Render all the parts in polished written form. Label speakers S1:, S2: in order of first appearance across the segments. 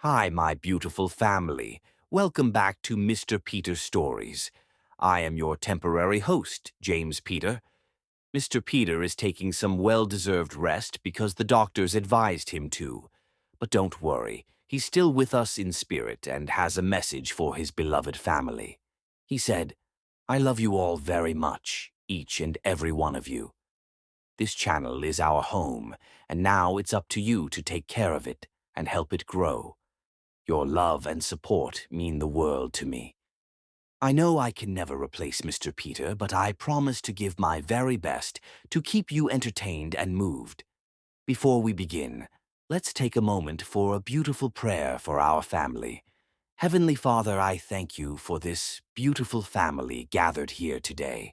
S1: Hi, my beautiful family. Welcome back to Mr. Peter Stories. I am your temporary host, James Peter. Mr. Peter is taking some well-deserved rest because the doctors advised him to. But don't worry, he's still with us in spirit and has a message for his beloved family. He said, "I love you all very much, each and every one of you. This channel is our home, and now it's up to you to take care of it and help it grow. Your love and support mean the world to me. I know I can never replace Mr. Peter, but I promise to give my very best to keep you entertained and moved. Before we begin, let's take a moment for a beautiful prayer for our family. Heavenly Father, I thank you for this beautiful family gathered here today.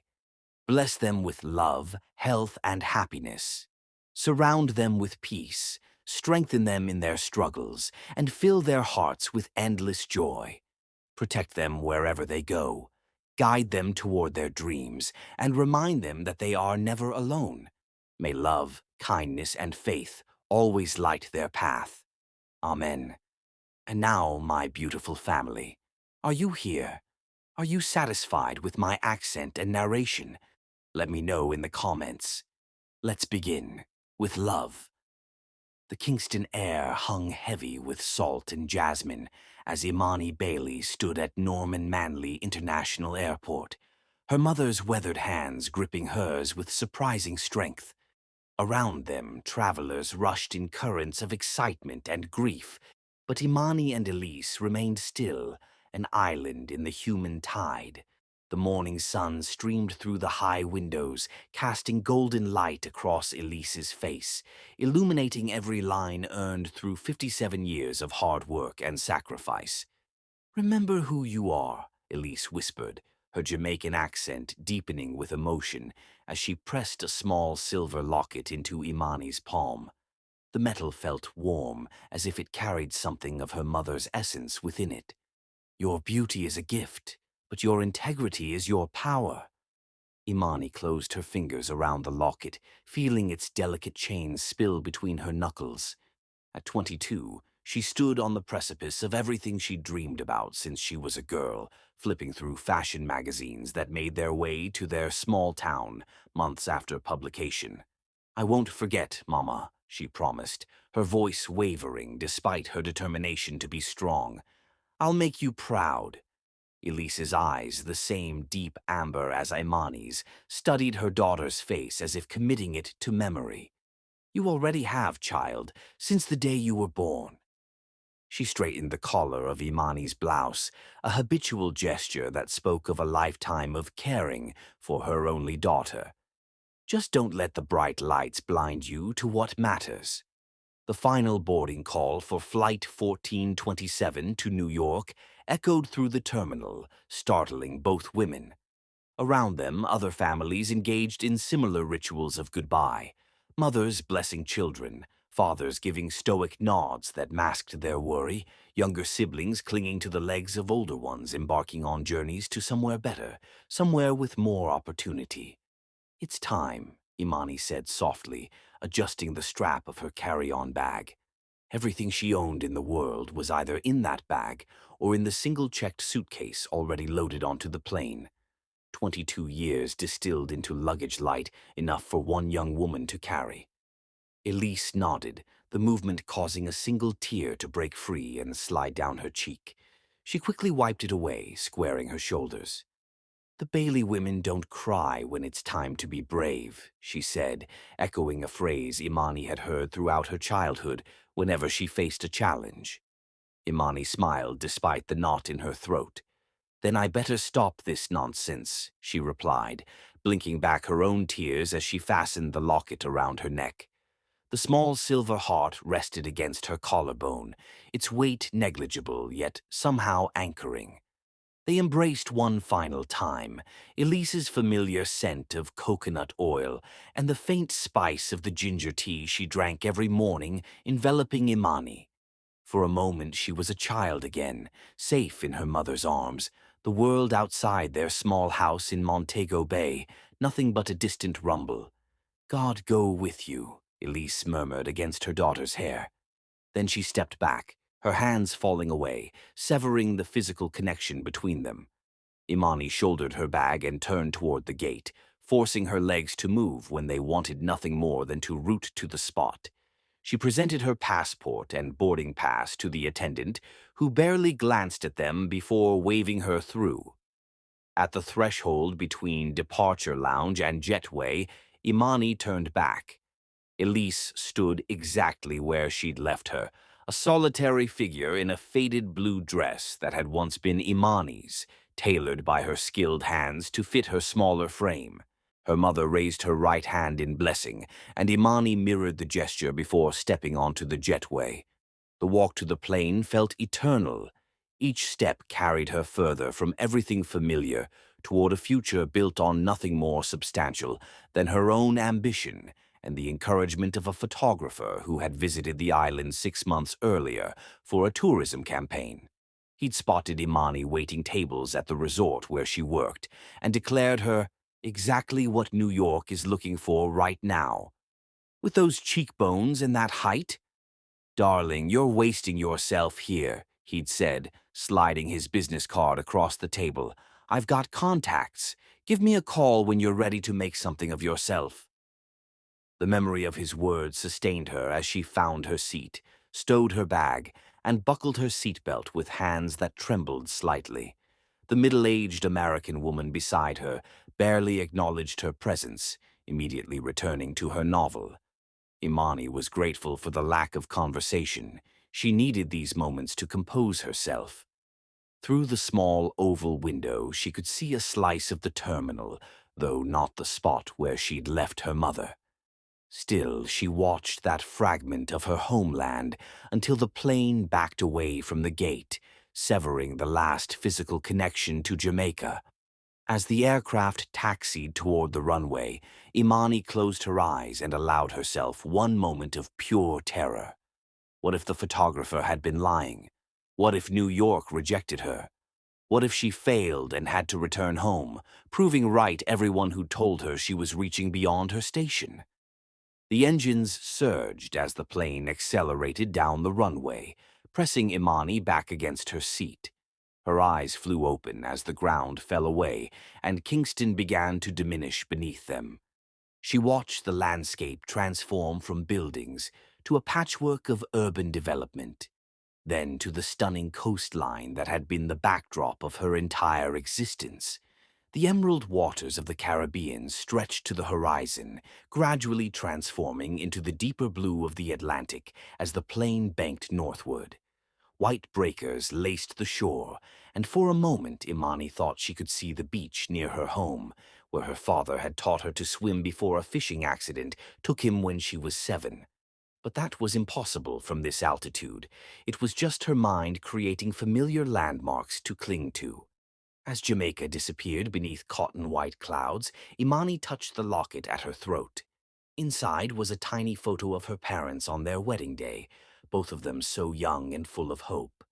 S1: Bless them with love, health, and happiness. Surround them with peace, strengthen them in their struggles, and fill their hearts with endless joy. Protect them wherever they go. Guide them toward their dreams, and remind them that they are never alone. May love, kindness, and faith always light their path. Amen. And now, my beautiful family, are you here? Are you satisfied with my accent and narration? Let me know in the comments. Let's begin with love. The Kingston air hung heavy with salt and jasmine as Imani Bailey stood at Norman Manley International Airport, her mother's weathered hands gripping hers with surprising strength. Around them, travelers rushed in currents of excitement and grief, but Imani and Elise remained still, an island in the human tide. The morning sun streamed through the high windows, casting golden light across Elise's face, illuminating every line earned through 57 years of hard work and sacrifice. "Remember who you are," Elise whispered, her Jamaican accent deepening with emotion as she pressed a small silver locket into Imani's palm. The metal felt warm, as if it carried something of her mother's essence within it. "Your beauty is a gift, but your integrity is your power." Imani closed her fingers around the locket, feeling its delicate chains spill between her knuckles. At 22, she stood on the precipice of everything she dreamed about since she was a girl, flipping through fashion magazines that made their way to their small town months after publication. "I won't forget, Mama," she promised, her voice wavering despite her determination to be strong. "I'll make you proud." Elise's eyes, the same deep amber as Imani's, studied her daughter's face as if committing it to memory. "You already have, child, since the day you were born." She straightened the collar of Imani's blouse, a habitual gesture that spoke of a lifetime of caring for her only daughter. "Just don't let the bright lights blind you to what matters." The final boarding call for Flight 1427 to New York echoed through the terminal, startling both women. Around them, other families engaged in similar rituals of goodbye, mothers blessing children, fathers giving stoic nods that masked their worry, younger siblings clinging to the legs of older ones embarking on journeys to somewhere better, somewhere with more opportunity. "It's time," Imani said softly, adjusting the strap of her carry-on bag. Everything she owned in the world was either in that bag or in the single-checked suitcase already loaded onto the plane. 22 years distilled into luggage light, enough for one young woman to carry. Elise nodded, the movement causing a single tear to break free and slide down her cheek. She quickly wiped it away, squaring her shoulders. "The Bailey women don't cry when it's time to be brave," she said, echoing a phrase Imani had heard throughout her childhood whenever she faced a challenge. Imani smiled despite the knot in her throat. "Then I better stop this nonsense," she replied, blinking back her own tears as she fastened the locket around her neck. The small silver heart rested against her collarbone, its weight negligible yet somehow anchoring. They embraced one final time, Elise's familiar scent of coconut oil and the faint spice of the ginger tea she drank every morning enveloping Imani. For a moment she was a child again, safe in her mother's arms, the world outside their small house in Montego Bay, nothing but a distant rumble. "God go with you," Elise murmured against her daughter's hair. Then she stepped back, her hands falling away, severing the physical connection between them. Imani shouldered her bag and turned toward the gate, forcing her legs to move when they wanted nothing more than to root to the spot. She presented her passport and boarding pass to the attendant, who barely glanced at them before waving her through. At the threshold between departure lounge and jetway, Imani turned back. Elise stood exactly where she'd left her, a solitary figure in a faded blue dress that had once been Imani's, tailored by her skilled hands to fit her smaller frame. Her mother raised her right hand in blessing, and Imani mirrored the gesture before stepping onto the jetway. The walk to the plane felt eternal. Each step carried her further from everything familiar toward a future built on nothing more substantial than her own ambition and the encouragement of a photographer who had visited the island 6 months earlier for a tourism campaign. He'd spotted Imani waiting tables at the resort where she worked and declared her exactly what New York is looking for right now. With those cheekbones and that height? "Darling, you're wasting yourself here," he'd said, sliding his business card across the table. "I've got contacts. Give me a call when you're ready to make something of yourself." The memory of his words sustained her as she found her seat, stowed her bag, and buckled her seatbelt with hands that trembled slightly. The middle-aged American woman beside her barely acknowledged her presence, immediately returning to her novel. Imani was grateful for the lack of conversation. She needed these moments to compose herself. Through the small oval window, she could see a slice of the terminal, though not the spot where she'd left her mother. Still, she watched that fragment of her homeland until the plane backed away from the gate, severing the last physical connection to Jamaica. As the aircraft taxied toward the runway, Imani closed her eyes and allowed herself one moment of pure terror. What if the photographer had been lying? What if New York rejected her? What if she failed and had to return home, proving right everyone who told her she was reaching beyond her station? The engines surged as the plane accelerated down the runway, pressing Imani back against her seat. Her eyes flew open as the ground fell away and Kingston began to diminish beneath them. She watched the landscape transform from buildings to a patchwork of urban development, then to the stunning coastline that had been the backdrop of her entire existence. The emerald waters of the Caribbean stretched to the horizon, gradually transforming into the deeper blue of the Atlantic as the plane banked northward. White breakers laced the shore, and for a moment Imani thought she could see the beach near her home, where her father had taught her to swim before a fishing accident took him when she was 7. But that was impossible from this altitude. It was just her mind creating familiar landmarks to cling to. As Jamaica disappeared beneath cotton-white clouds, Imani touched the locket at her throat. Inside was a tiny photo of her parents on their wedding day, both of them so young and full of hope.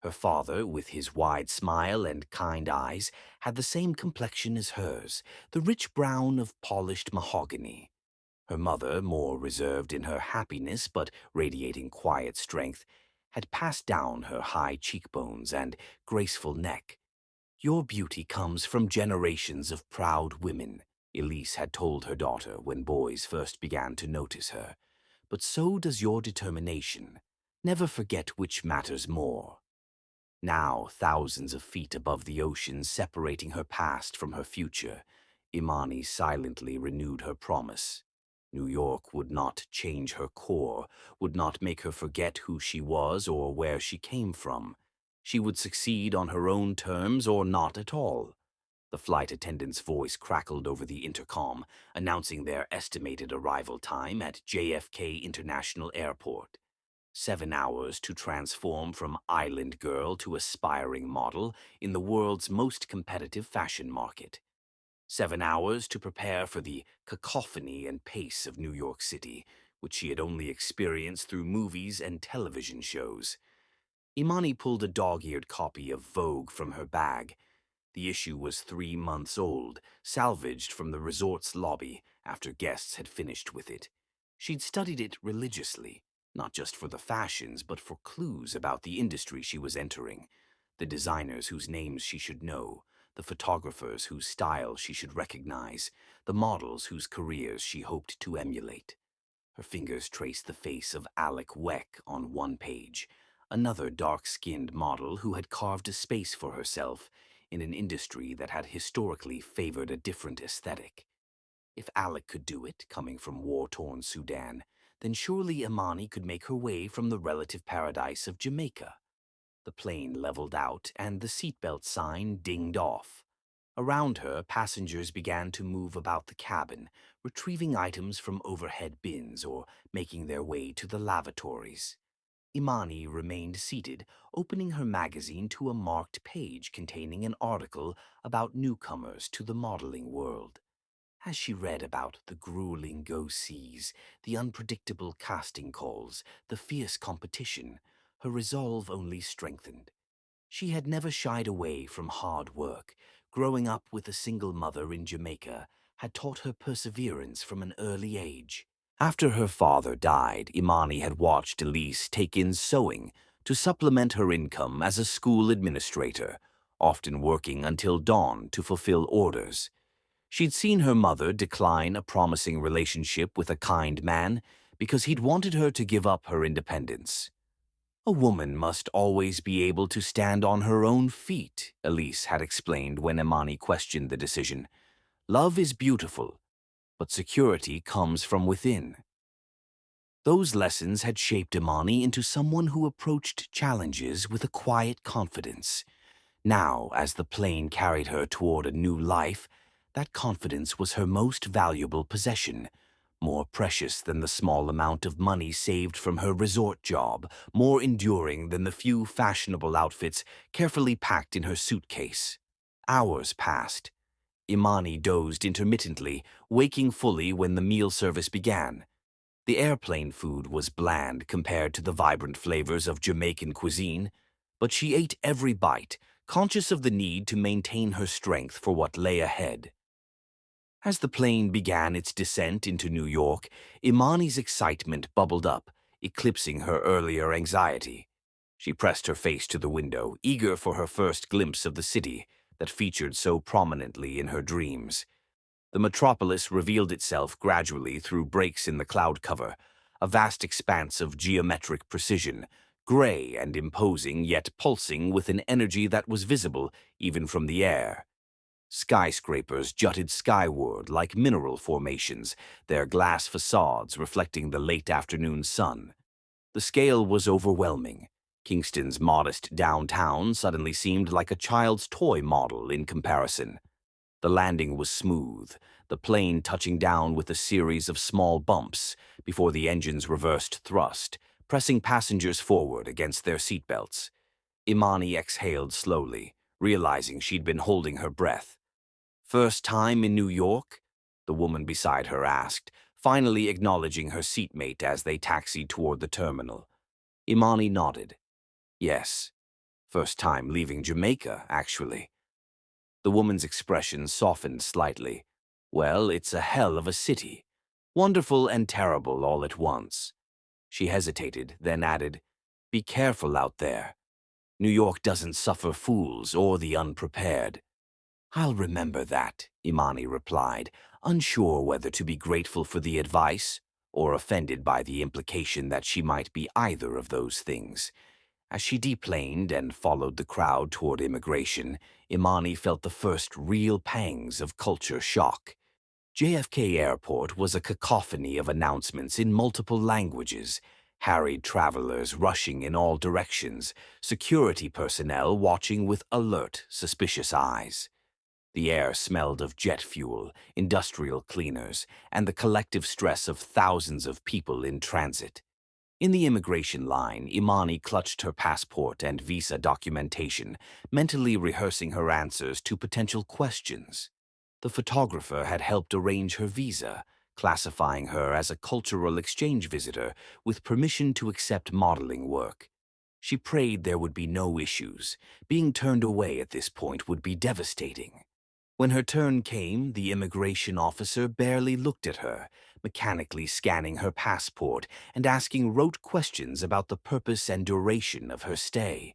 S1: Her father, with his wide smile and kind eyes, had the same complexion as hers, the rich brown of polished mahogany. Her mother, more reserved in her happiness but radiating quiet strength, had passed down her high cheekbones and graceful neck. "Your beauty comes from generations of proud women," Elise had told her daughter when boys first began to notice her. "But so does your determination. Never forget which matters more." Now, thousands of feet above the ocean separating her past from her future, Imani silently renewed her promise. New York would not change her core, would not make her forget who she was or where she came from. She would succeed on her own terms or not at all. The flight attendant's voice crackled over the intercom, announcing their estimated arrival time at JFK International Airport. 7 hours to transform from island girl to aspiring model in the world's most competitive fashion market. 7 hours to prepare for the cacophony and pace of New York City, which she had only experienced through movies and television shows. Imani pulled a dog-eared copy of Vogue from her bag. The issue was 3 months old, salvaged from the resort's lobby after guests had finished with it. She'd studied it religiously, not just for the fashions, but for clues about the industry she was entering, the designers whose names she should know, the photographers whose style she should recognize, the models whose careers she hoped to emulate. Her fingers traced the face of Alec Weck on one page, another dark-skinned model who had carved a space for herself in an industry that had historically favored a different aesthetic. If Alec could do it, coming from war-torn Sudan, then surely Imani could make her way from the relative paradise of Jamaica. The plane leveled out and the seatbelt sign dinged off. Around her, passengers began to move about the cabin, retrieving items from overhead bins or making their way to the lavatories. Imani remained seated, opening her magazine to a marked page containing an article about newcomers to the modeling world. As she read about the grueling go-sees, the unpredictable casting calls, the fierce competition, her resolve only strengthened. She had never shied away from hard work. Growing up with a single mother in Jamaica had taught her perseverance from an early age. After her father died, Imani had watched Elise take in sewing to supplement her income as a school administrator, often working until dawn to fulfill orders. She'd seen her mother decline a promising relationship with a kind man because he'd wanted her to give up her independence. A woman must always be able to stand on her own feet, Elise had explained when Imani questioned the decision. Love is beautiful, but security comes from within. Those lessons had shaped Imani into someone who approached challenges with a quiet confidence. Now, as the plane carried her toward a new life, that confidence was her most valuable possession, more precious than the small amount of money saved from her resort job, more enduring than the few fashionable outfits carefully packed in her suitcase. Hours passed. Imani dozed intermittently, waking fully when the meal service began. The airplane food was bland compared to the vibrant flavors of Jamaican cuisine, but she ate every bite, conscious of the need to maintain her strength for what lay ahead. As the plane began its descent into New York, Imani's excitement bubbled up, eclipsing her earlier anxiety. She pressed her face to the window, eager for her first glimpse of the city that featured so prominently in her dreams. The metropolis revealed itself gradually through breaks in the cloud cover, a vast expanse of geometric precision, gray and imposing yet pulsing with an energy that was visible even from the air. Skyscrapers jutted skyward like mineral formations, their glass facades reflecting the late afternoon sun. The scale was overwhelming. Kingston's modest downtown suddenly seemed like a child's toy model in comparison. The landing was smooth, the plane touching down with a series of small bumps before the engine's reversed thrust, pressing passengers forward against their seatbelts. Imani exhaled slowly, realizing she'd been holding her breath. "First time in New York?" the woman beside her asked, finally acknowledging her seatmate as they taxied toward the terminal. Imani nodded. "Yes. First time leaving Jamaica, actually." The woman's expression softened slightly. "Well, it's a hell of a city. Wonderful and terrible all at once." She hesitated, then added, "Be careful out there. New York doesn't suffer fools or the unprepared." "I'll remember that," Imani replied, unsure whether to be grateful for the advice or offended by the implication that she might be either of those things. As she deplaned and followed the crowd toward immigration, Imani felt the first real pangs of culture shock. JFK Airport was a cacophony of announcements in multiple languages, harried travelers rushing in all directions, security personnel watching with alert, suspicious eyes. The air smelled of jet fuel, industrial cleaners, and the collective stress of thousands of people in transit. In the immigration line, Imani clutched her passport and visa documentation, mentally rehearsing her answers to potential questions. The photographer had helped arrange her visa, classifying her as a cultural exchange visitor with permission to accept modeling work. She prayed there would be no issues. Being turned away at this point would be devastating. When her turn came, the immigration officer barely looked at her, mechanically scanning her passport and asking rote questions about the purpose and duration of her stay.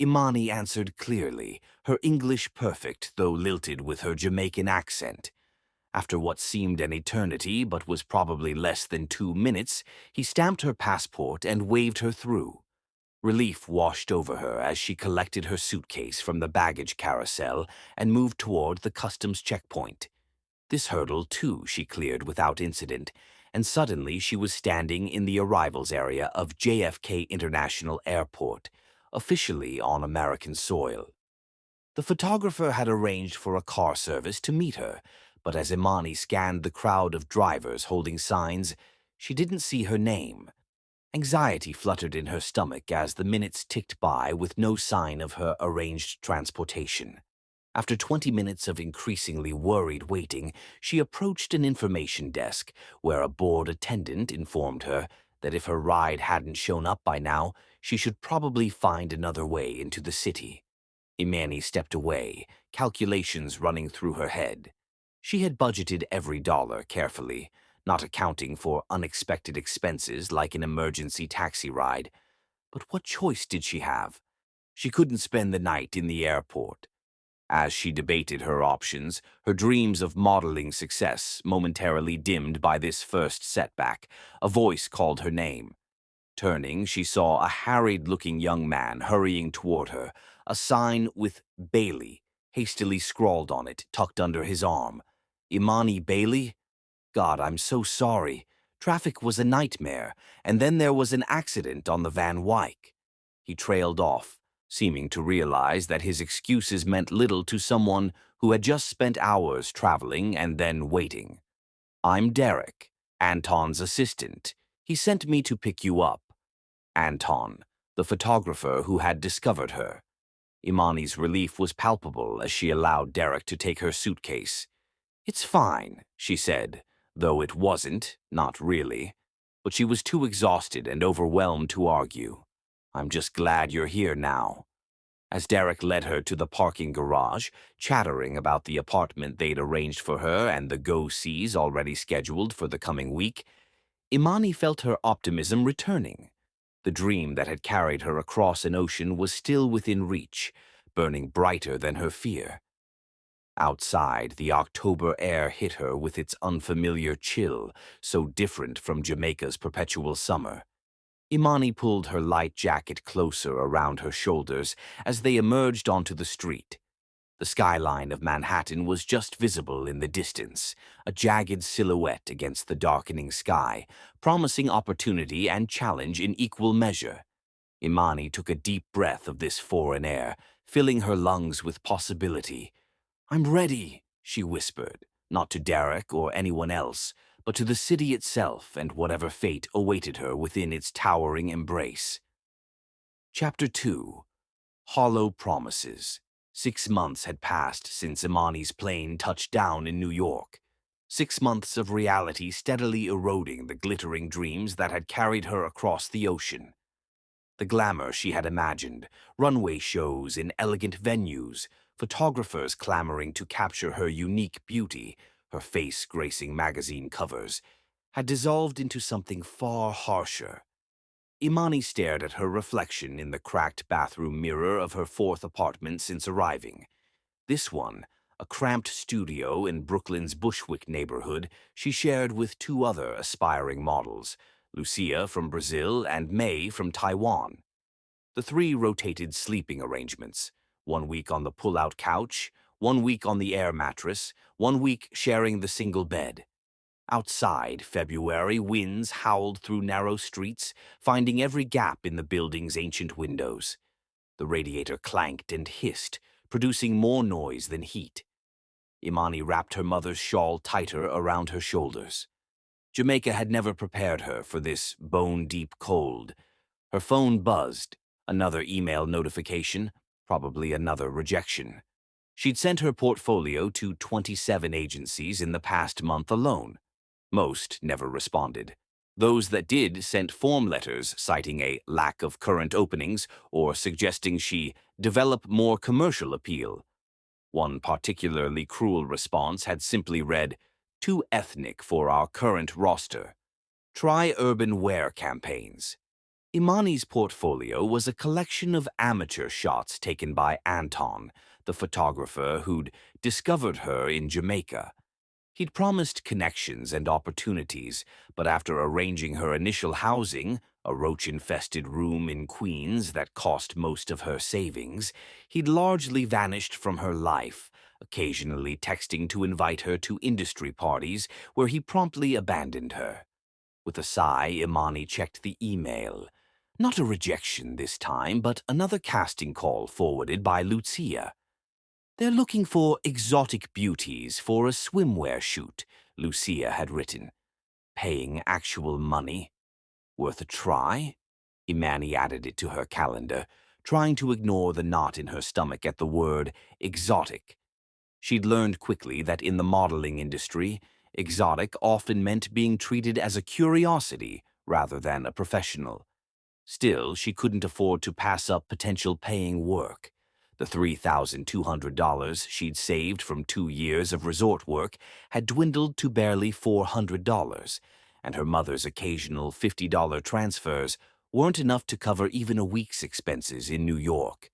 S1: Imani answered clearly, her English perfect though lilted with her Jamaican accent. After what seemed an eternity but was probably less than 2 minutes, he stamped her passport and waved her through. Relief washed over her as she collected her suitcase from the baggage carousel and moved toward the customs checkpoint. This hurdle, too, she cleared without incident, and suddenly she was standing in the arrivals area of JFK International Airport, officially on American soil. The photographer had arranged for a car service to meet her, but as Imani scanned the crowd of drivers holding signs, she didn't see her name. Anxiety fluttered in her stomach as the minutes ticked by with no sign of her arranged transportation. After 20 minutes of increasingly worried waiting, she approached an information desk where a board attendant informed her that if her ride hadn't shown up by now, she should probably find another way into the city. Imani stepped away, calculations running through her head. She had budgeted every dollar carefully, not accounting for unexpected expenses like an emergency taxi ride. But what choice did she have? She couldn't spend the night in the airport. As she debated her options, her dreams of modeling success momentarily dimmed by this first setback. A voice called her name. Turning, she saw a harried-looking young man hurrying toward her, a sign with Bailey hastily scrawled on it, tucked under his arm. Imani Bailey? God, I'm so sorry. Traffic was a nightmare, and then there was an accident on the Van Wyck. He trailed off, seeming to realize that his excuses meant little to someone who had just spent hours traveling and then waiting. I'm Derek, Anton's assistant. He sent me to pick you up. Anton, the photographer who had discovered her. Imani's relief was palpable as she allowed Derek to take her suitcase. It's fine, she said, though it wasn't, not really. But she was too exhausted and overwhelmed to argue. I'm just glad you're here now. As Derek led her to the parking garage, chattering about the apartment they'd arranged for her and the go-sees already scheduled for the coming week, Imani felt her optimism returning. The dream that had carried her across an ocean was still within reach, burning brighter than her fear. Outside, the October air hit her with its unfamiliar chill, so different from Jamaica's perpetual summer. Imani pulled her light jacket closer around her shoulders as they emerged onto the street. The skyline of Manhattan was just visible in the distance, a jagged silhouette against the darkening sky, promising opportunity and challenge in equal measure. Imani took a deep breath of this foreign air, filling her lungs with possibility. I'm ready, she whispered, not to Derek or anyone else, but to the city itself and whatever fate awaited her within its towering embrace. Chapter 2. Hollow Promises. 6 months had passed since Imani's plane touched down in New York. 6 months of reality steadily eroding the glittering dreams that had carried her across the ocean. The glamour she had imagined, runway shows in elegant venues, photographers clamoring to capture her unique beauty, her face gracing magazine covers, had dissolved into something far harsher. Imani stared at her reflection in the cracked bathroom mirror of her 4th apartment since arriving. This one, a cramped studio in Brooklyn's Bushwick neighborhood, she shared with 2 other aspiring models, Lucia from Brazil and May from Taiwan. The 3 rotated sleeping arrangements, 1 week on the pull-out couch, 1 week on the air mattress, 1 week sharing the single bed. Outside, February winds howled through narrow streets, finding every gap in the building's ancient windows. The radiator clanked and hissed, producing more noise than heat. Imani wrapped her mother's shawl tighter around her shoulders. Jamaica had never prepared her for this bone-deep cold. Her phone buzzed, another email notification, probably another rejection. She'd sent her portfolio to 27 agencies in the past month alone. Most never responded. Those that did sent form letters citing a lack of current openings or suggesting she develop more commercial appeal. One particularly cruel response had simply read, Too ethnic for our current roster. Try urban wear campaigns. Imani's portfolio was a collection of amateur shots taken by Anton, the photographer who'd discovered her in Jamaica. He'd promised connections and opportunities, but after arranging her initial housing, a roach-infested room in Queens that cost most of her savings, he'd largely vanished from her life, occasionally texting to invite her to industry parties where he promptly abandoned her. With a sigh, Imani checked the email. Not a rejection this time, but another casting call forwarded by Lucia. They're looking for exotic beauties for a swimwear shoot, Lucia had written. Paying actual money. Worth a try? Imani added it to her calendar, trying to ignore the knot in her stomach at the word exotic. She'd learned quickly that in the modeling industry, exotic often meant being treated as a curiosity rather than a professional. Still, she couldn't afford to pass up potential paying work. The $3,200 she'd saved from 2 years of resort work had dwindled to barely $400, and her mother's occasional $50 transfers weren't enough to cover even a week's expenses in New York.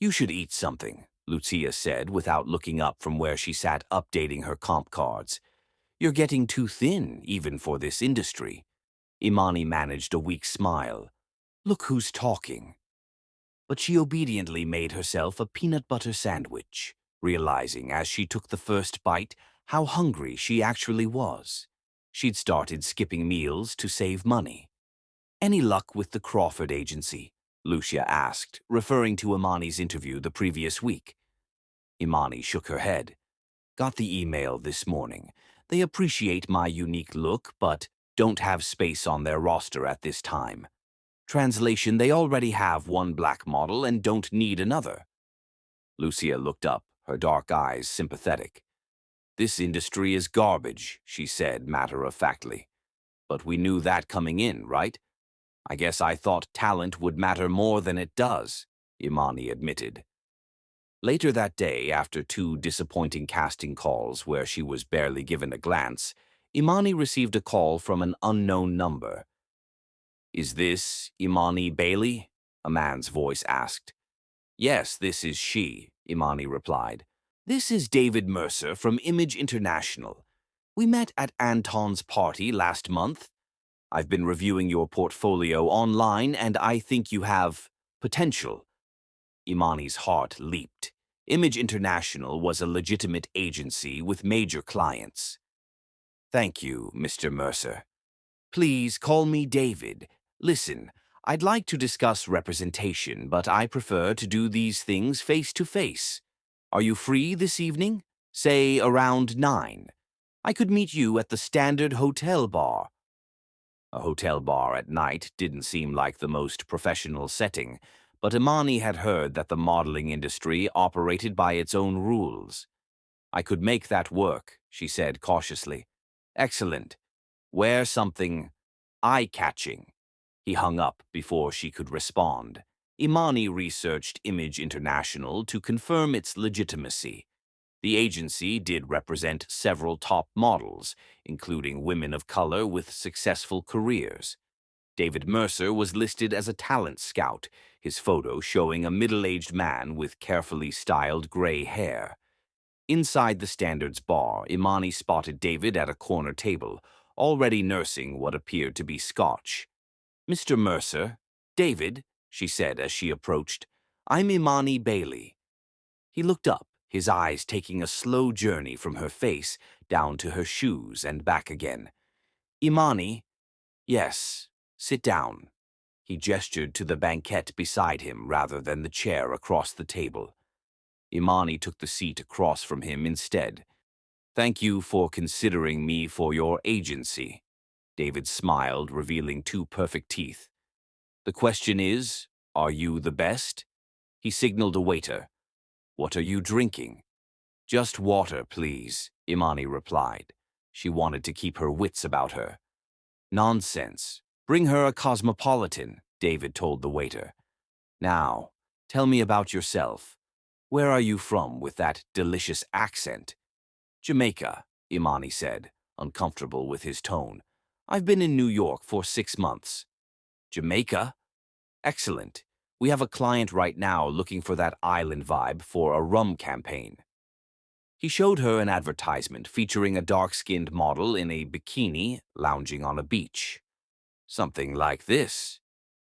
S1: You should eat something, Lucia said without looking up from where she sat updating her comp cards. You're getting too thin, even for this industry. Imani managed a weak smile. Look who's talking. But she obediently made herself a peanut butter sandwich, realizing as she took the first bite how hungry she actually was. She'd started skipping meals to save money. Any luck with the Crawford agency? Lucia asked, referring to Imani's interview the previous week. Imani shook her head. Got the email this morning. They appreciate my unique look, but don't have space on their roster at this time. Translation, they already have one black model and don't need another. Lucia looked up, her dark eyes sympathetic. This industry is garbage, she said matter-of-factly. But we knew that coming in, right? I guess I thought talent would matter more than it does, Imani admitted. Later that day, after 2 disappointing casting calls where she was barely given a glance, Imani received a call from an unknown number. Is this Imani Bailey? A man's voice asked. Yes, this is she, Imani replied. This is David Mercer from Image International. We met at Anton's party last month. I've been reviewing your portfolio online and I think you have potential. Imani's heart leaped. Image International was a legitimate agency with major clients. Thank you, Mr. Mercer. Please call me David. Listen, I'd like to discuss representation, but I prefer to do these things face to face. Are you free this evening? Say around 9. I could meet you at the Standard Hotel Bar. A hotel bar at night didn't seem like the most professional setting, but Imani had heard that the modeling industry operated by its own rules. I could make that work, she said cautiously. Excellent. Wear something eye-catching. He hung up before she could respond. Imani researched Image International to confirm its legitimacy. The agency did represent several top models, including women of color with successful careers. David Mercer was listed as a talent scout, his photo showing a middle-aged man with carefully styled gray hair. Inside the Standards bar, Imani spotted David at a corner table, already nursing what appeared to be scotch. Mr. Mercer, David, she said as she approached, I'm Imani Bailey. He looked up, his eyes taking a slow journey from her face down to her shoes and back again. Imani? Yes, sit down. He gestured to the banquette beside him rather than the chair across the table. Imani took the seat across from him instead. Thank you for considering me for your agency. David smiled, revealing 2 perfect teeth. The question is, are you the best? He signaled a waiter. What are you drinking? Just water, please, Imani replied. She wanted to keep her wits about her. Nonsense. Bring her a cosmopolitan, David told the waiter. Now, tell me about yourself. Where are you from with that delicious accent? Jamaica. Imani said, uncomfortable with his tone. I've been in New York for 6 months. Jamaica? Excellent. We have a client right now looking for that island vibe for a rum campaign. He showed her an advertisement featuring a dark-skinned model in a bikini lounging on a beach. Something like this.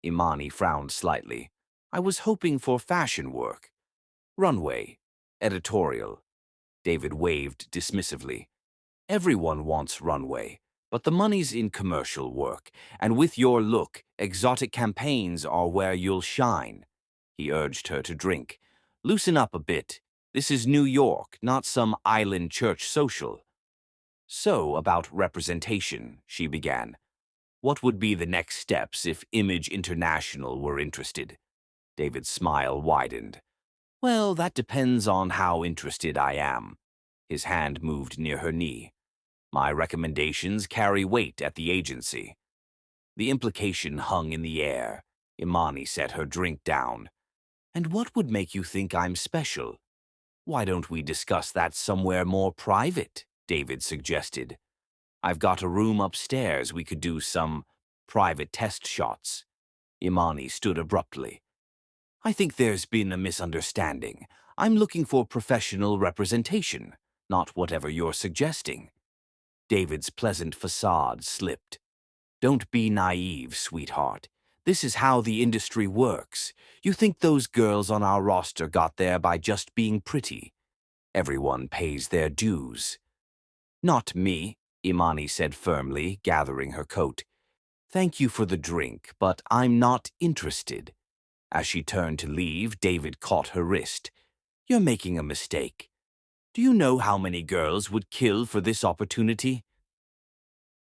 S1: Imani frowned slightly. I was hoping for fashion work. Runway. Editorial. David waved dismissively. Everyone wants runway, but the money's in commercial work, and with your look, exotic campaigns are where you'll shine. He urged her to drink. Loosen up a bit. This is New York, not some island church social. So, about representation, she began. What would be the next steps if Image International were interested? David's smile widened. Well, that depends on how interested I am. His hand moved near her knee. My recommendations carry weight at the agency. The implication hung in the air. Imani set her drink down. And what would make you think I'm special? Why don't we discuss that somewhere more private? David suggested. I've got a room upstairs we could do some private test shots. Imani stood abruptly. I think there's been a misunderstanding. I'm looking for professional representation, not whatever you're suggesting. David's pleasant facade slipped. Don't be naive, sweetheart. This is how the industry works. You think those girls on our roster got there by just being pretty. Everyone pays their dues. Not me, Imani said firmly, gathering her coat. Thank you for the drink, but I'm not interested. As she turned to leave, David caught her wrist. You're making a mistake. Do you know how many girls would kill for this opportunity?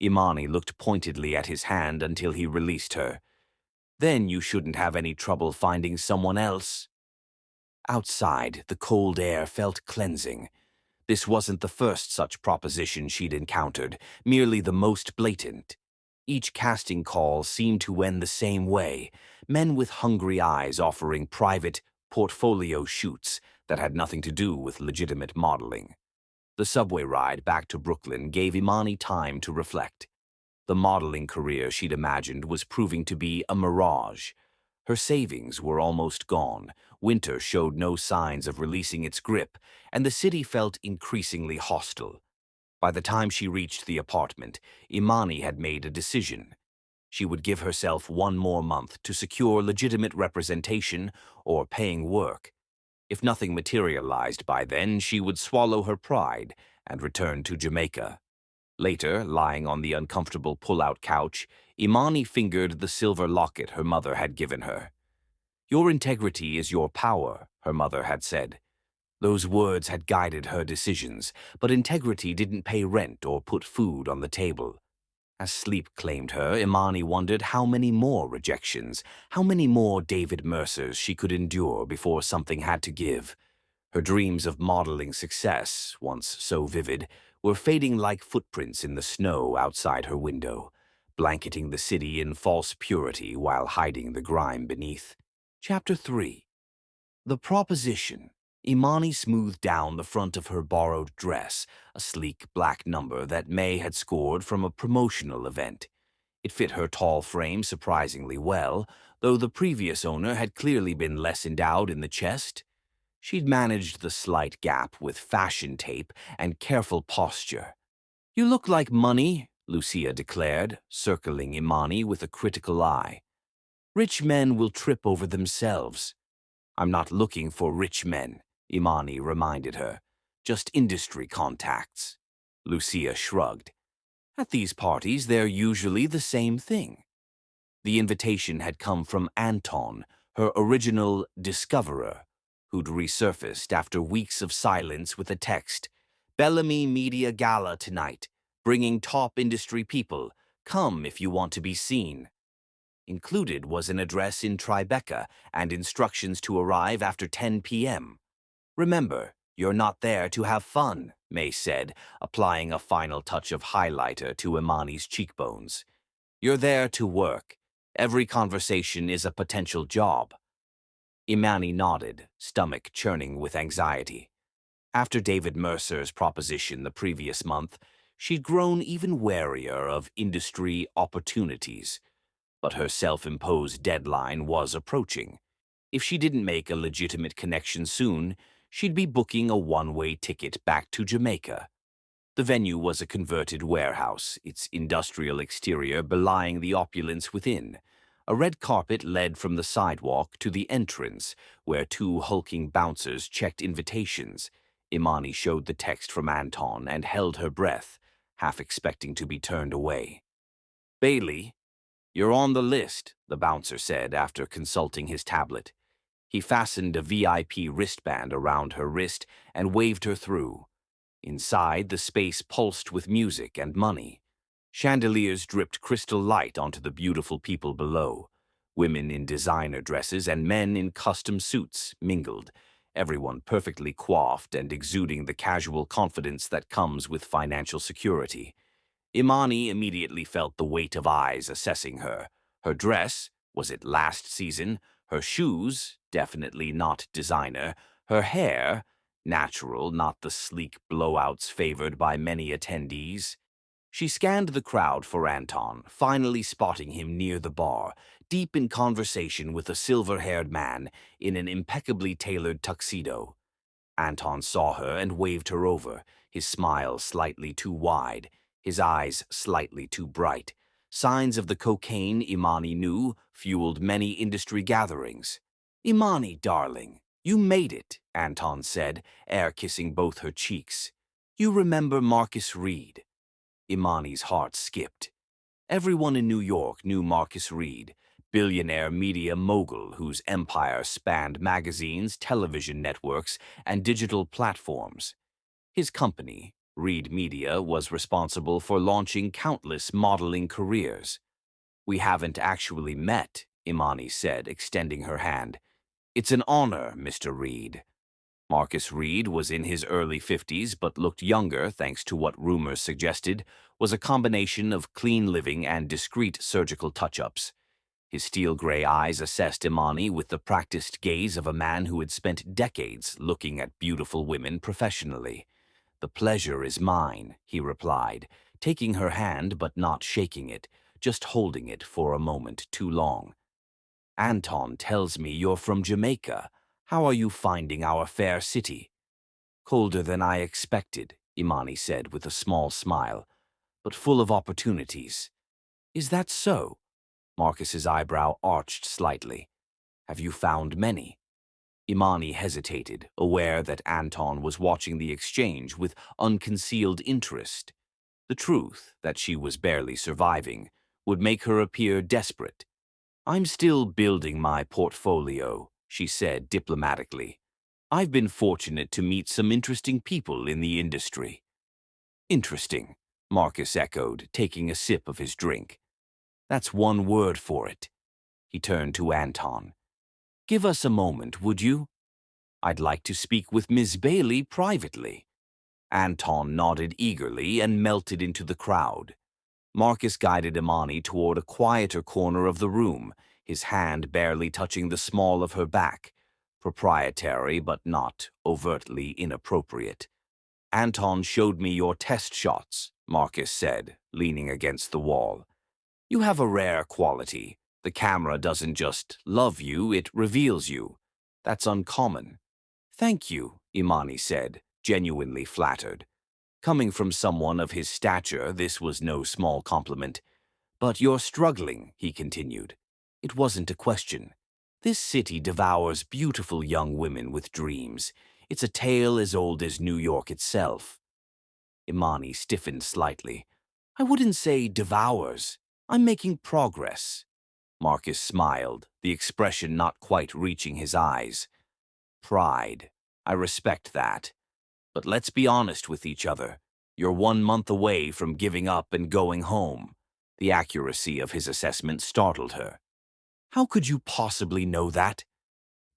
S1: Imani looked pointedly at his hand until he released her. Then you shouldn't have any trouble finding someone else. Outside, the cold air felt cleansing. This wasn't the first such proposition she'd encountered, merely the most blatant. Each casting call seemed to end the same way, men with hungry eyes offering private portfolio shoots that had nothing to do with legitimate modeling. The subway ride back to Brooklyn gave Imani time to reflect. The modeling career she'd imagined was proving to be a mirage. Her savings were almost gone, winter showed no signs of releasing its grip, and the city felt increasingly hostile. By the time she reached the apartment, Imani had made a decision. She would give herself 1 more month to secure legitimate representation or paying work. If nothing materialized by then, she would swallow her pride and return to Jamaica. Later, lying on the uncomfortable pull-out couch, Imani fingered the silver locket her mother had given her. Your integrity is your power, her mother had said. Those words had guided her decisions, but integrity didn't pay rent or put food on the table. As sleep claimed her, Imani wondered how many more rejections, how many more David Mercers she could endure before something had to give. Her dreams of modeling success, once so vivid, were fading like footprints in the snow outside her window, blanketing the city in false purity while hiding the grime beneath. Chapter 3. The Proposition. Imani smoothed down the front of her borrowed dress, a sleek black number that May had scored from a promotional event. It fit her tall frame surprisingly well, though the previous owner had clearly been less endowed in the chest. She'd managed the slight gap with fashion tape and careful posture. You look like money, Lucia declared, circling Imani with a critical eye. Rich men will trip over themselves. I'm not looking for rich men, Imani reminded her. Just industry contacts. Lucia shrugged. At these parties, they're usually the same thing. The invitation had come from Anton, her original discoverer, who'd resurfaced after weeks of silence with a text. Bellamy Media Gala tonight, bringing top industry people. Come if you want to be seen. Included was an address in Tribeca and instructions to arrive after 10 p.m. Remember, you're not there to have fun, May said, applying a final touch of highlighter to Imani's cheekbones. You're there to work. Every conversation is a potential job. Imani nodded, stomach churning with anxiety. After David Mercer's proposition the previous month, she'd grown even warier of industry opportunities. But her self-imposed deadline was approaching. If she didn't make a legitimate connection soon, she'd be booking a one-way ticket back to Jamaica. The venue was a converted warehouse, its industrial exterior belying the opulence within. A red carpet led from the sidewalk to the entrance, where two hulking bouncers checked invitations. Imani showed the text from Anton and held her breath, half expecting to be turned away. "Bailey, you're on the list," the bouncer said after consulting his tablet. He fastened a VIP wristband around her wrist and waved her through. Inside, the space pulsed with music and money. Chandeliers dripped crystal light onto the beautiful people below. Women in designer dresses and men in custom suits mingled, everyone perfectly coiffed and exuding the casual confidence that comes with financial security. Imani immediately felt the weight of eyes assessing her. Her dress, was it last season? Her shoes, definitely not designer. Her hair, natural, not the sleek blowouts favored by many attendees. She scanned the crowd for Anton, finally spotting him near the bar, deep in conversation with a silver-haired man in an impeccably tailored tuxedo. Anton saw her and waved her over, his smile slightly too wide, his eyes slightly too bright. Signs of the cocaine Imani knew fueled many industry gatherings. "Imani, darling, you made it," Anton said, air-kissing both her cheeks. "You remember Marcus Reed?" Imani's heart skipped. Everyone in New York knew Marcus Reed, billionaire media mogul whose empire spanned magazines, television networks, and digital platforms. His company, Reed Media, was responsible for launching countless modeling careers. "We haven't actually met," Imani said, extending her hand. "It's an honor, Mr. Reed." Marcus Reed was in his early 50s but looked younger thanks to what rumors suggested was a combination of clean living and discreet surgical touch-ups. His steel-gray eyes assessed Imani with the practiced gaze of a man who had spent decades looking at beautiful women professionally. "The pleasure is mine," he replied, taking her hand but not shaking it, just holding it for a moment too long. "Anton tells me you're from Jamaica. How are you finding our fair city?" "Colder than I expected," Imani said with a small smile, "but full of opportunities." "Is that so?" Marcus's eyebrow arched slightly. "Have you found many?" Imani hesitated, aware that Anton was watching the exchange with unconcealed interest. The truth, that she was barely surviving, would make her appear desperate. "I'm still building my portfolio," she said diplomatically. "I've been fortunate to meet some interesting people in the industry." "Interesting," Marcus echoed, taking a sip of his drink. "That's one word for it." He turned to Anton. "Give us a moment, would you? I'd like to speak with Miss Bailey privately." Anton nodded eagerly and melted into the crowd. Marcus guided Imani toward a quieter corner of the room, his hand barely touching the small of her back. Proprietary but not overtly inappropriate. "Anton showed me your test shots," Marcus said, leaning against the wall. "You have a rare quality. The camera doesn't just love you, it reveals you. That's uncommon." "Thank you," Imani said, genuinely flattered. Coming from someone of his stature, this was no small compliment. "But you're struggling," he continued. "It wasn't a question. This city devours beautiful young women with dreams. It's a tale as old as New York itself." Imani stiffened slightly. "I wouldn't say devours. I'm making progress." Marcus smiled, the expression not quite reaching his eyes. "Pride. I respect that. But let's be honest with each other. You're 1 month away from giving up and going home." The accuracy of his assessment startled her. "How could you possibly know that?"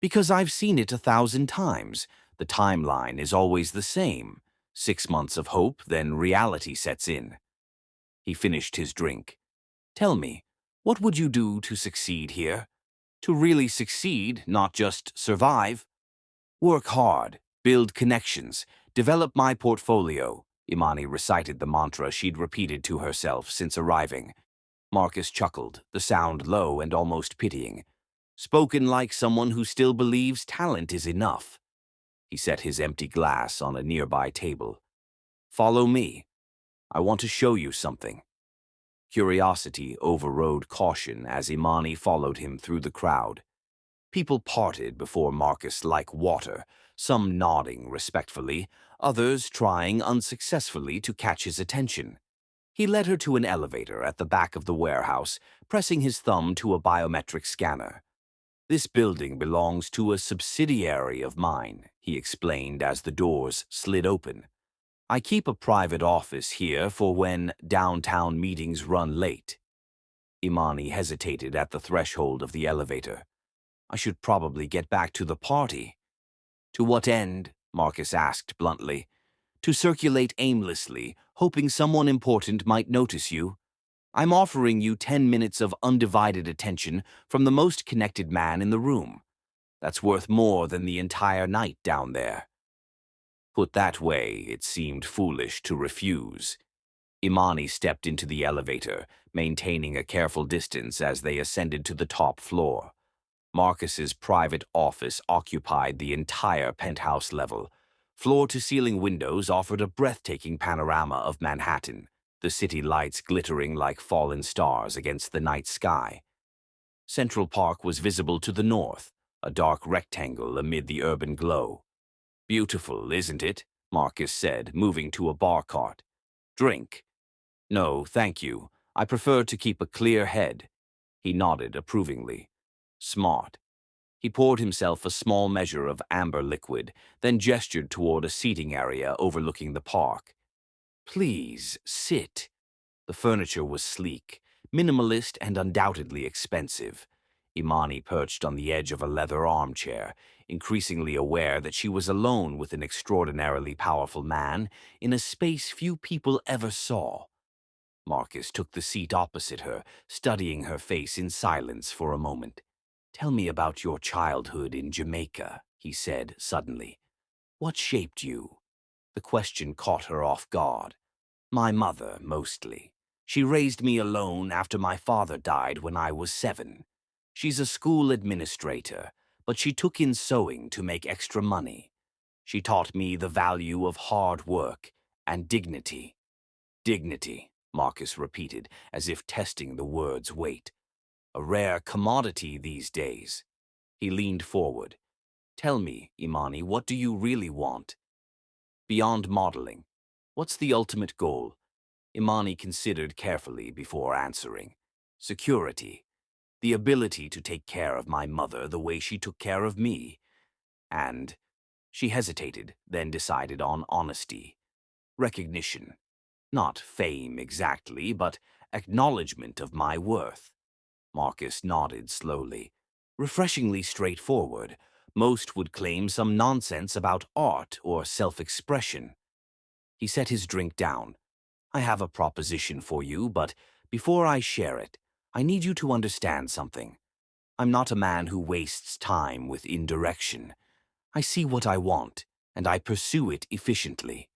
S1: "Because I've seen it 1,000 times. The timeline is always the same. 6 months of hope, then reality sets in." He finished his drink. "Tell me, what would you do to succeed here? To really succeed, not just survive?" "Work hard, build connections, Develop my portfolio. Imani recited the mantra she'd repeated to herself since arriving. Marcus chuckled, the sound low and almost pitying. Spoken like someone who still believes talent is enough. He set his empty glass on a nearby table. Follow me. I want to show you something. Curiosity overrode caution as Imani followed him through the crowd. People parted before Marcus like water, some nodding respectfully, others trying unsuccessfully to catch his attention. He led her to an elevator at the back of the warehouse, pressing his thumb to a biometric scanner. This building belongs to a subsidiary of mine, he explained as the doors slid open. I keep a private office here for when downtown meetings run late. Imani hesitated at the threshold of the elevator. I should probably get back to the party. To what end? Marcus asked bluntly. To circulate aimlessly, hoping someone important might notice you. I'm offering you 10 minutes of undivided attention from the most connected man in the room. That's worth more than the entire night down there. Put that way, it seemed foolish to refuse. Imani stepped into the elevator, maintaining a careful distance as they ascended to the top floor. Marcus's private office occupied the entire penthouse level. Floor-to-ceiling windows offered a breathtaking panorama of Manhattan, the city lights glittering like fallen stars against the night sky. Central Park was visible to the north, a dark rectangle amid the urban glow. Beautiful, isn't it? Marcus said, moving to a bar cart. Drink? No, thank you. I prefer to keep a clear head. He nodded approvingly. Smart. He poured himself a small measure of amber liquid, then gestured toward a seating area overlooking the park. Please, sit. The furniture was sleek, minimalist and undoubtedly expensive. Imani perched on the edge of a leather armchair, increasingly aware that she was alone with an extraordinarily powerful man in a space few people ever saw. Marcus took the seat opposite her, studying her face in silence for a moment. Tell me about your childhood in Jamaica, he said suddenly. What shaped you? The question caught her off guard. My mother, mostly. She raised me alone after my father died when I was 7. She's a school administrator, but she took in sewing to make extra money. She taught me the value of hard work and dignity. Dignity, Marcus repeated, as if testing the word's weight. A rare commodity these days. He leaned forward. Tell me, Imani, what do you really want? Beyond modeling, what's the ultimate goal? Imani considered carefully before answering. Security. The ability to take care of my mother the way she took care of me. And she hesitated, then decided on honesty. Recognition. Not fame exactly, but acknowledgement of my worth. Marcus nodded slowly. Refreshingly straightforward. Most would claim some nonsense about art or self-expression. He set his drink down. I have a proposition for you, but before I share it, I need you to understand something. I'm not a man who wastes time with indirection. I see what I want, and I pursue it efficiently.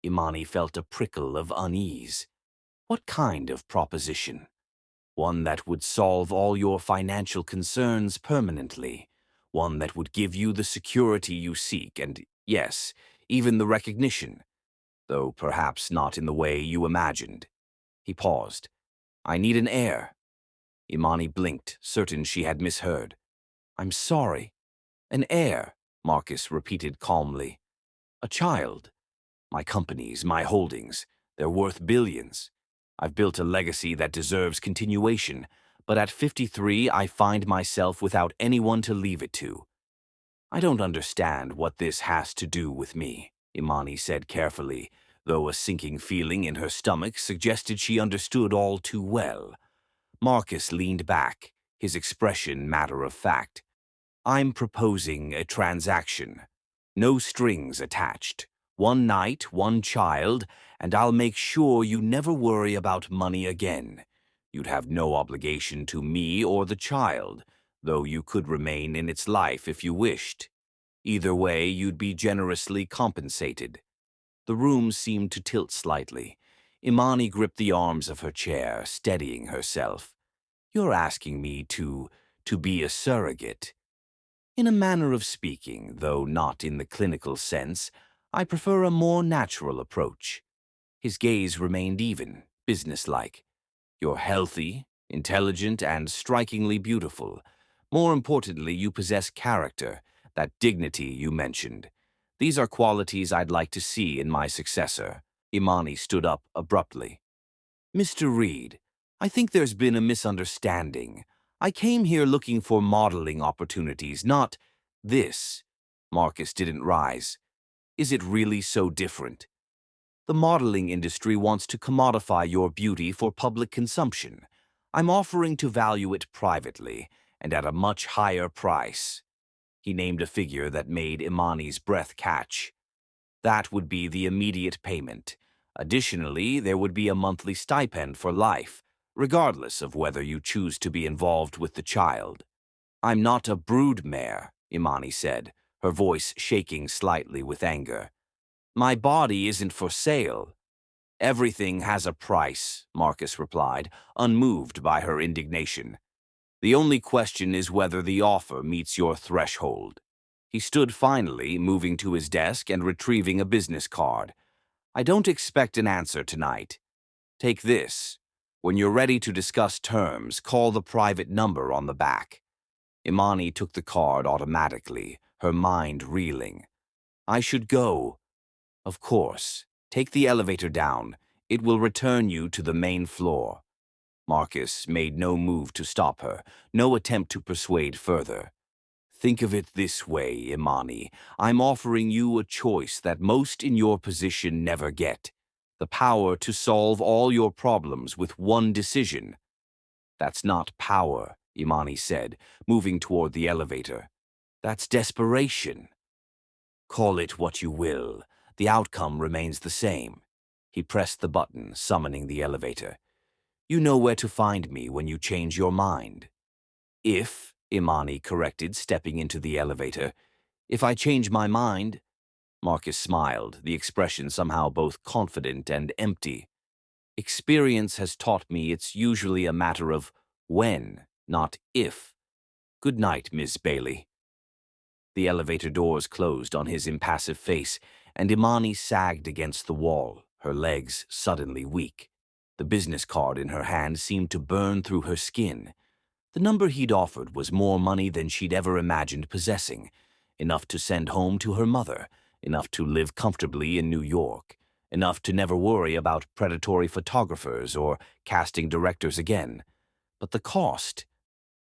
S1: Imani felt a prickle of unease. What kind of proposition? One that would solve all your financial concerns permanently. One that would give you the security you seek and, yes, even the recognition, though perhaps not in the way you imagined. He paused. I need an heir. Imani blinked, certain she had misheard. I'm sorry. An heir, Marcus repeated calmly. A child. My companies, my holdings, they're worth billions. I've built a legacy that deserves continuation, but at 53 I find myself without anyone to leave it to. I don't understand what this has to do with me, Imani said carefully, though a sinking feeling in her stomach suggested she understood all too well. Marcus leaned back, his expression matter-of-fact. I'm proposing a transaction. No strings attached. One night, one child, and I'll make sure you never worry about money again. You'd have no obligation to me or the child, though you could remain in its life if you wished. Either way, you'd be generously compensated. The room seemed to tilt slightly. Imani gripped the arms of her chair, steadying herself. You're asking me to be a surrogate. In a manner of speaking, though not in the clinical sense, I prefer a more natural approach. His gaze remained even, businesslike. You're healthy, intelligent, and strikingly beautiful. More importantly, you possess character, that dignity you mentioned. These are qualities I'd like to see in my successor. Imani stood up abruptly. Mr. Reed, I think there's been a misunderstanding. I came here looking for modeling opportunities, not this. Marcus didn't rise. Is it really so different? The modeling industry wants to commodify your beauty for public consumption. I'm offering to value it privately and at a much higher price. He named a figure that made Imani's breath catch. That would be the immediate payment. Additionally, there would be a monthly stipend for life, regardless of whether you choose to be involved with the child. I'm not a broodmare, Imani said, her voice shaking slightly with anger. My body isn't for sale. Everything has a price, Marcus replied, unmoved by her indignation. The only question is whether the offer meets your threshold. He stood finally, moving to his desk and retrieving a business card. I don't expect an answer tonight. Take this. When you're ready to discuss terms, call the private number on the back. Imani took the card automatically, her mind reeling. I should go. Of course. Take the elevator down. It will return you to the main floor. Marcus made no move to stop her, no attempt to persuade further. Think of it this way, Imani. I'm offering you a choice that most in your position never get. The power to solve all your problems with one decision. That's not power, Imani said, moving toward the elevator. That's desperation. Call it what you will. The outcome remains the same. He pressed the button, summoning the elevator. You know where to find me when you change your mind. If, Imani corrected, stepping into the elevator, if I change my mind, Marcus smiled, the expression somehow both confident and empty. Experience has taught me it's usually a matter of when, not if. Good night, Miss Bailey. The elevator doors closed on his impassive face, and Imani sagged against the wall, her legs suddenly weak. The business card in her hand seemed to burn through her skin. The number he'd offered was more money than she'd ever imagined possessing, enough to send home to her mother, enough to live comfortably in New York, enough to never worry about predatory photographers or casting directors again. But the cost?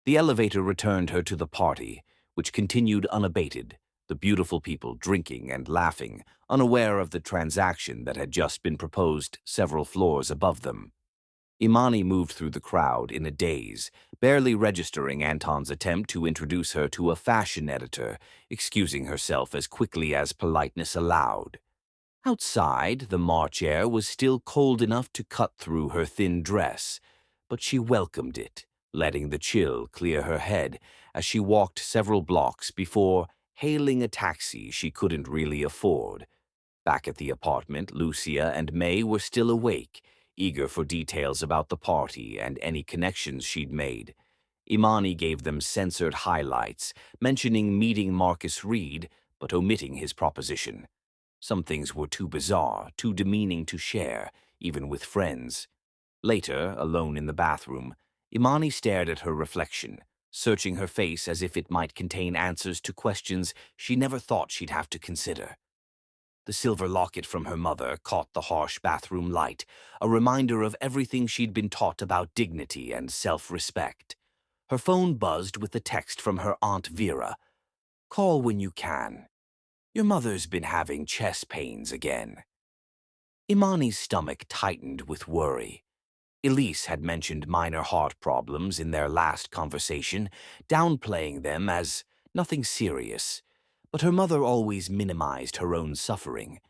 S1: The elevator returned her to the party, which continued unabated, the beautiful people drinking and laughing, unaware of the transaction that had just been proposed several floors above them. Imani moved through the crowd in a daze, barely registering Anton's attempt to introduce her to a fashion editor, excusing herself as quickly as politeness allowed. Outside, the March air was still cold enough to cut through her thin dress, but she welcomed it, letting the chill clear her head as she walked several blocks before hailing a taxi she couldn't really afford. Back at the apartment, Lucia and May were still awake, eager for details about the party and any connections she'd made. Imani gave them censored highlights, mentioning meeting Marcus Reed, but omitting his proposition. Some things were too bizarre, too demeaning to share, even with friends. Later, alone in the bathroom, Imani stared at her reflection, searching her face as if it might contain answers to questions she never thought she'd have to consider. The silver locket from her mother caught the harsh bathroom light, a reminder of everything she'd been taught about dignity and self-respect. Her phone buzzed with a text from her Aunt Vera. Call when you can. Your mother's been having chest pains again. Imani's stomach tightened with worry. Elise had mentioned minor heart problems in their last conversation, downplaying them as nothing serious. But her mother always minimized her own suffering.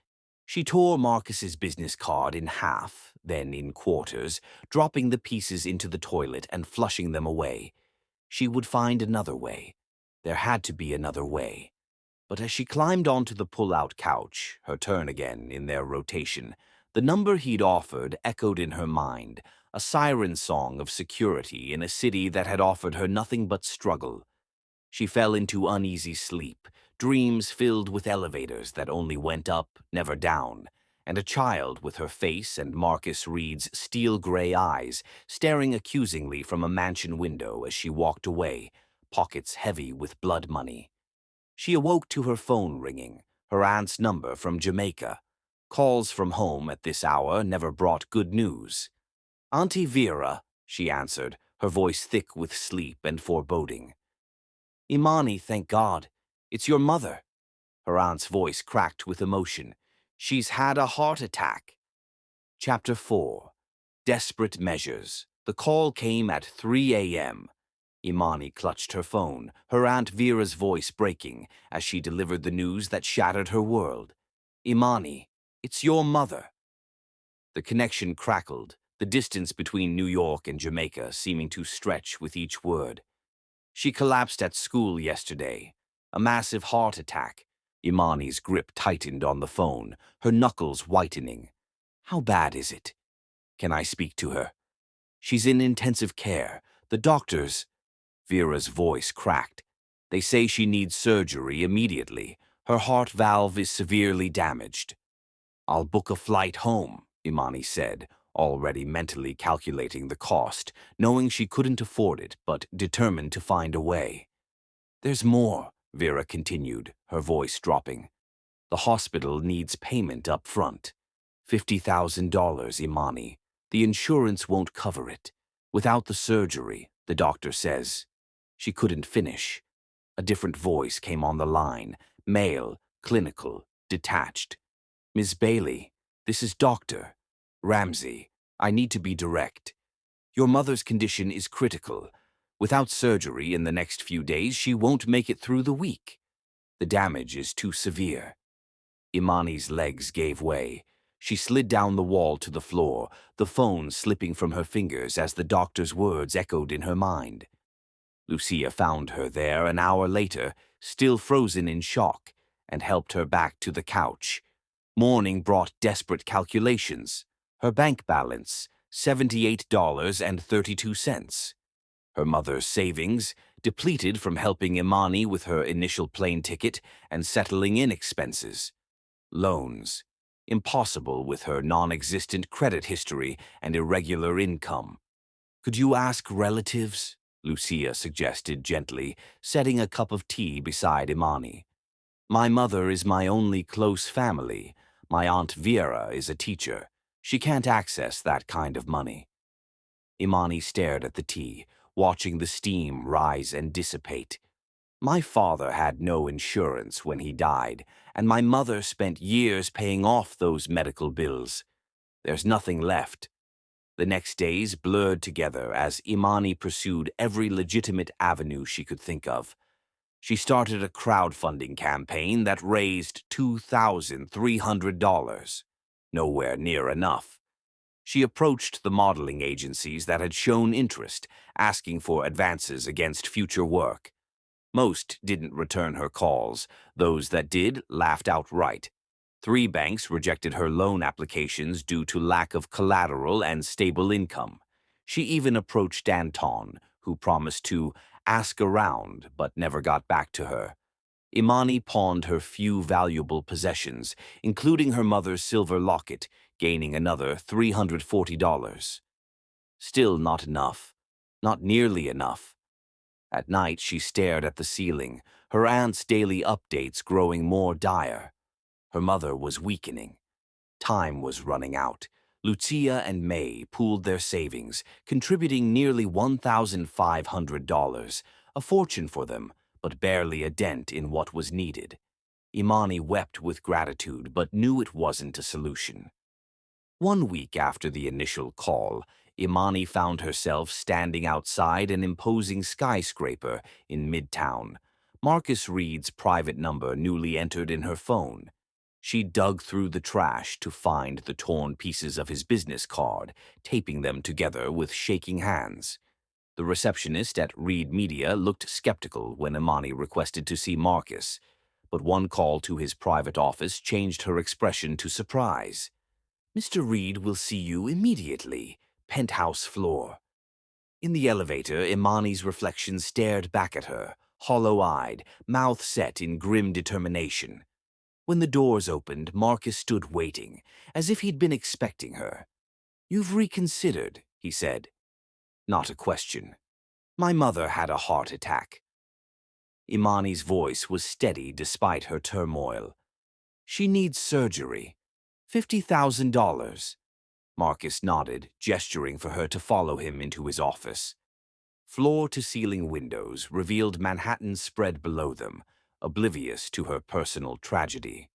S1: She tore Marcus's business card in half, then in quarters, dropping the pieces into the toilet and flushing them away. She would find another way. There had to be another way. But as she climbed onto the pull-out couch, her turn again in their rotation, the number he'd offered echoed in her mind, a siren song of security in a city that had offered her nothing but struggle. She fell into uneasy sleep, dreams filled with elevators that only went up, never down, and a child with her face and Marcus Reed's steel-gray eyes staring accusingly from a mansion window as she walked away, pockets heavy with blood money. She awoke to her phone ringing, her aunt's number from Jamaica. Calls from home at this hour never brought good news. "Auntie Vera," she answered, her voice thick with sleep and foreboding. "Imani, thank God. It's your mother." Her aunt's voice cracked with emotion. "She's had a heart attack." Chapter 4. Desperate Measures. The call came at 3 a.m. Imani clutched her phone, her Aunt Vera's voice breaking as she delivered the news that shattered her world. "Imani, it's your mother." The connection crackled, the distance between New York and Jamaica seeming to stretch with each word. "She collapsed at school yesterday. A massive heart attack." Imani's grip tightened on the phone, her knuckles whitening. "How bad is it? Can I speak to her?" "She's in intensive care. The doctors—" Vera's voice cracked. "They say she needs surgery immediately. Her heart valve is severely damaged." "I'll book a flight home," Imani said, already mentally calculating the cost, knowing she couldn't afford it but determined to find a way. "There's more," Vera continued, her voice dropping. "The hospital needs payment up front. $50,000, Imani. The insurance won't cover it. Without the surgery, the doctor says." She couldn't finish. A different voice came on the line, male, clinical, detached. "Ms. Bailey, this is Dr. Ramsey. I need to be direct. Your mother's condition is critical. Without surgery in the next few days, she won't make it through the week. The damage is too severe." Imani's legs gave way. She slid down the wall to the floor, the phone slipping from her fingers as the doctor's words echoed in her mind. Lucia found her there an hour later, still frozen in shock, and helped her back to the couch. Morning brought desperate calculations. Her bank balance, $78.32. Her mother's savings, depleted from helping Imani with her initial plane ticket and settling in expenses. Loans, impossible with her non-existent credit history and irregular income. "Could you ask relatives?" Lucia suggested gently, setting a cup of tea beside Imani. "My mother is my only close family. My Aunt Vera is a teacher. She can't access that kind of money." Imani stared at the tea, watching the steam rise and dissipate. "My father had no insurance when he died, and my mother spent years paying off those medical bills. There's nothing left." The next days blurred together as Imani pursued every legitimate avenue she could think of. She started a crowdfunding campaign that raised $2,300. Nowhere near enough. She approached the modeling agencies that had shown interest, asking for advances against future work. Most didn't return her calls. Those that did laughed outright. 3 banks rejected her loan applications due to lack of collateral and stable income. She even approached Anton, who promised to ask around but never got back to her. Imani pawned her few valuable possessions, including her mother's silver locket, gaining another $340. Still not enough. Not nearly enough. At night she stared at the ceiling, her aunt's daily updates growing more dire. Her mother was weakening. Time was running out. Lucia and May pooled their savings, contributing nearly $1,500, a fortune for them, but barely a dent in what was needed. Imani wept with gratitude, but knew it wasn't a solution. 1 week after the initial call, Imani found herself standing outside an imposing skyscraper in Midtown, Marcus Reed's private number newly entered in her phone. She dug through the trash to find the torn pieces of his business card, taping them together with shaking hands. The receptionist at Reed Media looked skeptical when Imani requested to see Marcus, but one call to his private office changed her expression to surprise. "Mr. Reed will see you immediately. Penthouse floor." In the elevator, Imani's reflection stared back at her, hollow-eyed, mouth set in grim determination. When the doors opened, Marcus stood waiting, as if he'd been expecting her. "You've reconsidered," he said. "Not a question. My mother had a heart attack." Imani's voice was steady despite her turmoil. "She needs surgery. $50,000. Marcus nodded, gesturing for her to follow him into his office. Floor-to-ceiling windows revealed Manhattan spread below them, oblivious to her personal tragedy.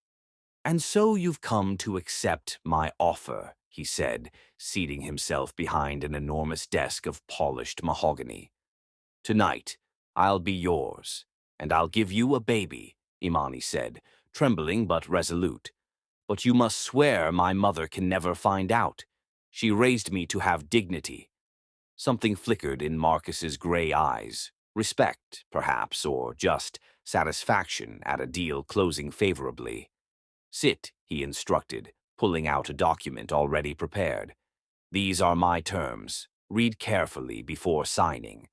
S1: "And so you've come to accept my offer," he said, seating himself behind an enormous desk of polished mahogany. "Tonight, I'll be yours, and I'll give you a baby," Imani said, trembling but resolute. "But you must swear my mother can never find out. She raised me to have dignity." Something flickered in Marcus's gray eyes. Respect, perhaps, or just satisfaction at a deal closing favorably. "Sit," he instructed, pulling out a document already prepared. "These are my terms. Read carefully before signing."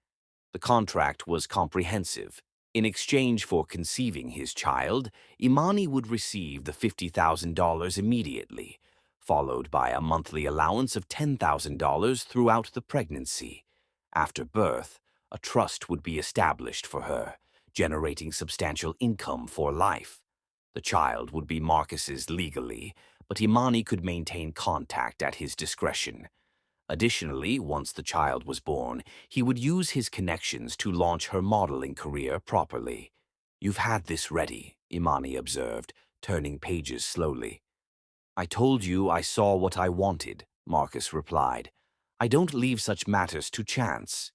S1: The contract was comprehensive. In exchange for conceiving his child, Imani would receive the $50,000 immediately, followed by a monthly allowance of $10,000 throughout the pregnancy. After birth, a trust would be established for her, generating substantial income for life. The child would be Marcus's legally, but Imani could maintain contact at his discretion. Additionally, once the child was born, he would use his connections to launch her modeling career properly. "You've had this ready," Imani observed, turning pages slowly. "I told you I saw what I wanted," Marcus replied. "I don't leave such matters to chance."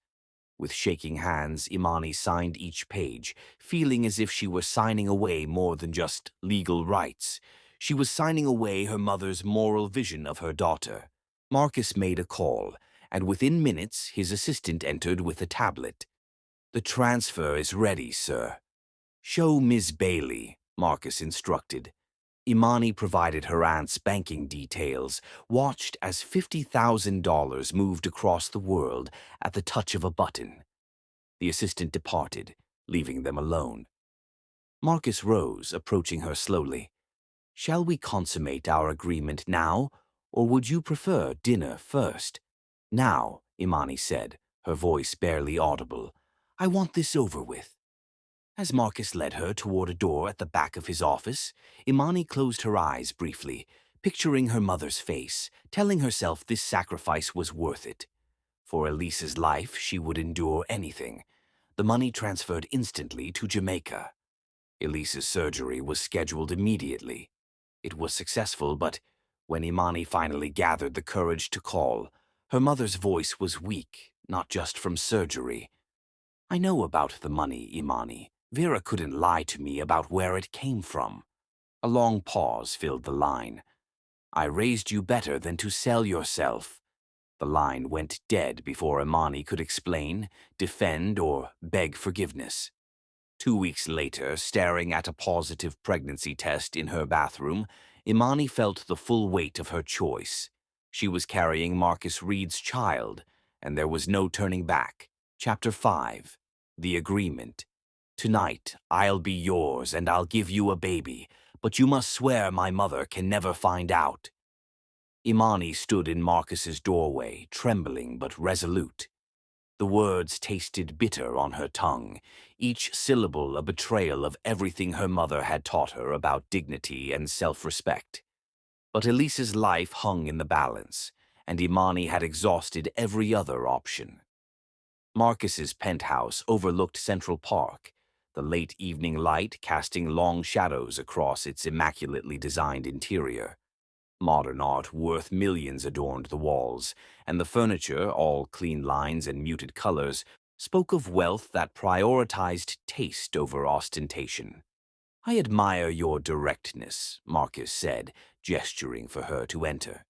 S1: With shaking hands, Imani signed each page, feeling as if she were signing away more than just legal rights. She was signing away her mother's moral vision of her daughter. Marcus made a call, and within minutes his assistant entered with a tablet. "The transfer is ready, sir." "Show Ms. Bailey," Marcus instructed. Imani provided her aunt's banking details, watched as $50,000 moved across the world at the touch of a button. The assistant departed, leaving them alone. Marcus rose, approaching her slowly. "Shall we consummate our agreement now, or would you prefer dinner first?" "Now," Imani said, her voice barely audible. "I want this over with." As Marcus led her toward a door at the back of his office, Imani closed her eyes briefly, picturing her mother's face, telling herself this sacrifice was worth it. For Elise's life, she would endure anything. The money transferred instantly to Jamaica. Elise's surgery was scheduled immediately. It was successful, but when Imani finally gathered the courage to call, her mother's voice was weak, not just from surgery. "I know about the money, Imani. Vera couldn't lie to me about where it came from." A long pause filled the line. "I raised you better than to sell yourself." The line went dead before Imani could explain, defend, or beg forgiveness. 2 weeks later, staring at a positive pregnancy test in her bathroom, Imani felt the full weight of her choice. She was carrying Marcus Reed's child, and there was no turning back. Chapter 5. The Agreement. "Tonight, I'll be yours and I'll give you a baby, but you must swear my mother can never find out." Imani stood in Marcus's doorway, trembling but resolute. The words tasted bitter on her tongue, each syllable a betrayal of everything her mother had taught her about dignity and self-respect. But Elise's life hung in the balance, and Imani had exhausted every other option. Marcus's penthouse overlooked Central Park, the late evening light casting long shadows across its immaculately designed interior. Modern art worth millions adorned the walls, and the furniture, all clean lines and muted colors, spoke of wealth that prioritized taste over ostentation. "I admire your directness," Marcus said, gesturing for her to enter.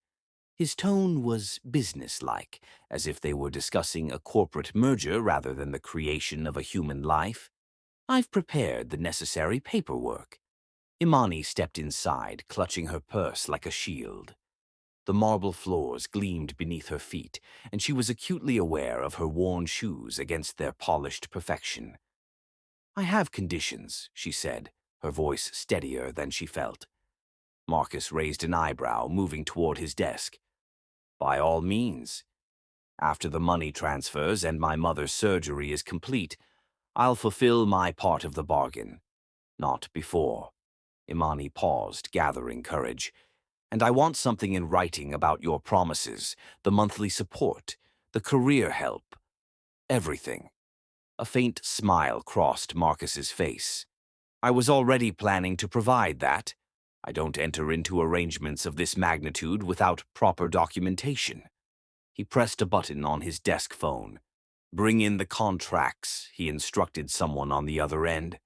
S1: His tone was businesslike, as if they were discussing a corporate merger rather than the creation of a human life. "I've prepared the necessary paperwork." Imani stepped inside, clutching her purse like a shield. The marble floors gleamed beneath her feet, and she was acutely aware of her worn shoes against their polished perfection. "I have conditions," she said, her voice steadier than she felt. Marcus raised an eyebrow, moving toward his desk. "By all means. After the money transfers and my mother's surgery is complete, I'll fulfill my part of the bargain. Not before." Imani paused, gathering courage. "And I want something in writing about your promises, the monthly support, the career help, everything." A faint smile crossed Marcus's face. "I was already planning to provide that. I don't enter into arrangements of this magnitude without proper documentation." He pressed a button on his desk phone. "Bring in the contracts," he instructed someone on the other end.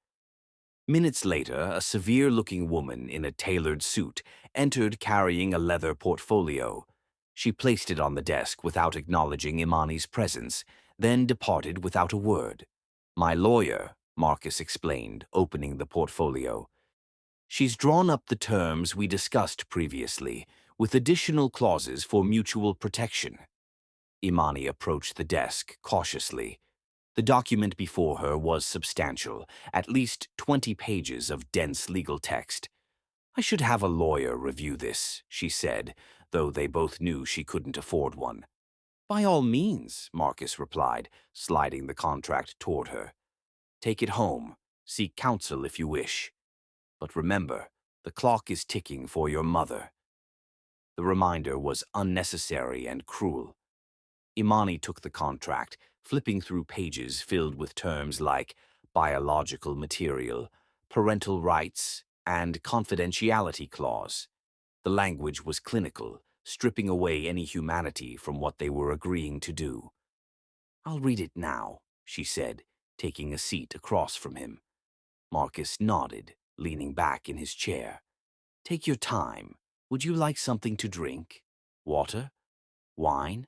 S1: Minutes later, a severe-looking woman in a tailored suit entered carrying a leather portfolio. She placed it on the desk without acknowledging Imani's presence, then departed without a word. "My lawyer," Marcus explained, opening the portfolio. "She's drawn up the terms we discussed previously, with additional clauses for mutual protection." Imani approached the desk cautiously. The document before her was substantial, at least 20 pages of dense legal text. "I should have a lawyer review this," she said, though they both knew she couldn't afford one. "By all means," Marcus replied, sliding the contract toward her. "Take it home. Seek counsel if you wish. But remember, the clock is ticking for your mother." The reminder was unnecessary and cruel. Imani took the contract, flipping through pages filled with terms like biological material, parental rights, and confidentiality clause. The language was clinical, stripping away any humanity from what they were agreeing to do. "I'll read it now," she said, taking a seat across from him. Marcus nodded, leaning back in his chair. "Take your time. Would you like something to drink? Water? Wine?"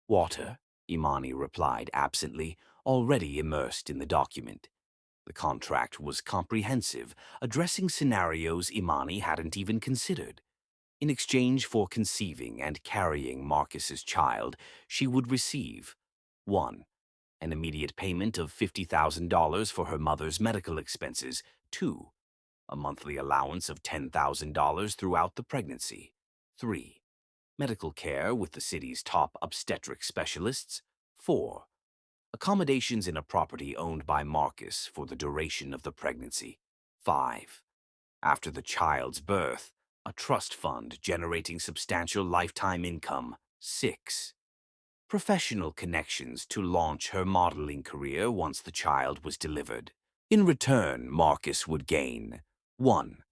S1: "Water," Imani replied absently, already immersed in the document. The contract was comprehensive, addressing scenarios Imani hadn't even considered. In exchange for conceiving and carrying Marcus's child, she would receive 1. An immediate payment of $50,000 for her mother's medical expenses. 2. A monthly allowance of $10,000 throughout the pregnancy. 3. Medical care with the city's top obstetric specialists. 4. Accommodations in a property owned by Marcus for the duration of the pregnancy. 5. After the child's birth, a trust fund generating substantial lifetime income. 6. Professional connections to launch her modeling career once the child was delivered. In return, Marcus would gain 1.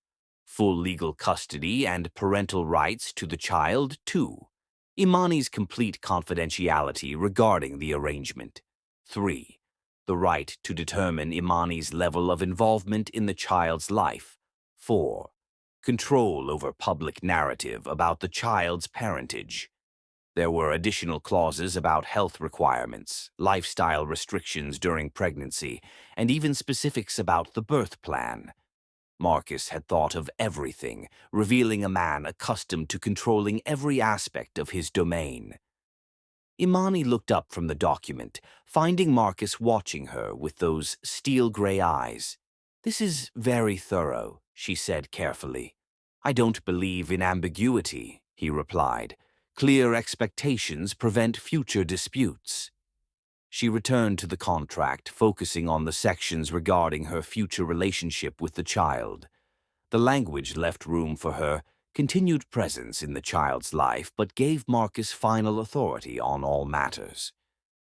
S1: Full legal custody and parental rights to the child. 2. Imani's complete confidentiality regarding the arrangement. 3. The right to determine Imani's level of involvement in the child's life. 4. Control over public narrative about the child's parentage. There were additional clauses about health requirements, lifestyle restrictions during pregnancy, and even specifics about the birth plan. Marcus had thought of everything, revealing a man accustomed to controlling every aspect of his domain. Imani looked up from the document, finding Marcus watching her with those steel-gray eyes. "This is very thorough," she said carefully. "I don't believe in ambiguity," he replied. "Clear expectations prevent future disputes." She returned to the contract, focusing on the sections regarding her future relationship with the child. The language left room for her continued presence in the child's life, but gave Marcus final authority on all matters.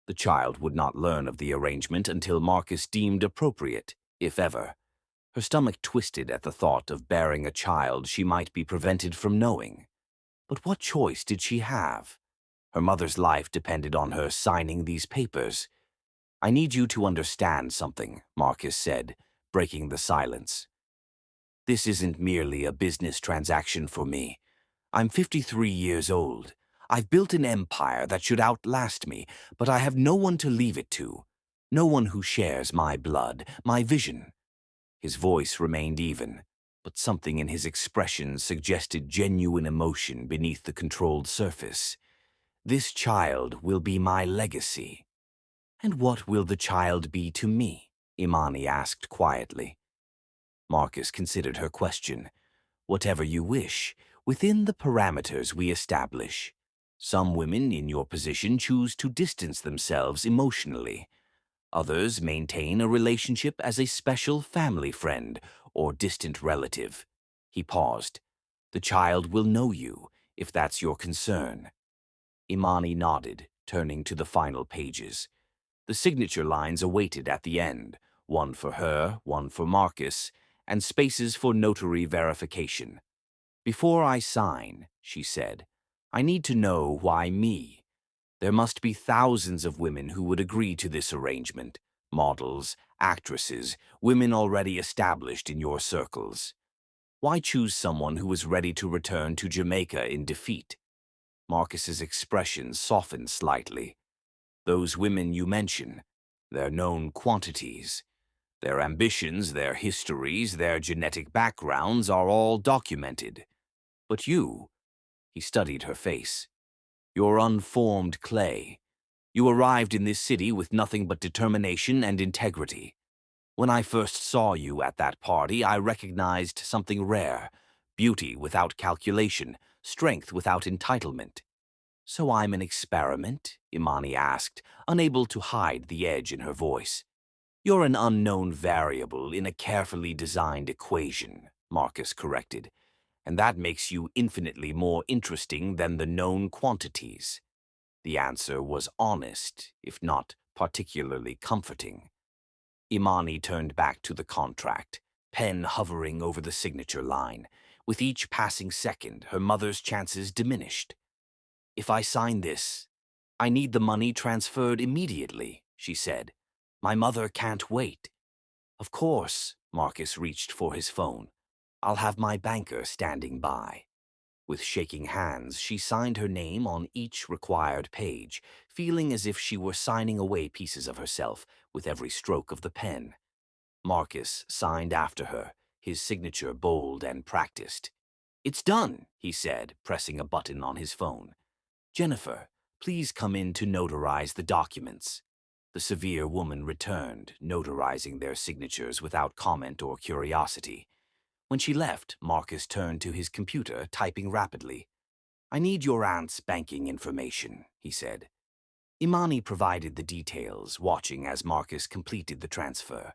S1: The child would not learn of the arrangement until Marcus deemed appropriate, if ever. Her stomach twisted at the thought of bearing a child she might be prevented from knowing. But what choice did she have? Her mother's life depended on her signing these papers. "I need you to understand something," Marcus said, breaking the silence. "This isn't merely a business transaction for me. I'm 53 years old. I've built an empire that should outlast me, but I have no one to leave it to. No one who shares my blood, my vision." His voice remained even. but something in his expression suggested genuine emotion beneath the controlled surface. "This child will be my legacy." "And what will the child be to me?" Imani asked quietly. Marcus considered her question. "Whatever you wish, within the parameters we establish. Some women in your position choose to distance themselves emotionally. Others maintain a relationship as a special family friend or distant relative." He paused. "The child will know you, if that's your concern." Imani nodded, turning to the final pages. The signature lines awaited at the end, one for her, one for Marcus, and spaces for notary verification. "Before I sign," she said, "I need to know why me. There must be thousands of women who would agree to this arrangement. Models, actresses, women already established in your circles. Why choose someone who is ready to return to Jamaica in defeat?" Marcus's expression softened slightly. "Those women you mention, they're known quantities. Their ambitions, their histories, their genetic backgrounds are all documented. But you," he studied her face, "you're unformed clay. You arrived in this city with nothing but determination and integrity. When I first saw you at that party, I recognized something rare: beauty without calculation, strength without entitlement." "So I'm an experiment?" Imani asked, unable to hide the edge in her voice. "You're an unknown variable in a carefully designed equation," Marcus corrected, "and that makes you infinitely more interesting than the known quantities." The answer was honest, if not particularly comforting. Imani turned back to the contract, pen hovering over the signature line. With each passing second, her mother's chances diminished. "If I sign this, I need the money transferred immediately," she said. "My mother can't wait." "Of course," Marcus reached for his phone. "I'll have my banker standing by." With shaking hands, she signed her name on each required page, feeling as if she were signing away pieces of herself with every stroke of the pen. Marcus signed after her, his signature bold and practiced. "It's done," he said, pressing a button on his phone. "Jennifer, please come in to notarize the documents." The severe woman returned, notarizing their signatures without comment or curiosity. When she left, Marcus turned to his computer, typing rapidly. "I need your aunt's banking information," he said. Imani provided the details, watching as Marcus completed the transfer.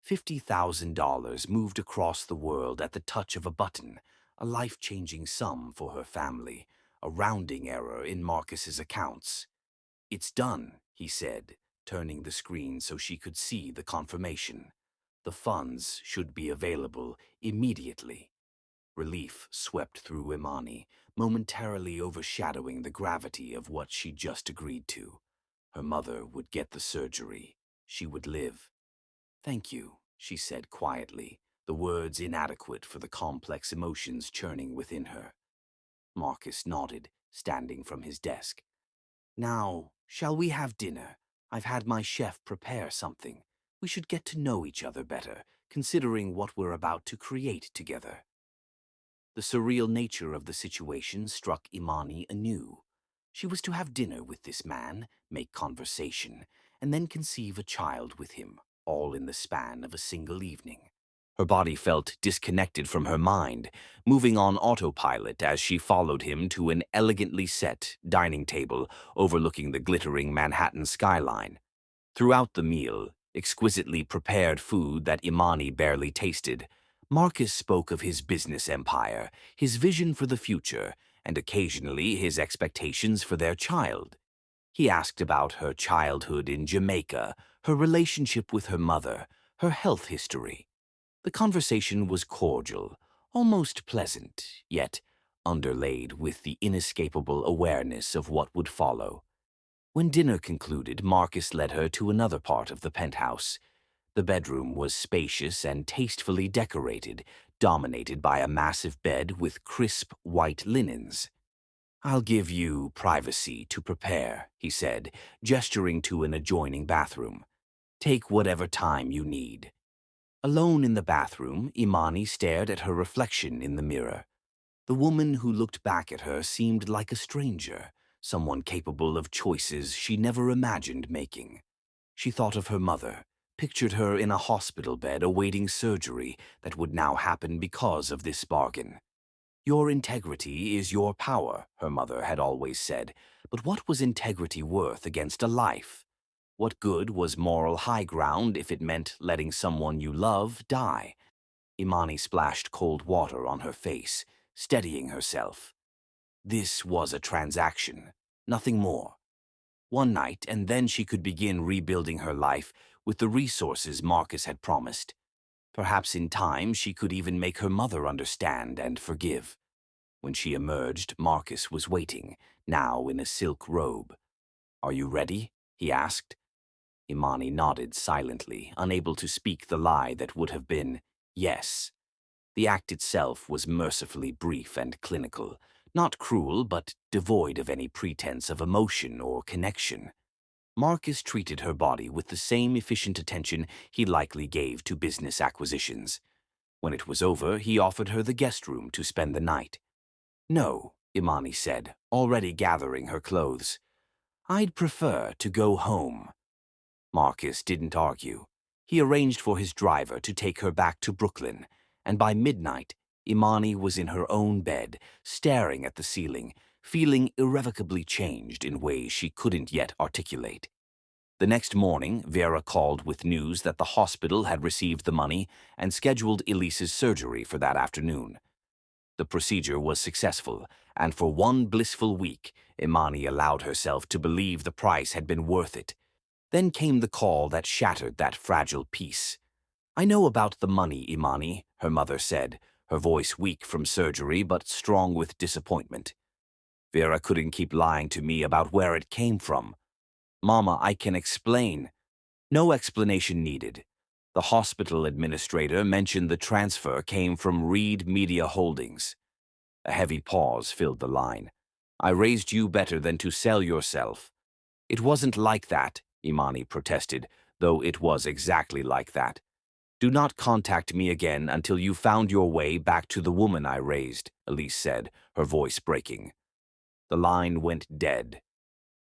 S1: $50,000 moved across the world at the touch of a button, a life-changing sum for her family, a rounding error in Marcus's accounts. "It's done," he said, turning the screen so she could see the confirmation. "The funds should be available immediately." Relief swept through Imani, momentarily overshadowing the gravity of what she'd just agreed to. Her mother would get the surgery. She would live. "Thank you," she said quietly, the words inadequate for the complex emotions churning within her. Marcus nodded, standing from his desk. "Now, shall we have dinner? I've had my chef prepare something. We should get to know each other better, considering what we're about to create together." The surreal nature of the situation struck Imani anew. She was to have dinner with this man, make conversation, and then conceive a child with him, all in the span of a single evening. Her body felt disconnected from her mind, moving on autopilot as she followed him to an elegantly set dining table overlooking the glittering Manhattan skyline. Throughout the meal, exquisitely prepared food that Imani barely tasted, Marcus spoke of his business empire, his vision for the future, and occasionally his expectations for their child. He asked about her childhood in Jamaica, her relationship with her mother, her health history. The conversation was cordial, almost pleasant, yet underlaid with the inescapable awareness of what would follow. When dinner concluded, Marcus led her to another part of the penthouse. The bedroom was spacious and tastefully decorated, dominated by a massive bed with crisp white linens. "I'll give you privacy to prepare," he said, gesturing to an adjoining bathroom. "Take whatever time you need." Alone in the bathroom, Imani stared at her reflection in the mirror. The woman who looked back at her seemed like a stranger, someone capable of choices she never imagined making. She thought of her mother, pictured her in a hospital bed awaiting surgery that would now happen because of this bargain. Your integrity is your power, her mother had always said, but what was integrity worth against a life? What good was moral high ground if it meant letting someone you love die? Imani splashed cold water on her face, steadying herself. This was a transaction, nothing more. One night, and then she could begin rebuilding her life with the resources Marcus had promised. Perhaps in time she could even make her mother understand and forgive. When she emerged, Marcus was waiting, now in a silk robe. "Are you ready?" he asked. Imani nodded silently, unable to speak the lie that would have been yes. The act itself was mercifully brief and clinical, not cruel but devoid of any pretense of emotion or connection. Marcus treated her body with the same efficient attention he likely gave to business acquisitions. When it was over, he offered her the guest room to spend the night. "No," Imani said, already gathering her clothes. "I'd prefer to go home." Marcus didn't argue. He arranged for his driver to take her back to Brooklyn, and by midnight, Imani was in her own bed, staring at the ceiling, feeling irrevocably changed in ways she couldn't yet articulate. The next morning, Vera called with news that the hospital had received the money and scheduled Elise's surgery for that afternoon. The procedure was successful, and for one blissful week, Imani allowed herself to believe the price had been worth it. Then came the call that shattered that fragile peace. "I know about the money, Imani," her mother said, her voice weak from surgery but strong with disappointment. "Vera couldn't keep lying to me about where it came from. Mama, I can explain." "No explanation needed." The hospital administrator mentioned the transfer came from Reed Media Holdings. A heavy pause filled the line. "I raised you better than to sell yourself." "It wasn't like that," Imani protested, though it was exactly like that. "Do not contact me again until you found your way back to the woman I raised," Elise said, her voice breaking. The line went dead.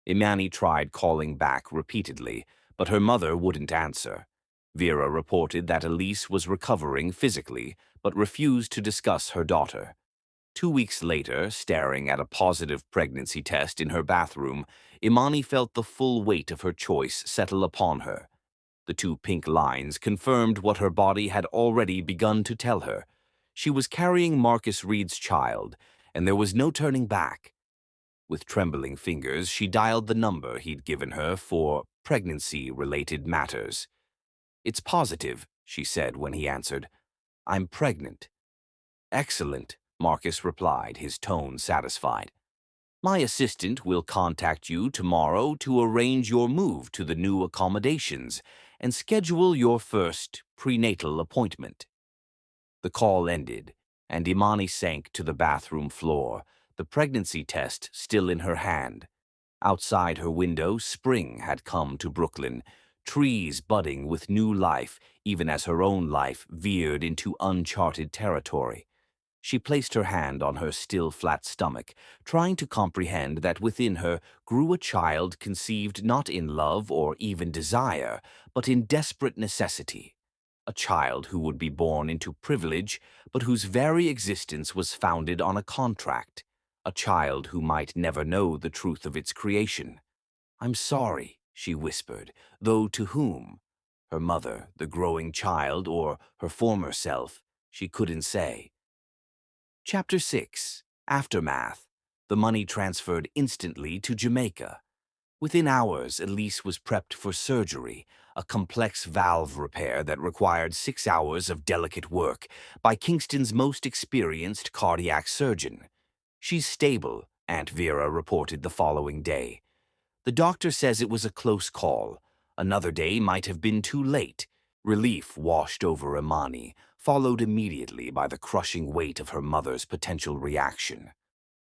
S1: Imani tried calling back repeatedly, but her mother wouldn't answer. Vera reported that Elise was recovering physically, but refused to discuss her daughter. 2 weeks later, staring at a positive pregnancy test in her bathroom, Imani felt the full weight of her choice settle upon her. The two pink lines confirmed what her body had already begun to tell her. She was carrying Marcus Reed's child, and there was no turning back. With trembling fingers, she dialed the number he'd given her for pregnancy-related matters. "It's positive," she said when he answered. "I'm pregnant." "Excellent," Marcus replied, his tone satisfied. "My assistant will contact you tomorrow to arrange your move to the new accommodations and schedule your first prenatal appointment." The call ended, and Imani sank to the bathroom floor, the pregnancy test still in her hand. Outside her window, spring had come to Brooklyn, trees budding with new life, even as her own life veered into uncharted territory. She placed her hand on her still flat stomach, trying to comprehend that within her grew a child conceived not in love or even desire, but in desperate necessity. A child who would be born into privilege, but whose very existence was founded on a contract. A child who might never know the truth of its creation. "I'm sorry," she whispered, though to whom? Her mother, the growing child, or her former self? She couldn't say. Chapter 6. Aftermath. The money transferred instantly to Jamaica. Within hours, Elise was prepped for surgery, a complex valve repair that required 6 hours of delicate work by Kingston's most experienced cardiac surgeon. "She's stable," Aunt Vera reported the following day. "The doctor says it was a close call. Another day might have been too late." Relief washed over Imani, followed immediately by the crushing weight of her mother's potential reaction.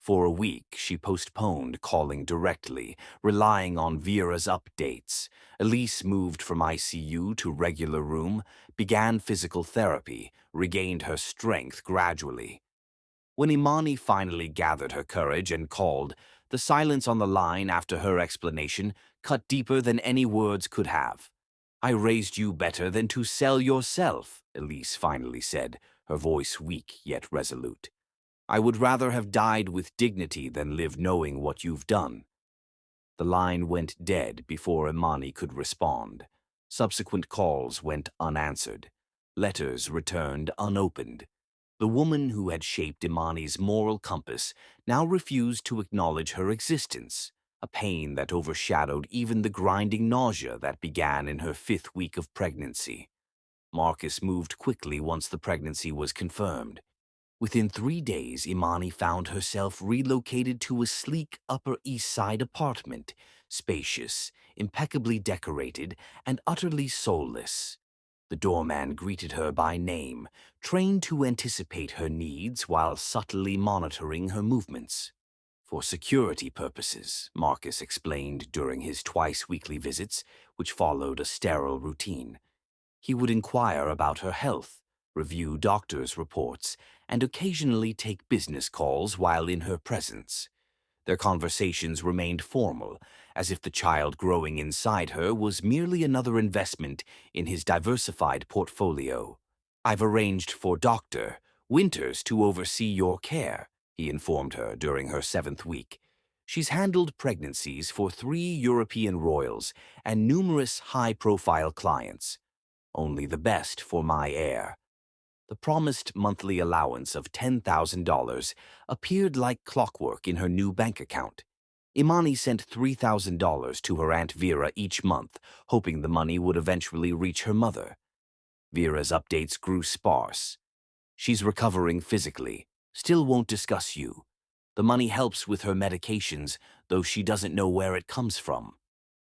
S1: For a week, she postponed calling directly, relying on Vera's updates. Elise moved from ICU to regular room, began physical therapy, regained her strength gradually. When Imani finally gathered her courage and called, the silence on the line after her explanation cut deeper than any words could have. "I raised you better than to sell yourself," Elise finally said, her voice weak yet resolute. "I would rather have died with dignity than live knowing what you've done." The line went dead before Imani could respond. Subsequent calls went unanswered. Letters returned unopened. The woman who had shaped Imani's moral compass now refused to acknowledge her existence, a pain that overshadowed even the grinding nausea that began in her 5th week of pregnancy. Marcus moved quickly once the pregnancy was confirmed. Within 3 days, Imani found herself relocated to a sleek Upper East Side apartment, spacious, impeccably decorated, and utterly soulless. The doorman greeted her by name, trained to anticipate her needs while subtly monitoring her movements. For security purposes, Marcus explained during his twice-weekly visits, which followed a sterile routine. He would inquire about her health, review doctor's reports, and occasionally take business calls while in her presence. Their conversations remained formal, as if the child growing inside her was merely another investment in his diversified portfolio. "I've arranged for Dr. Winters to oversee your care," he informed her during her 7th week. "She's handled pregnancies for 3 European royals and numerous high-profile clients. Only the best for my heir." The promised monthly allowance of $10,000 appeared like clockwork in her new bank account. Imani sent $3,000 to her Aunt Vera each month, hoping the money would eventually reach her mother. Vera's updates grew sparse. "She's recovering physically. Still won't discuss you. The money helps with her medications, though she doesn't know where it comes from."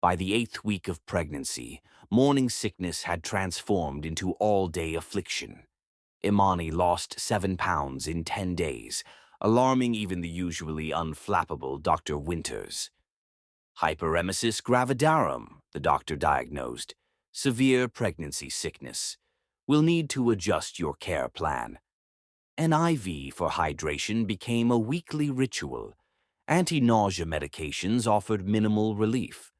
S1: By the 8th week of pregnancy, morning sickness had transformed into all-day affliction. Imani lost 7 pounds in 10 days, alarming even the usually unflappable Dr. Winters. "Hyperemesis gravidarum," the doctor diagnosed. "Severe pregnancy sickness. We'll need to adjust your care plan." An IV for hydration became a weekly ritual. Anti-nausea medications offered minimal relief.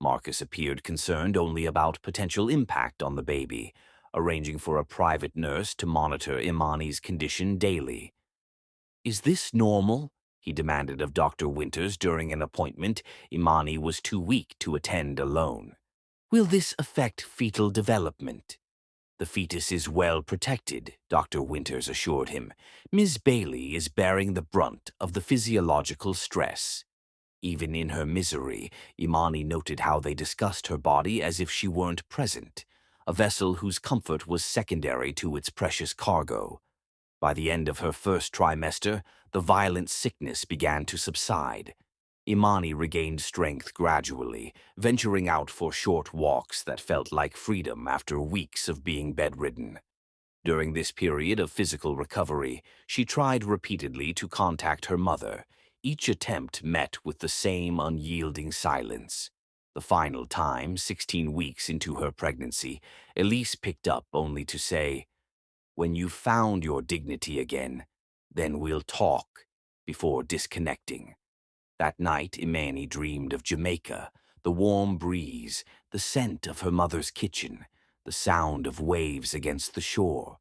S1: Marcus appeared concerned only about potential impact on the baby, arranging for a private nurse to monitor Imani's condition daily. "Is this normal?" he demanded of Dr. Winters during an appointment Imani was too weak to attend alone. "Will this affect fetal development?" "The fetus is well protected," Dr. Winters assured him. "Ms. Bailey is bearing the brunt of the physiological stress." Even in her misery, Imani noted how they discussed her body as if she weren't present, a vessel whose comfort was secondary to its precious cargo. By the end of her 1st trimester, the violent sickness began to subside. Imani regained strength gradually, venturing out for short walks that felt like freedom after weeks of being bedridden. During this period of physical recovery, she tried repeatedly to contact her mother. Each attempt met with the same unyielding silence. The final time, 16 weeks into her pregnancy, Elise picked up only to say, "When you've found your dignity again, then we'll talk," before disconnecting. That night, Imani dreamed of Jamaica, the warm breeze, the scent of her mother's kitchen, the sound of waves against the shore.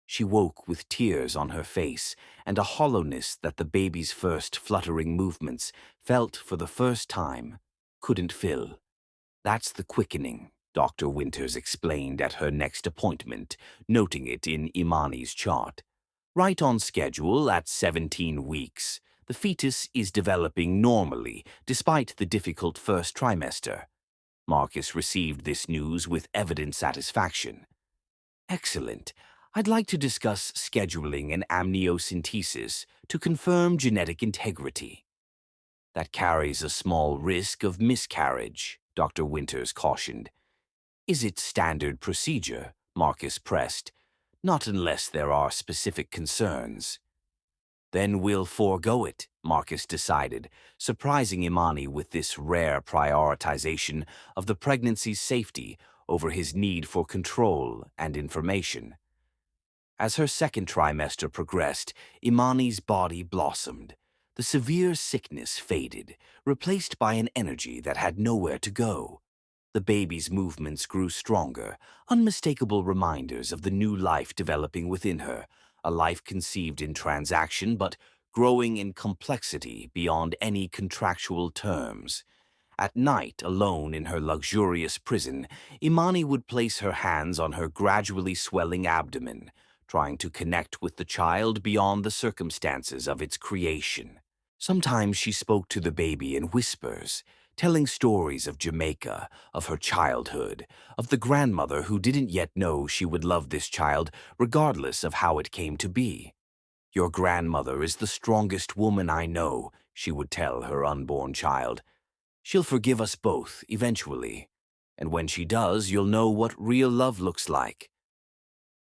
S1: She woke with tears on her face and a hollowness that the baby's first fluttering movements, felt for the first time, couldn't fill. "That's the quickening," Dr. Winters explained at her next appointment, noting it in Imani's chart. "Right on schedule at 17 weeks. The fetus is developing normally, despite the difficult 1st trimester." Marcus received this news with evident satisfaction. "Excellent. I'd like to discuss scheduling and amniocentesis to confirm genetic integrity." "That carries a small risk of miscarriage," Dr. Winters cautioned. "Is it standard procedure?" Marcus pressed. "Not unless there are specific concerns." Then we'll forego it, Marcus decided, surprising Imani with this rare prioritization of the pregnancy's safety over his need for control and information. As her second trimester progressed, Imani's body blossomed. The severe sickness faded, replaced by an energy that had nowhere to go. The baby's movements grew stronger, unmistakable reminders of the new life developing within her, a life conceived in transaction but growing in complexity beyond any contractual terms. At night, alone in her luxurious prison, Imani would place her hands on her gradually swelling abdomen, trying to connect with the child beyond the circumstances of its creation. Sometimes she spoke to the baby in whispers, telling stories of Jamaica, of her childhood, of the grandmother who didn't yet know she would love this child regardless of how it came to be. "Your grandmother is the strongest woman I know," she would tell her unborn child. "She'll forgive us both, eventually. And when she does, you'll know what real love looks like."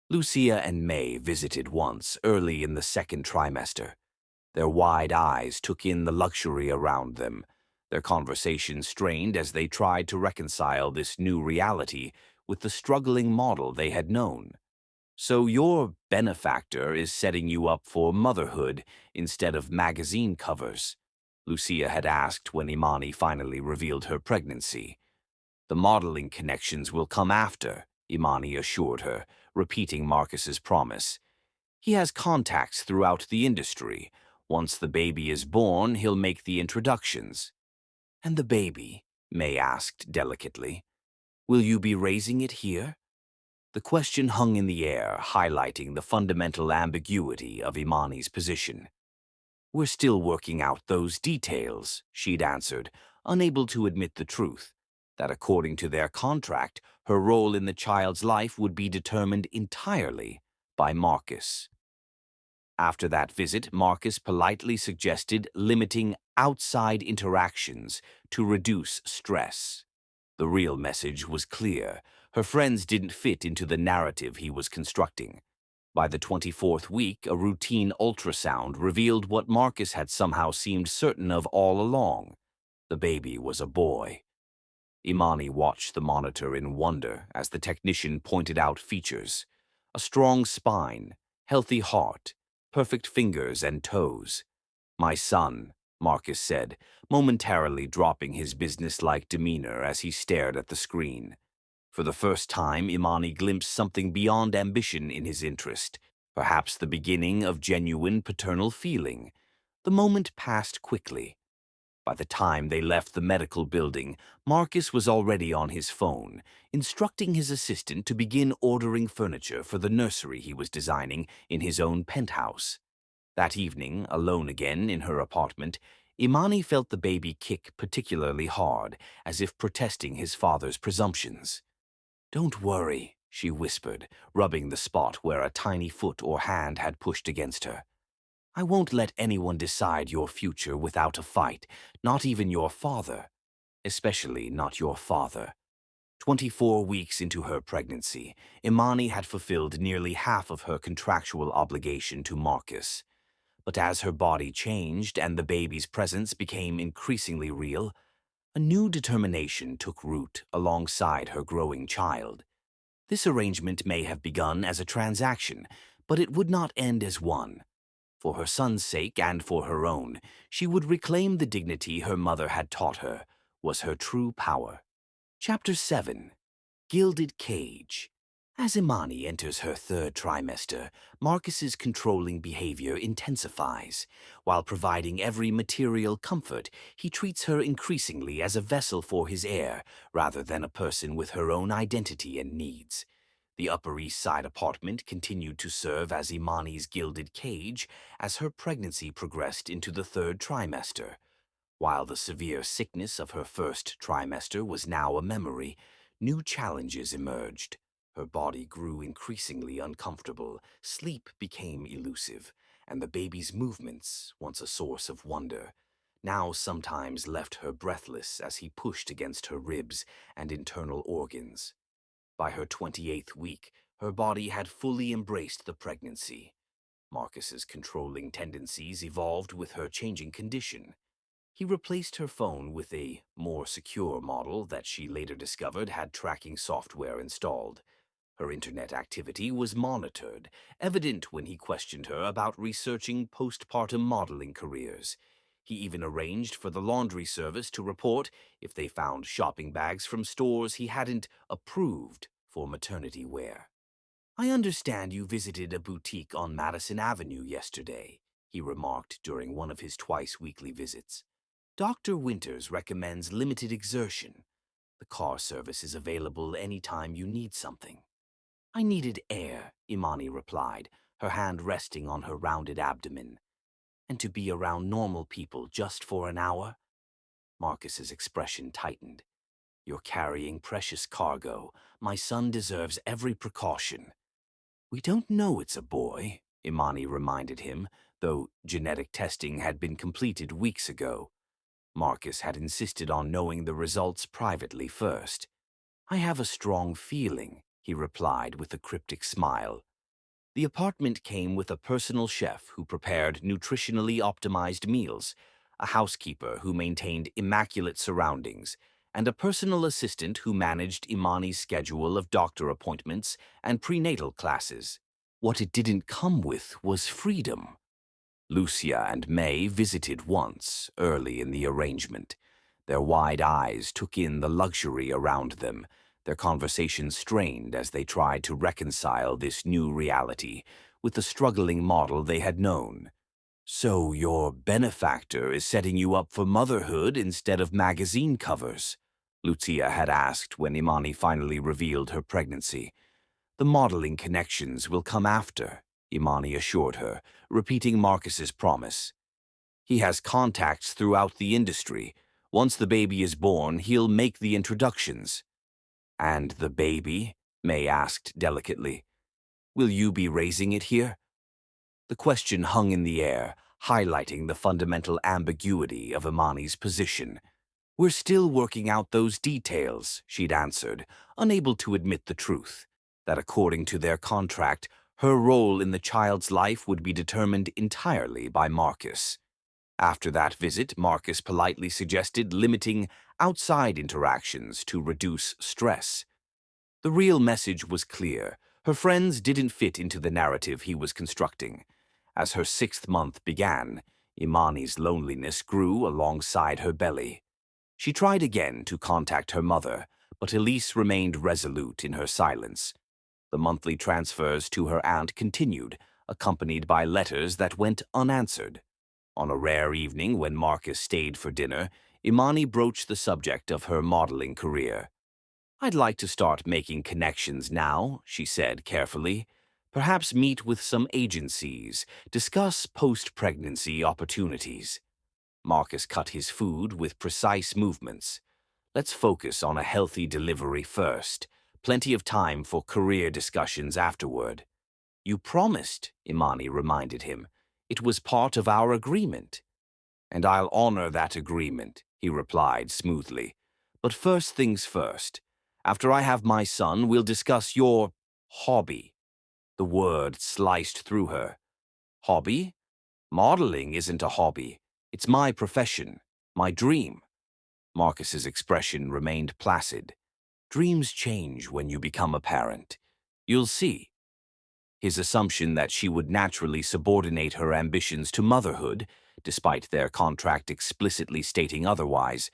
S1: Lucia and May visited once, early in the second trimester. Their wide eyes took in the luxury around them, their conversation strained as they tried to reconcile this new reality with the struggling model they had known. "So your benefactor is setting you up for motherhood instead of magazine covers?" Lucia had asked when Imani finally revealed her pregnancy. "The modeling connections will come after," Imani assured her, repeating Marcus's promise. "He has contacts throughout the industry. Once the baby is born, he'll make the introductions." "And the baby?" May asked delicately. "Will you be raising it here?" The question hung in the air, highlighting the fundamental ambiguity of Imani's position. "We're still working out those details," she'd answered, unable to admit the truth, that according to their contract, her role in the child's life would be determined entirely by Marcus. After that visit, Marcus politely suggested limiting outside interactions to reduce stress. The real message was clear. Her friends didn't fit into the narrative he was constructing. By the 24th week, a routine ultrasound revealed what Marcus had somehow seemed certain of all along. The baby was a boy. Imani watched the monitor in wonder as the technician pointed out features: a strong spine, healthy heart, perfect fingers and toes. "My son," Marcus said, momentarily dropping his businesslike demeanor as he stared at the screen. For the first time, Imani glimpsed something beyond ambition in his interest, perhaps the beginning of genuine paternal feeling. The moment passed quickly. By the time they left the medical building, Marcus was already on his phone, instructing his assistant to begin ordering furniture for the nursery he was designing in his own penthouse. That evening, alone again in her apartment, Imani felt the baby kick particularly hard, as if protesting his father's presumptions. "Don't worry," she whispered, rubbing the spot where a tiny foot or hand had pushed against her. "I won't let anyone decide your future without a fight, not even your father. Especially not your father." 24 weeks into her pregnancy, Imani had fulfilled nearly half of her contractual obligation to Marcus. But as her body changed and the baby's presence became increasingly real, a new determination took root alongside her growing child. This arrangement may have begun as a transaction, but it would not end as one. For her son's sake and for her own, she would reclaim the dignity her mother had taught her was her true power. Chapter 7. Gilded Cage. As Imani enters her third trimester, Marcus's controlling behavior intensifies. While providing every material comfort, he treats her increasingly as a vessel for his heir, rather than a person with her own identity and needs. The Upper East Side apartment continued to serve as Imani's gilded cage as her pregnancy progressed into the third trimester. While the severe sickness of her first trimester was now a memory, new challenges emerged. Her body grew increasingly uncomfortable, sleep became elusive, and the baby's movements, once a source of wonder, now sometimes left her breathless as he pushed against her ribs and internal organs. By her 28th week, her body had fully embraced the pregnancy. Marcus's controlling tendencies evolved with her changing condition. He replaced her phone with a more secure model that she later discovered had tracking software installed. Her internet activity was monitored, evident when he questioned her about researching postpartum modeling careers. He even arranged for the laundry service to report if they found shopping bags from stores he hadn't approved for maternity wear. "I understand you visited a boutique on Madison Avenue yesterday," he remarked during one of his twice-weekly visits. "Dr. Winters recommends limited exertion. The car service is available anytime you need something." "I needed air," Imani replied, her hand resting on her rounded abdomen. "And to be around normal people just for an hour?" Marcus's expression tightened. "You're carrying precious cargo. My son deserves every precaution." "We don't know it's a boy," Imani reminded him, though genetic testing had been completed weeks ago. Marcus had insisted on knowing the results privately first. "I have a strong feeling," he replied with a cryptic smile. The apartment came with a personal chef who prepared nutritionally optimized meals, a housekeeper who maintained immaculate surroundings, and a personal assistant who managed Imani's schedule of doctor appointments and prenatal classes. What it didn't come with was freedom. Lucia and May visited once, early in the arrangement. Their wide eyes took in the luxury around them, their conversations strained as they tried to reconcile this new reality with the struggling model they had known. "So your benefactor is setting you up for motherhood instead of magazine covers?" Lucia had asked when Imani finally revealed her pregnancy. "The modeling connections will come after," Imani assured her, repeating Marcus's promise. "He has contacts throughout the industry. Once the baby is born, he'll make the introductions." "And the baby?" May asked delicately. "Will you be raising it here?" The question hung in the air, highlighting the fundamental ambiguity of Imani's position. "We're still working out those details," she'd answered, unable to admit the truth, that according to their contract, her role in the child's life would be determined entirely by Marcus. After that visit, Marcus politely suggested limiting outside interactions to reduce stress. The real message was clear. Her friends didn't fit into the narrative he was constructing. As her 6th month began, Imani's loneliness grew alongside her belly. She tried again to contact her mother, but Elise remained resolute in her silence. The monthly transfers to her aunt continued, accompanied by letters that went unanswered. On a rare evening when Marcus stayed for dinner, Imani broached the subject of her modeling career. "I'd like to start making connections now," she said carefully. "Perhaps meet with some agencies, discuss post-pregnancy opportunities." Marcus cut his food with precise movements. "Let's focus on a healthy delivery first. Plenty of time for career discussions afterward." "You promised," Imani reminded him. "It was part of our agreement." "And I'll honor that agreement," he replied smoothly. "But first things first. After I have my son, we'll discuss your hobby." The word sliced through her. "Hobby? Modeling isn't a hobby. It's my profession, my dream." Marcus's expression remained placid. "Dreams change when you become a parent. You'll see." His assumption that she would naturally subordinate her ambitions to motherhood, despite their contract explicitly stating otherwise,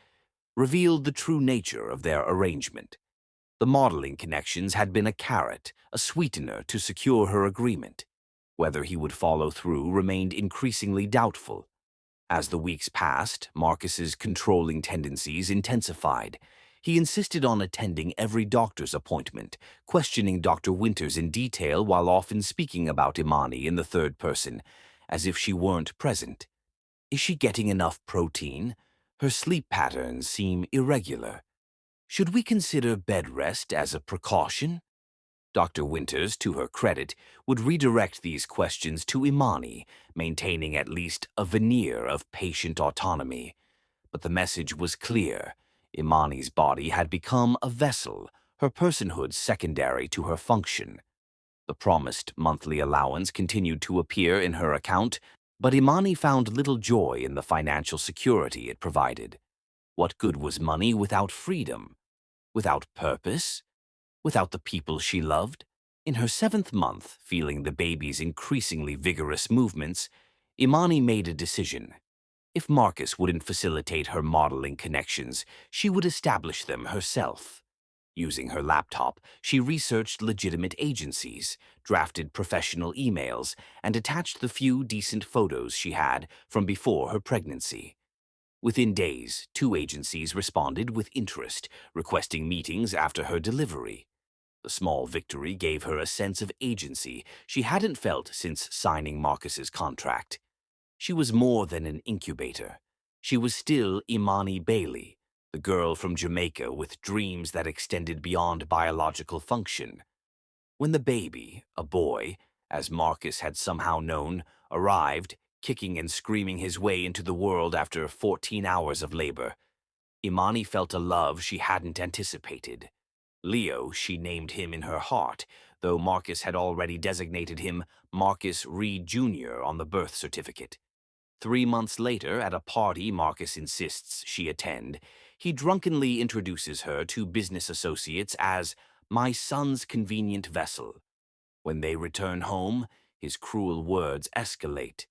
S1: revealed the true nature of their arrangement. The modeling connections had been a carrot, a sweetener to secure her agreement. Whether he would follow through remained increasingly doubtful. As the weeks passed, Marcus's controlling tendencies intensified. He insisted on attending every doctor's appointment, questioning Dr. Winters in detail while often speaking about Imani in the third person, as if she weren't present. "Is she getting enough protein? Her sleep patterns seem irregular. Should we consider bed rest as a precaution?" Dr. Winters, to her credit, would redirect these questions to Imani, maintaining at least a veneer of patient autonomy. But the message was clear. Imani's body had become a vessel, her personhood secondary to her function. The promised monthly allowance continued to appear in her account, but Imani found little joy in the financial security it provided. What good was money without freedom? Without purpose? Without the people she loved? In her 7th month, feeling the baby's increasingly vigorous movements, Imani made a decision. If Marcus wouldn't facilitate her modeling connections, she would establish them herself. Using her laptop, she researched legitimate agencies, drafted professional emails, and attached the few decent photos she had from before her pregnancy. Within days, 2 agencies responded with interest, requesting meetings after her delivery. The small victory gave her a sense of agency she hadn't felt since signing Marcus's contract. She was more than an incubator. She was still Imani Bailey, the girl from Jamaica with dreams that extended beyond biological function. When the baby, a boy, as Marcus had somehow known, arrived, kicking and screaming his way into the world after 14 hours of labor, Imani felt a love she hadn't anticipated. Leo, she named him in her heart, though Marcus had already designated him Marcus Reed Jr. on the birth certificate. 3 months later, at a party Marcus insists she attend, he drunkenly introduces her to business associates as my son's convenient vessel. When they return home, his cruel words escalate.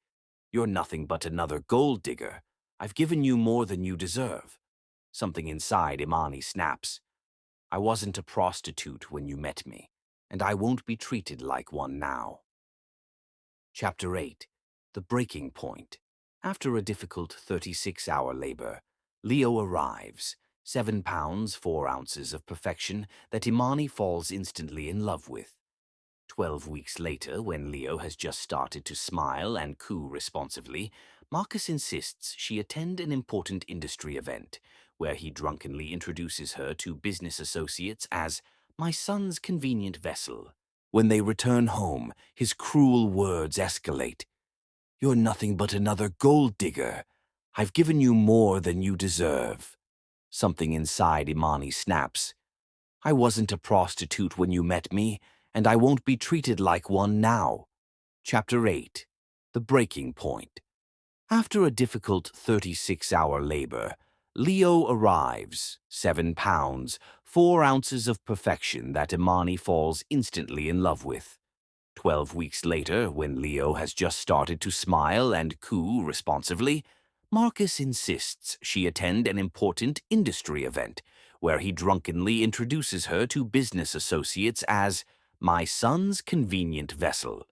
S1: You're nothing but another gold digger. I've given you more than you deserve. Something inside Imani snaps. I wasn't a prostitute when you met me, and I won't be treated like one now. Chapter 8. The Breaking Point. After a difficult 36-hour labor, Leo arrives, 7 pounds 4 ounces of perfection that Imani falls instantly in love with. 12 weeks later, when Leo has just started to smile and coo responsively, Marcus insists she attend an important industry event, where he drunkenly introduces her to business associates as my son's convenient vessel. When they return home, his cruel words escalate. You're nothing but another gold digger. I've given you more than you deserve. Something inside Imani snaps. I wasn't a prostitute when you met me, and I won't be treated like one now. Chapter 8. The Breaking Point. After a difficult 36-hour labor, Leo arrives, 7 pounds, 4 ounces of perfection that Imani falls instantly in love with. 12 weeks later, when Leo has just started to smile and coo responsively, Marcus insists she attend an important industry event, where he drunkenly introduces her to business associates as my son's convenient vessel.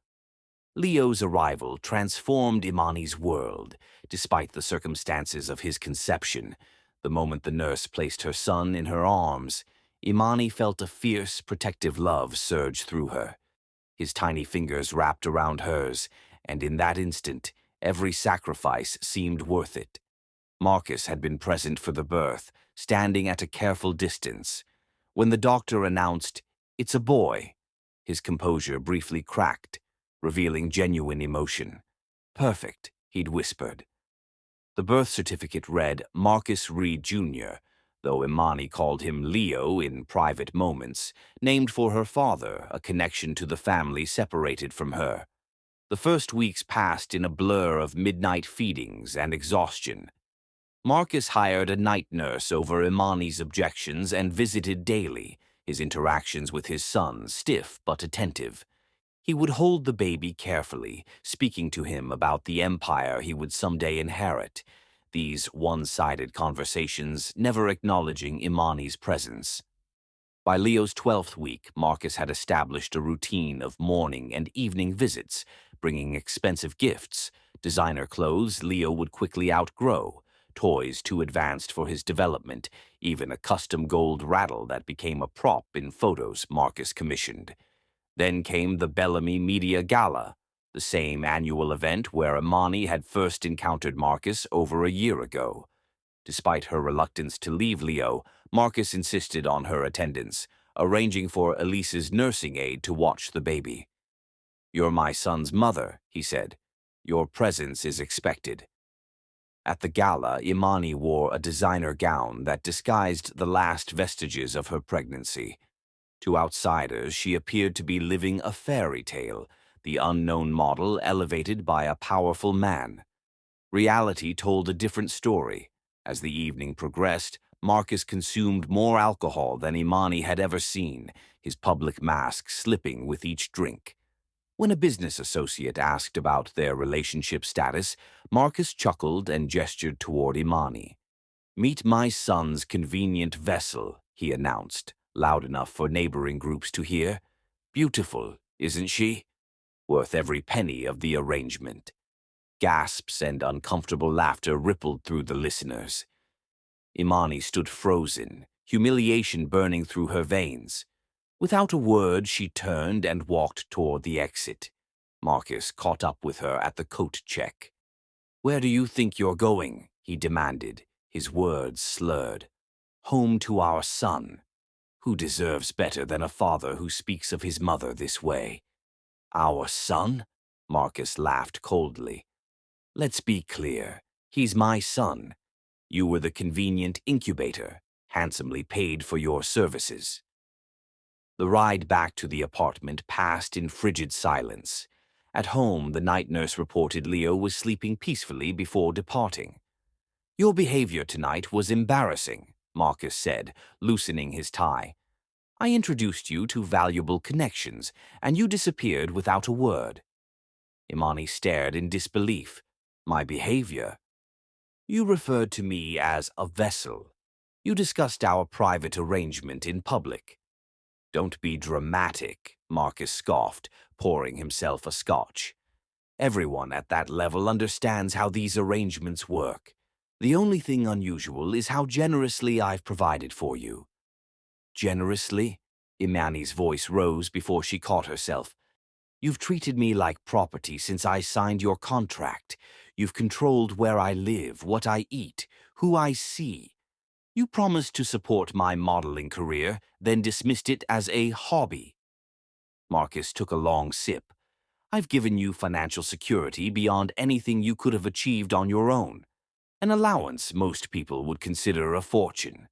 S1: Leo's arrival transformed Imani's world, despite the circumstances of his conception. The moment the nurse placed her son in her arms, Imani felt a fierce, protective love surge through her. His tiny fingers wrapped around hers, and in that instant, every sacrifice seemed worth it. Marcus had been present for the birth, standing at a careful distance. When the doctor announced, "It's a boy," his composure briefly cracked, revealing genuine emotion. "Perfect," he'd whispered. The birth certificate read Marcus Reed Jr., though Imani called him Leo in private moments, named for her father, a connection to the family separated from her. The first weeks passed in a blur of midnight feedings and exhaustion. Marcus hired a night nurse over Imani's objections and visited daily, his interactions with his son stiff but attentive. He would hold the baby carefully, speaking to him about the empire he would someday inherit, these one-sided conversations never acknowledging Imani's presence. By Leo's 12th week, Marcus had established a routine of morning and evening visits, bringing expensive gifts, designer clothes Leo would quickly outgrow, toys too advanced for his development, even a custom gold rattle that became a prop in photos Marcus commissioned. Then came the Bellamy Media Gala, the same annual event where Imani had first encountered Marcus over a year ago. Despite her reluctance to leave Leo, Marcus insisted on her attendance, arranging for Elise's nursing aide to watch the baby. "You're my son's mother," he said. "Your presence is expected." At the gala, Imani wore a designer gown that disguised the last vestiges of her pregnancy. To outsiders, she appeared to be living a fairy tale, the unknown model elevated by a powerful man. Reality told a different story. As the evening progressed, Marcus consumed more alcohol than Imani had ever seen, his public mask slipping with each drink. When a business associate asked about their relationship status, Marcus chuckled and gestured toward Imani. "Meet my son's convenient vessel," he announced, loud enough for neighboring groups to hear. "Beautiful, isn't she? Worth every penny of the arrangement." Gasps and uncomfortable laughter rippled through the listeners. Imani stood frozen, humiliation burning through her veins. Without a word, she turned and walked toward the exit. Marcus caught up with her at the coat check. "Where do you think you're going?" he demanded, his words slurred. "Home to our son. Who deserves better than a father who speaks of his mother this way?" "Our son?" Marcus laughed coldly. "Let's be clear. He's my son. You were the convenient incubator, handsomely paid for your services." The ride back to the apartment passed in frigid silence. At home, the night nurse reported Leo was sleeping peacefully before departing. "Your behavior tonight was embarrassing," Marcus said, loosening his tie. "I introduced you to valuable connections, and you disappeared without a word." Imani stared in disbelief. "My behavior?" "You referred to me as a vessel. You discussed our private arrangement in public." "Don't be dramatic," Marcus scoffed, pouring himself a scotch. "Everyone at that level understands how these arrangements work. The only thing unusual is how generously I've provided for you." "Generously?" Imani's voice rose before she caught herself. "You've treated me like property since I signed your contract. You've controlled where I live, what I eat, who I see. You promised to support my modeling career, then dismissed it as a hobby." Marcus took a long sip. "I've given you financial security beyond anything you could have achieved on your own. An allowance most people would consider a fortune."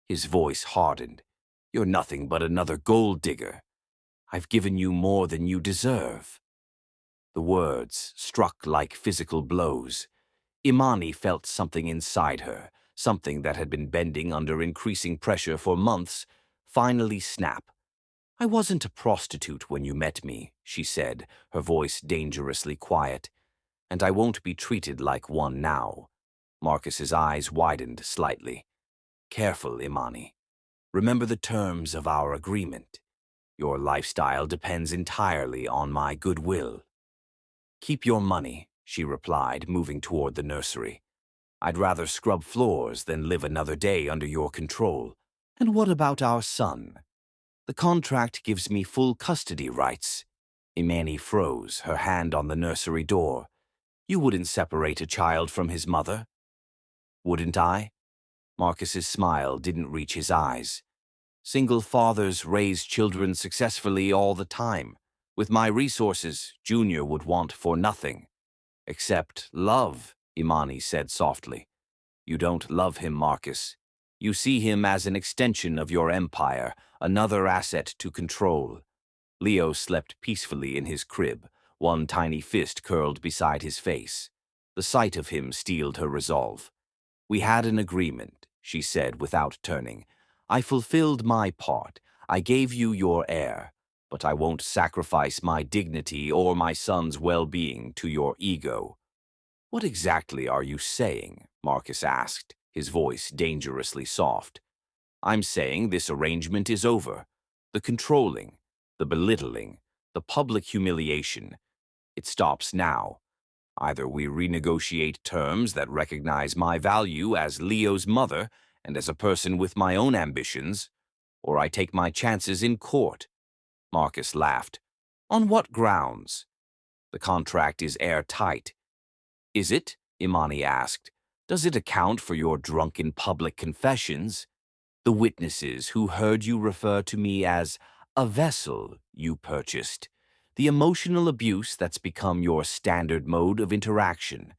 S1: His voice hardened. "You're nothing but another gold digger. I've given you more than you deserve." The words struck like physical blows. Imani felt something inside her, something that had been bending under increasing pressure for months, finally snap. "I wasn't a prostitute when you met me," she said, her voice dangerously quiet. "And I won't be treated like one now." Marcus's eyes widened slightly. "Careful, Imani. Remember the terms of our agreement. Your lifestyle depends entirely on my goodwill." "Keep your money," she replied, moving toward the nursery. "I'd rather scrub floors than live another day under your control." "And what about our son?" "The contract gives me full custody rights." Imani froze, her hand on the nursery door. "You wouldn't separate a child from his mother?" "Wouldn't I?" Marcus's smile didn't reach his eyes. "Single fathers raise children successfully all the time. With my resources, Junior would want for nothing." "Except love," Imani said softly. "You don't love him, Marcus. You see him as an extension of your empire, another asset to control." Leo slept peacefully in his crib, one tiny fist curled beside his face. The sight of him steeled her resolve. "We had an agreement," she said without turning. "I fulfilled my part. I gave you your heir, but I won't sacrifice my dignity or my son's well-being to your ego." "What exactly are you saying?" Marcus asked, his voice dangerously soft. "I'm saying this arrangement is over. The controlling, the belittling, the public humiliation. It stops now. Either we renegotiate terms that recognize my value as Leo's mother and as a person with my own ambitions, or I take my chances in court." Marcus laughed. "On what grounds?" "The contract is airtight." "Is it?" Imani asked. "Does it account for your drunken public confessions? The witnesses who heard you refer to me as a vessel you purchased? The emotional abuse that's become your standard mode of interaction?"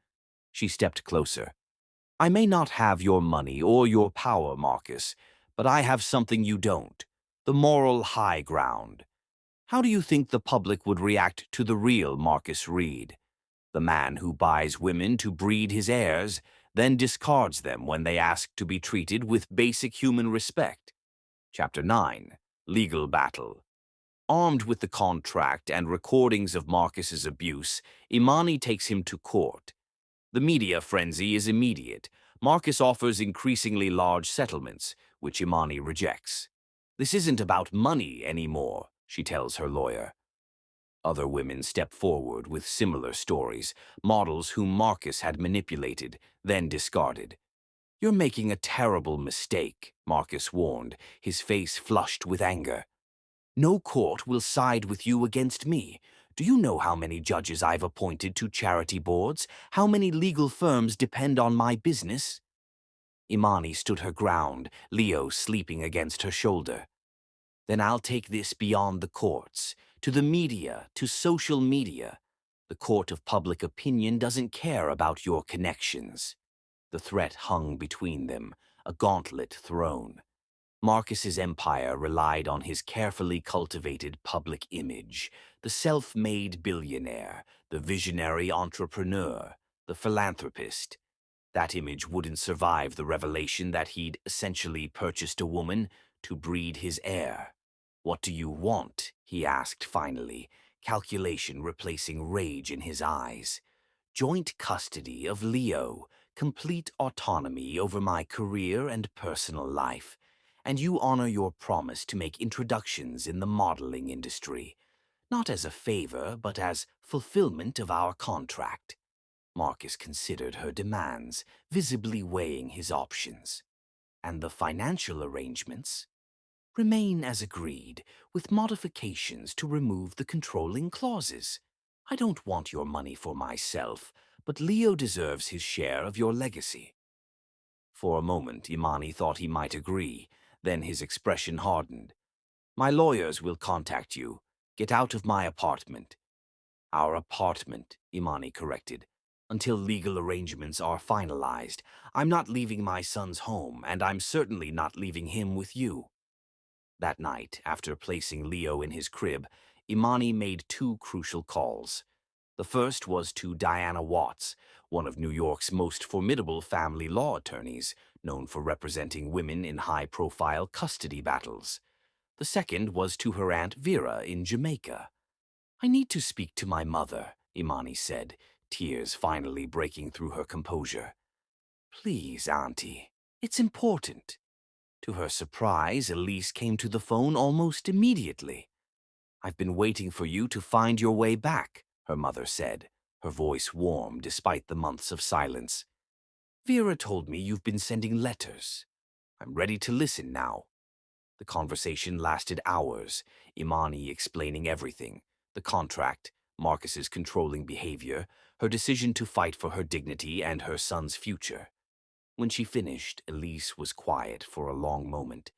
S1: She stepped closer. "I may not have your money or your power, Marcus, but I have something you don't. The moral high ground. How do you think the public would react to the real Marcus Reed? The man who buys women to breed his heirs, then discards them when they ask to be treated with basic human respect. Chapter 9. Legal Battle. Armed with the contract and recordings of Marcus's abuse, Imani takes him to court. The media frenzy is immediate. Marcus offers increasingly large settlements, which Imani rejects. This isn't about money anymore, she tells her lawyer. Other women step forward with similar stories, models whom Marcus had manipulated, then discarded. You're making a terrible mistake, Marcus warned, his face flushed with anger. No court will side with you against me. Do you know how many judges I've appointed to charity boards? How many legal firms depend on my business? Imani stood her ground, Leo sleeping against her shoulder. Then I'll take this beyond the courts, to the media, to social media. The court of public opinion doesn't care about your connections. The threat hung between them, a gauntlet thrown. Marcus's empire relied on his carefully cultivated public image, the self-made billionaire, the visionary entrepreneur, the philanthropist. That image wouldn't survive the revelation that he'd essentially purchased a woman to breed his heir. What do you want? He asked finally, calculation replacing rage in his eyes. Joint custody of Leo, complete autonomy over my career and personal life, and you honor your promise to make introductions in the modeling industry, not as a favor, but as fulfillment of our contract. Marcus considered her demands, visibly weighing his options. And the financial arrangements? Remain as agreed, with modifications to remove the controlling clauses. I don't want your money for myself, but Leo deserves his share of your legacy. For a moment, Imani thought he might agree. Then his expression hardened. My lawyers will contact you. Get out of my apartment. Our apartment, Imani corrected. Until legal arrangements are finalized. I'm not leaving my son's home, and I'm certainly not leaving him with you. That night, after placing Leo in his crib, Imani made two crucial calls. The first was to Diana Watts, one of New York's most formidable family law attorneys, known for representing women in high-profile custody battles. The second was to her Aunt Vera in Jamaica. I need to speak to my mother, Imani said, tears finally breaking through her composure. Please, Auntie, it's important. To her surprise, Elise came to the phone almost immediately. I've been waiting for you to find your way back, her mother said, her voice warm despite the months of silence. Vera told me you've been sending letters. I'm ready to listen now. The conversation lasted hours, Imani explaining everything, the contract, Marcus's controlling behavior, her decision to fight for her dignity and her son's future. When she finished, Elise was quiet for a long moment.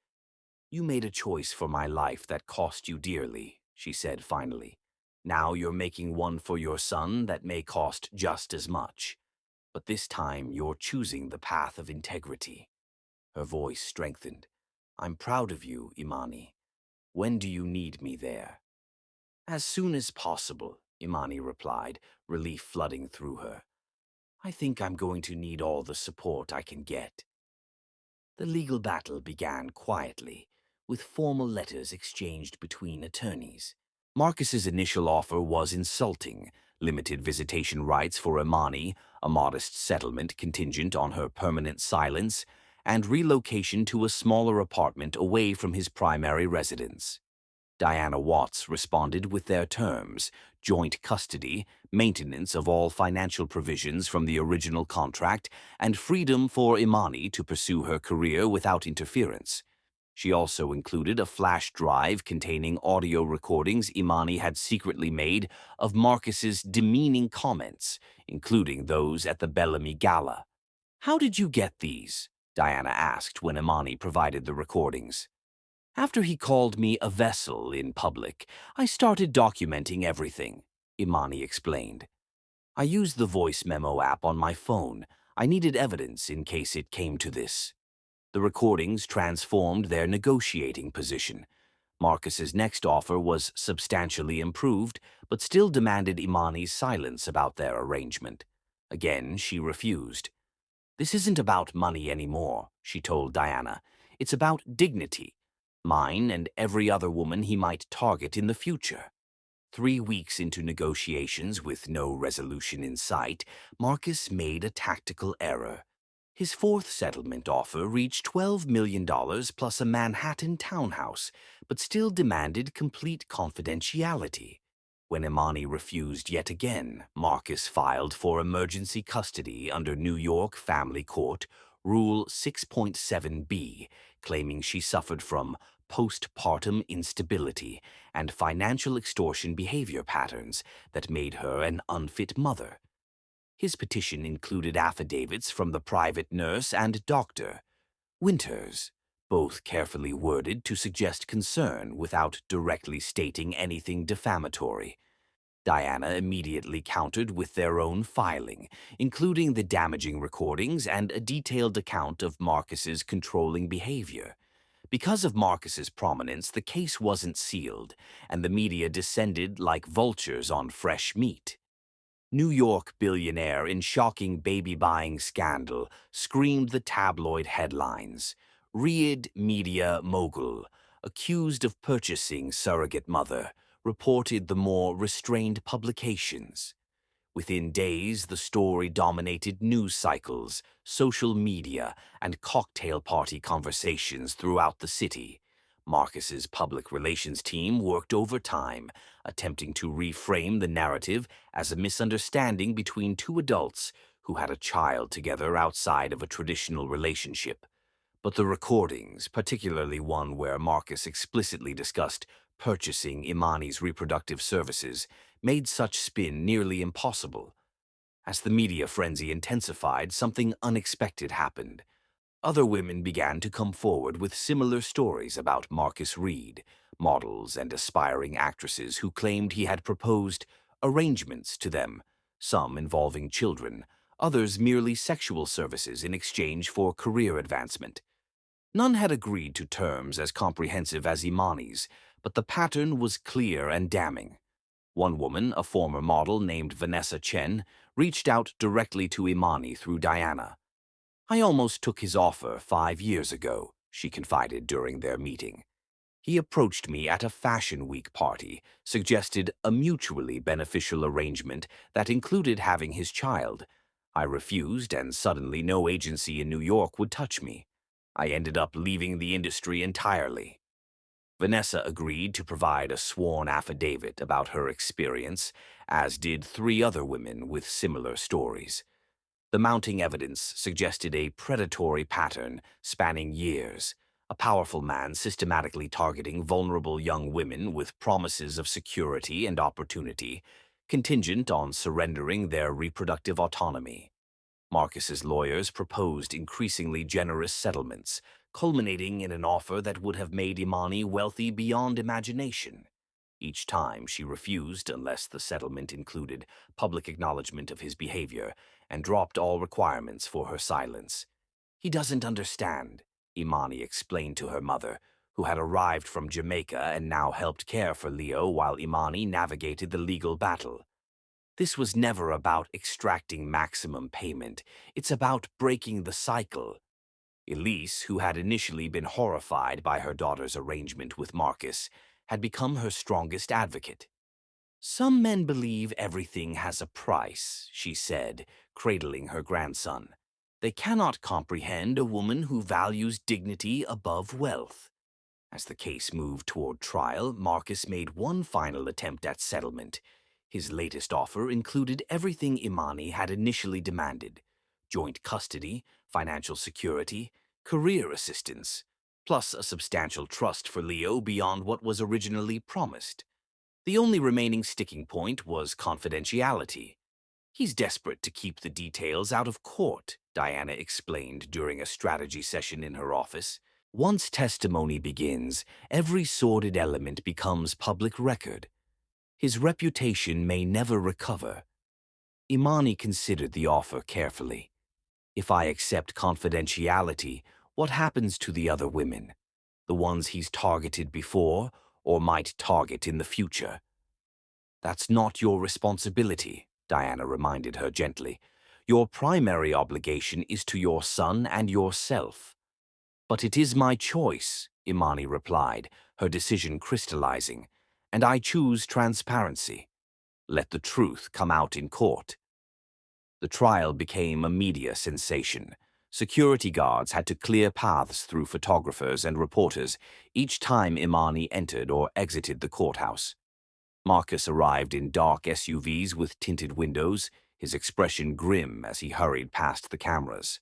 S1: You made a choice for my life that cost you dearly, she said finally. Now you're making one for your son that may cost just as much. But this time you're choosing the path of integrity. Her voice strengthened. I'm proud of you, Imani. When do you need me there? As soon as possible, Imani replied, relief flooding through her. I think I'm going to need all the support I can get. The legal battle began quietly, with formal letters exchanged between attorneys. Marcus's initial offer was insulting: limited visitation rights for Imani, a modest settlement contingent on her permanent silence, and relocation to a smaller apartment away from his primary residence. Diana Watts responded with their terms: joint custody, maintenance of all financial provisions from the original contract, and freedom for Imani to pursue her career without interference. She also included a flash drive containing audio recordings Imani had secretly made of Marcus's demeaning comments, including those at the Bellamy Gala. How did you get these? Diana asked when Imani provided the recordings. After he called me a vessel in public, I started documenting everything, Imani explained. I used the voice memo app on my phone. I needed evidence in case it came to this. The recordings transformed their negotiating position. Marcus's next offer was substantially improved, but still demanded Imani's silence about their arrangement. Again, she refused. "This isn't about money anymore," she told Diana. "It's about dignity. Mine and every other woman he might target in the future." 3 weeks into negotiations with no resolution in sight, Marcus made a tactical error. His fourth settlement offer reached $12 million plus a Manhattan townhouse, but still demanded complete confidentiality. When Imani refused yet again, Marcus filed for emergency custody under New York Family Court Rule 6.7b, claiming she suffered from postpartum instability and financial extortion behavior patterns that made her an unfit mother. His petition included affidavits from the private nurse and doctor, Winters, both carefully worded to suggest concern without directly stating anything defamatory. Diana immediately countered with their own filing, including the damaging recordings and a detailed account of Marcus's controlling behavior. Because of Marcus's prominence, the case wasn't sealed, and the media descended like vultures on fresh meat. New York billionaire in shocking baby-buying scandal screamed the tabloid headlines. Riyadh media mogul, accused of purchasing surrogate mother, reported the more restrained publications. Within days, the story dominated news cycles, social media, and cocktail party conversations throughout the city. Marcus's public relations team worked overtime, attempting to reframe the narrative as a misunderstanding between two adults who had a child together outside of a traditional relationship. But the recordings, particularly one where Marcus explicitly discussed purchasing Imani's reproductive services, made such spin nearly impossible. As the media frenzy intensified, something unexpected happened. Other women began to come forward with similar stories about Marcus Reed, models and aspiring actresses who claimed he had proposed arrangements to them, some involving children, others merely sexual services in exchange for career advancement. None had agreed to terms as comprehensive as Imani's, but the pattern was clear and damning. One woman, a former model named Vanessa Chen, reached out directly to Imani through Diana. "I almost took his offer 5 years ago," she confided during their meeting. "He approached me at a Fashion Week party, suggested a mutually beneficial arrangement that included having his child. I refused, and suddenly no agency in New York would touch me. I ended up leaving the industry entirely." Vanessa agreed to provide a sworn affidavit about her experience, as did 3 other women with similar stories. The mounting evidence suggested a predatory pattern spanning years, a powerful man systematically targeting vulnerable young women with promises of security and opportunity, contingent on surrendering their reproductive autonomy. Marcus's lawyers proposed increasingly generous settlements, culminating in an offer that would have made Imani wealthy beyond imagination. Each time she refused unless the settlement included public acknowledgement of his behavior and dropped all requirements for her silence. "He doesn't understand," Imani explained to her mother, who had arrived from Jamaica and now helped care for Leo while Imani navigated the legal battle. "This was never about extracting maximum payment. It's about breaking the cycle." Elise, who had initially been horrified by her daughter's arrangement with Marcus, had become her strongest advocate. "Some men believe everything has a price," she said, cradling her grandson. "They cannot comprehend a woman who values dignity above wealth." As the case moved toward trial, Marcus made one final attempt at settlement. His latest offer included everything Imani had initially demanded: joint custody, financial security, career assistance, plus a substantial trust for Leo beyond what was originally promised. The only remaining sticking point was confidentiality. "He's desperate to keep the details out of court," Diana explained during a strategy session in her office. "Once testimony begins, every sordid element becomes public record. His reputation may never recover." Imani considered the offer carefully. "If I accept confidentiality, what happens to the other women? The ones he's targeted before, or might target in the future. That's not your responsibility, Diana reminded her gently. Your primary obligation is to your son and yourself. But it is my choice, Imani replied, her decision crystallizing, and I choose transparency. Let the truth come out in court. The trial became a media sensation. Security guards had to clear paths through photographers and reporters each time Imani entered or exited the courthouse. Marcus arrived in dark SUVs with tinted windows, his expression grim as he hurried past the cameras.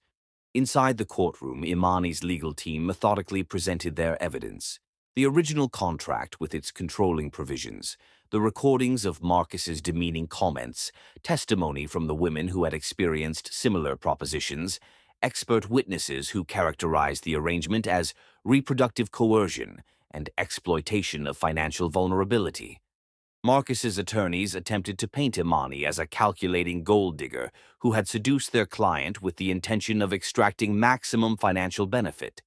S1: Inside the courtroom, Imani's legal team methodically presented their evidence. The original contract with its controlling provisions, the recordings of Marcus's demeaning comments, testimony from the women who had experienced similar propositions, expert witnesses who characterized the arrangement as reproductive coercion and exploitation of financial vulnerability. Marcus's attorneys attempted to paint Imani as a calculating gold digger who had seduced their client with the intention of extracting maximum financial benefit.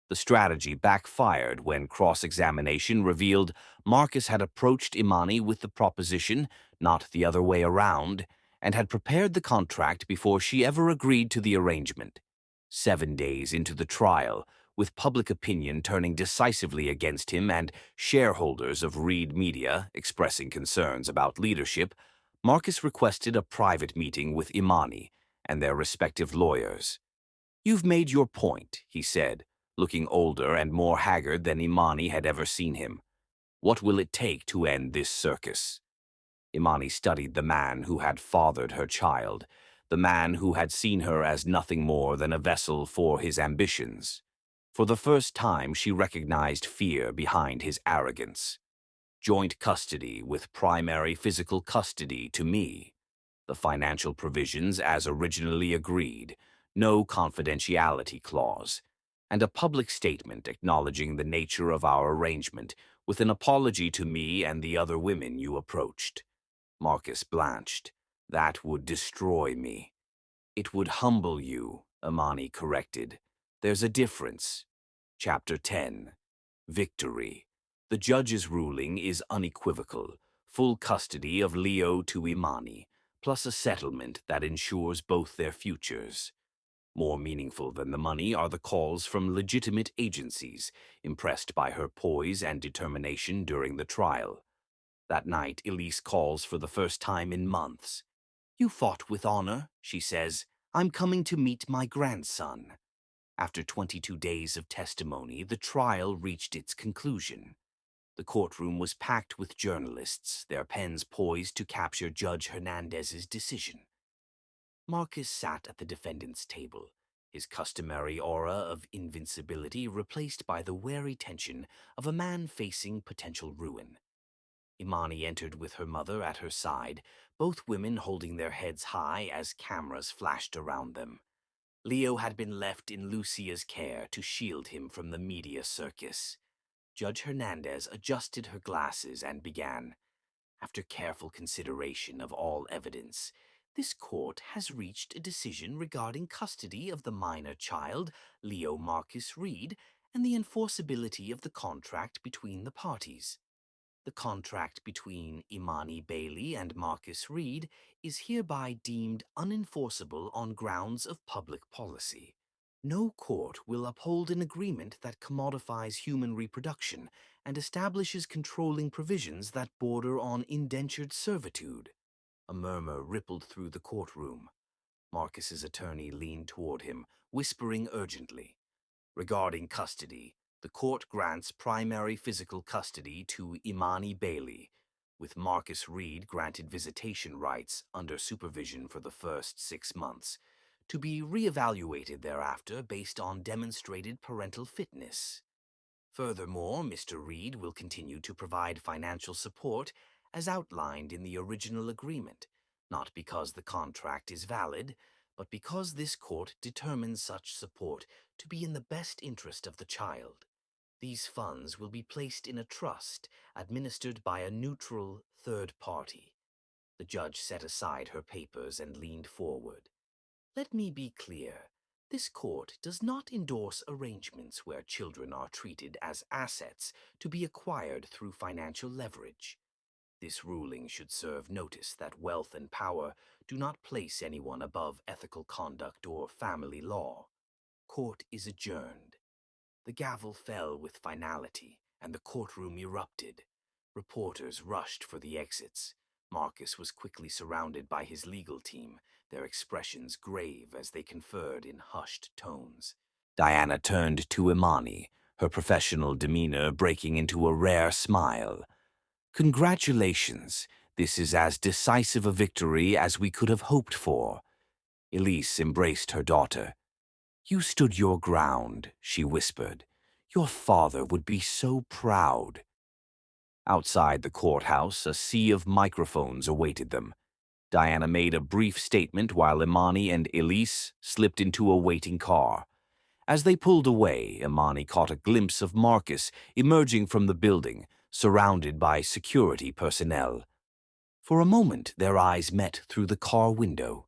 S1: The strategy backfired when cross-examination revealed Marcus had approached Imani with the proposition, not the other way around, and had prepared the contract before she ever agreed to the arrangement. 7 days into the trial, with public opinion turning decisively against him and shareholders of Reed Media expressing concerns about leadership, Marcus requested a private meeting with Imani and their respective lawyers. "You've made your point," he said, looking older and more haggard than Imani had ever seen him. "What will it take to end this circus?" Imani studied the man who had fathered her child, the man who had seen her as nothing more than a vessel for his ambitions. For the first time, she recognized fear behind his arrogance. Joint custody with primary physical custody to me. The financial provisions as originally agreed, no confidentiality clause, and a public statement acknowledging the nature of our arrangement with an apology to me and the other women you approached. Marcus blanched. That would destroy me. It would humble you, Imani corrected. There's a difference. Chapter 10. Victory. The judge's ruling is unequivocal. Full custody of Leo to Imani, plus a settlement that ensures both their futures. More meaningful than the money are the calls from legitimate agencies, impressed by her poise and determination during the trial. That night, Elise calls for the first time in months. "You fought with honor," she says. "I'm coming to meet my grandson." After 22 days of testimony, the trial reached its conclusion. The courtroom was packed with journalists, their pens poised to capture Judge Hernandez's decision. Marcus sat at the defendant's table, his customary aura of invincibility replaced by the wary tension of a man facing potential ruin. Imani entered with her mother at her side, both women holding their heads high as cameras flashed around them. Leo had been left in Lucia's care to shield him from the media circus. Judge Hernandez adjusted her glasses and began. "After careful consideration of all evidence, this court has reached a decision regarding custody of the minor child, Leo Marcus Reed, and the enforceability of the contract between the parties. The contract between Imani Bailey and Marcus Reed is hereby deemed unenforceable on grounds of public policy. No court will uphold an agreement that commodifies human reproduction and establishes controlling provisions that border on indentured servitude." A murmur rippled through the courtroom. Marcus's attorney leaned toward him, whispering urgently. "Regarding custody, the court grants primary physical custody to Imani Bailey, with Marcus Reed granted visitation rights under supervision for the first 6 months, to be reevaluated thereafter based on demonstrated parental fitness. Furthermore, Mr. Reed will continue to provide financial support as outlined in the original agreement, not because the contract is valid, but because this court determines such support to be in the best interest of the child. These funds will be placed in a trust administered by a neutral third party." The judge set aside her papers and leaned forward. "Let me be clear. This court does not endorse arrangements where children are treated as assets to be acquired through financial leverage. This ruling should serve notice that wealth and power do not place anyone above ethical conduct or family law. Court is adjourned. The gavel fell with finality, and the courtroom erupted. Reporters rushed for the exits. Marcus was quickly surrounded by his legal team, their expressions grave as they conferred in hushed tones. Diana turned to Imani, her professional demeanor breaking into a rare smile. Congratulations. This is as decisive a victory as we could have hoped for. Elise embraced her daughter. You stood your ground, she whispered. Your father would be so proud. Outside the courthouse, a sea of microphones awaited them. Diana made a brief statement while Imani and Elise slipped into a waiting car. As they pulled away, Imani caught a glimpse of Marcus emerging from the building, surrounded by security personnel. For a moment, their eyes met through the car window.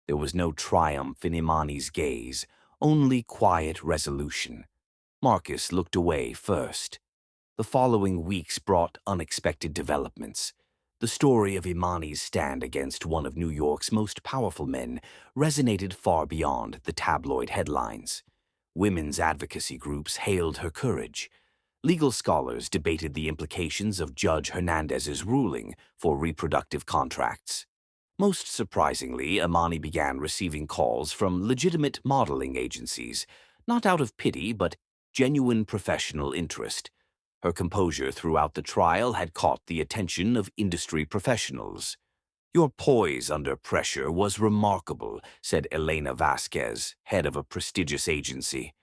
S1: There was no triumph in Imani's gaze, only quiet resolution. Marcus looked away first. The following weeks brought unexpected developments. The story of Imani's stand against one of New York's most powerful men resonated far beyond the tabloid headlines. Women's advocacy groups hailed her courage. Legal scholars debated the implications of Judge Hernandez's ruling for reproductive contracts. Most surprisingly, Imani began receiving calls from legitimate modeling agencies, not out of pity but genuine professional interest. Her composure throughout the trial had caught the attention of industry professionals. Your poise under pressure was remarkable, said Elena Vasquez, head of a prestigious agency.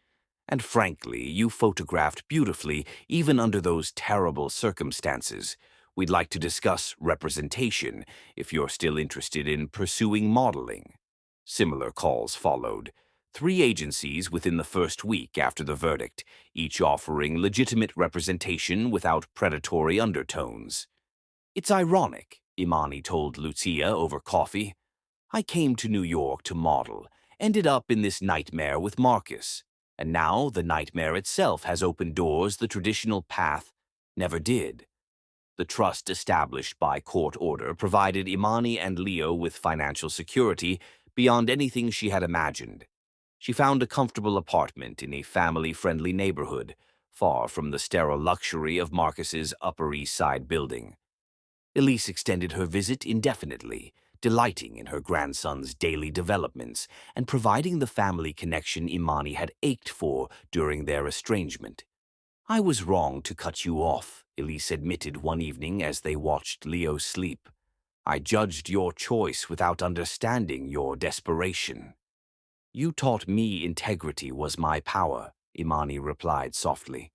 S1: And frankly, you photographed beautifully even under those terrible circumstances. We'd like to discuss representation if you're still interested in pursuing modeling. Similar calls followed. 3 agencies within the first week after the verdict, each offering legitimate representation without predatory undertones. It's ironic, Imani told Lucia over coffee. I came to New York to model, ended up in this nightmare with Marcus, and now the nightmare itself has opened doors the traditional path never did. The trust established by court order provided Imani and Leo with financial security beyond anything she had imagined. She found a comfortable apartment in a family-friendly neighborhood, far from the sterile luxury of Marcus's Upper East Side building. Elise extended her visit indefinitely, delighting in her grandson's daily developments and providing the family connection Imani had ached for during their estrangement. I was wrong to cut you off, Elise admitted one evening as they watched Leo sleep. I judged your choice without understanding your desperation. You taught me integrity was my power, Imani replied softly.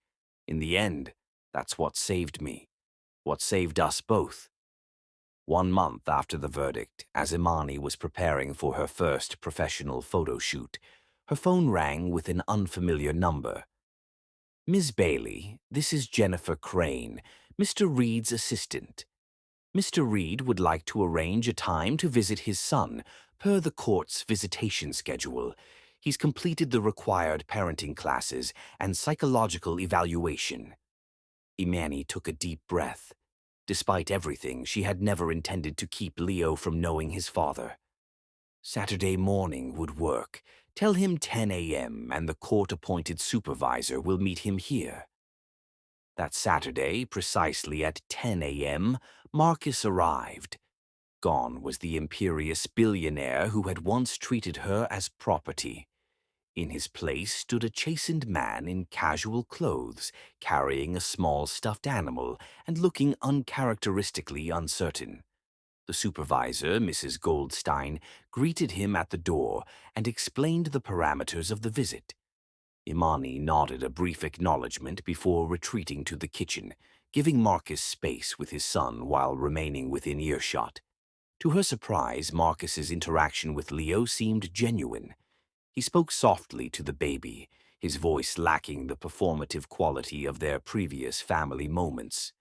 S1: In the end, that's what saved me. What saved us both. 1 month after the verdict, as Imani was preparing for her first professional photo shoot, her phone rang with an unfamiliar number. Ms. Bailey, this is Jennifer Crane, Mr. Reed's assistant. Mr. Reed would like to arrange a time to visit his son, per the court's visitation schedule. He's completed the required parenting classes and psychological evaluation. Imani took a deep breath. Despite everything, she had never intended to keep Leo from knowing his father. Saturday morning would work. Tell him 10 a.m. and the court-appointed supervisor will meet him here. That Saturday, precisely at 10 a.m., Marcus arrived. Gone was the imperious billionaire who had once treated her as property. In his place stood a chastened man in casual clothes, carrying a small stuffed animal and looking uncharacteristically uncertain. The supervisor, Mrs. Goldstein, greeted him at the door and explained the parameters of the visit. Imani nodded a brief acknowledgement before retreating to the kitchen, giving Marcus space with his son while remaining within earshot. To her surprise, Marcus's interaction with Leo seemed genuine. He spoke softly to the baby, his voice lacking the performative quality of their previous family moments.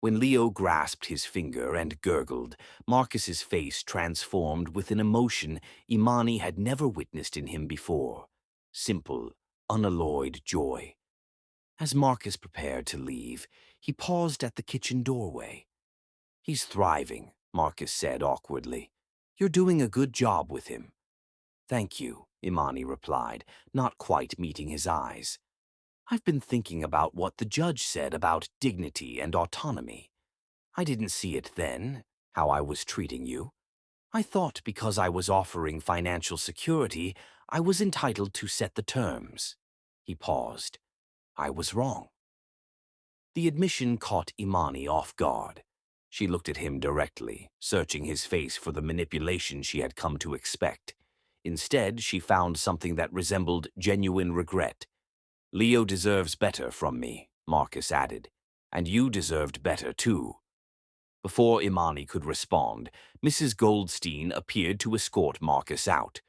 S1: When Leo grasped his finger and gurgled, Marcus's face transformed with an emotion Imani had never witnessed in him before. simple, unalloyed joy. As Marcus prepared to leave, he paused at the kitchen doorway. "He's thriving," Marcus said awkwardly. "You're doing a good job with him." "Thank you," Imani replied, not quite meeting his eyes. "I've been thinking about what the judge said about dignity and autonomy. I didn't see it then, how I was treating you. I thought because I was offering financial security, I was entitled to set the terms." He paused. "I was wrong." The admission caught Imani off guard. She looked at him directly, searching his face for the manipulation she had come to expect. Instead, she found something that resembled genuine regret. "Leo deserves better from me," Marcus added. "And you deserved better, too." Before Imani could respond, Mrs. Goldstein appeared to escort Marcus out.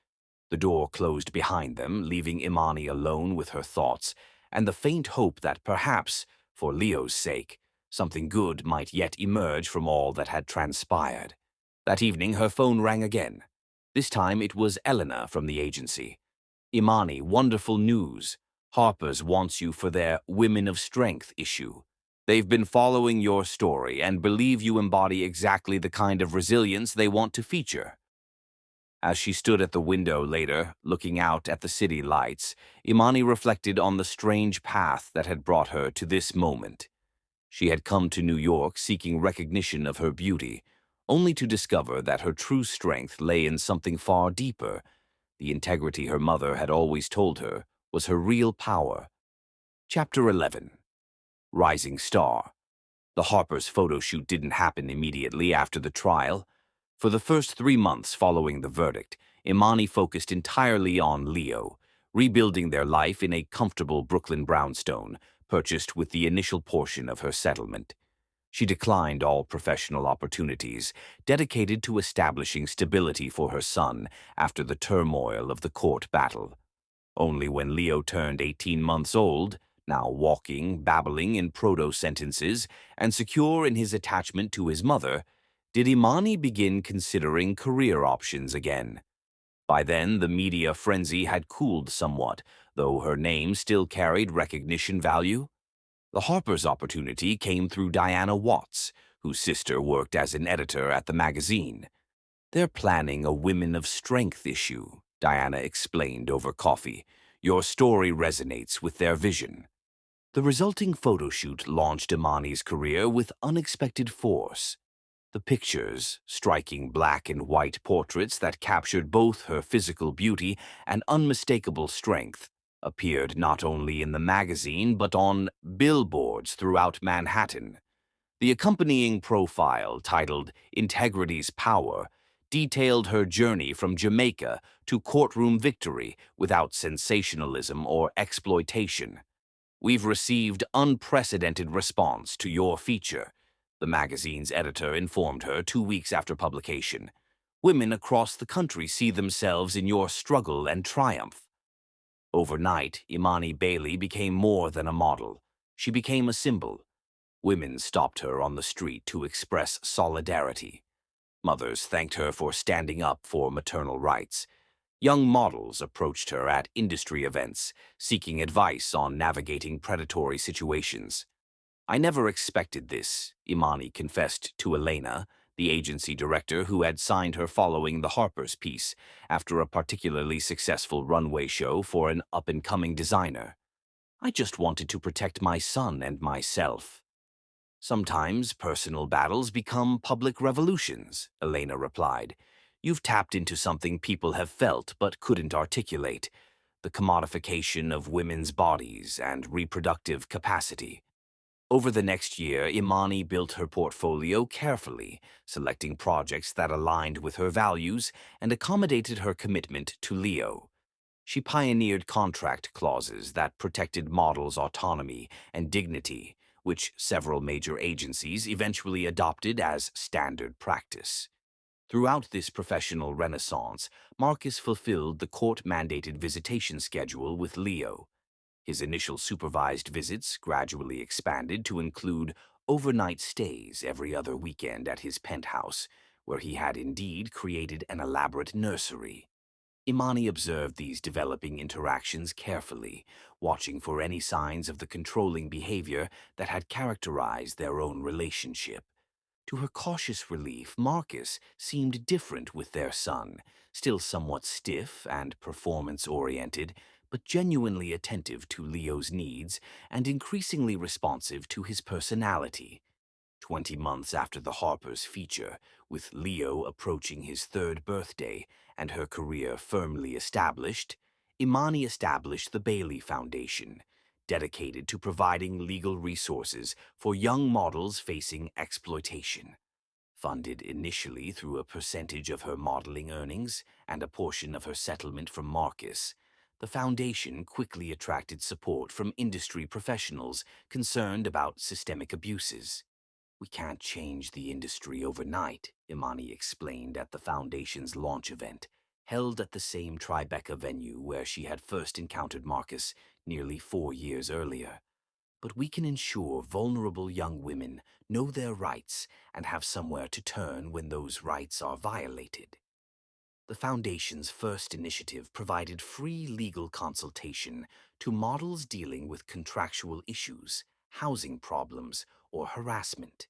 S1: The door closed behind them, leaving Imani alone with her thoughts, and the faint hope that perhaps, for Leo's sake, something good might yet emerge from all that had transpired. That evening, her phone rang again. This time it was Elena from the agency. "Imani, wonderful news. Harper's wants you for their Women of Strength issue. They've been following your story and believe you embody exactly the kind of resilience they want to feature." As she stood at the window later, looking out at the city lights, Imani reflected on the strange path that had brought her to this moment. She had come to New York seeking recognition of her beauty, only to discover that her true strength lay in something far deeper. The integrity her mother had always told her was her real power. Chapter 11. Rising Star. The Harper's photo shoot didn't happen immediately after the trial. For the first 3 months following the verdict, Imani focused entirely on Leo, rebuilding their life in a comfortable Brooklyn brownstone, purchased with the initial portion of her settlement. She declined all professional opportunities, dedicated to establishing stability for her son after the turmoil of the court battle. Only when Leo turned 18 months old, now walking, babbling in proto-sentences, and secure in his attachment to his mother, did Imani begin considering career options again. By then, the media frenzy had cooled somewhat, though her name still carried recognition value. The Harper's opportunity came through Diana Watts, whose sister worked as an editor at the magazine. "They're planning a Women of Strength issue," Diana explained over coffee. "Your story resonates with their vision." The resulting photo shoot launched Imani's career with unexpected force. The pictures, striking black and white portraits that captured both her physical beauty and unmistakable strength, appeared not only in the magazine but on billboards throughout Manhattan. The accompanying profile, titled "Integrity's Power," detailed her journey from Jamaica to courtroom victory without sensationalism or exploitation. "We've received unprecedented response to your feature," the magazine's editor informed her 2 weeks after publication. "Women across the country see themselves in your struggle and triumph." Overnight, Imani Bailey became more than a model. She became a symbol. Women stopped her on the street to express solidarity. Mothers thanked her for standing up for maternal rights. Young models approached her at industry events, seeking advice on navigating predatory situations. "I never expected this," Imani confessed to Elena, the agency director who had signed her following the Harper's piece after a particularly successful runway show for an up-and-coming designer. "I just wanted to protect my son and myself." "Sometimes personal battles become public revolutions," Elena replied. "You've tapped into something people have felt but couldn't articulate, the commodification of women's bodies and reproductive capacity." Over the next year, Imani built her portfolio carefully, selecting projects that aligned with her values and accommodated her commitment to Leo. She pioneered contract clauses that protected models' autonomy and dignity, which several major agencies eventually adopted as standard practice. Throughout this professional renaissance, Marcus fulfilled the court-mandated visitation schedule with Leo. His initial supervised visits gradually expanded to include overnight stays every other weekend at his penthouse, where he had indeed created an elaborate nursery. Imani observed these developing interactions carefully, watching for any signs of the controlling behavior that had characterized their own relationship. To her cautious relief, Marcus seemed different with their son, still somewhat stiff and performance-oriented, but genuinely attentive to Leo's needs and increasingly responsive to his personality. 20 months after the Harper's feature, with Leo approaching his third birthday and her career firmly established, Imani established the Bailey Foundation, dedicated to providing legal resources for young models facing exploitation. Funded initially through a percentage of her modeling earnings and a portion of her settlement from Marcus, the foundation quickly attracted support from industry professionals concerned about systemic abuses. We can't change the industry overnight, Imani explained at the Foundation's launch event, held at the same Tribeca venue where she had first encountered Marcus nearly 4 years earlier. But we can ensure vulnerable young women know their rights and have somewhere to turn when those rights are violated. The Foundation's first initiative provided free legal consultation to models dealing with contractual issues, housing problems, or harassment.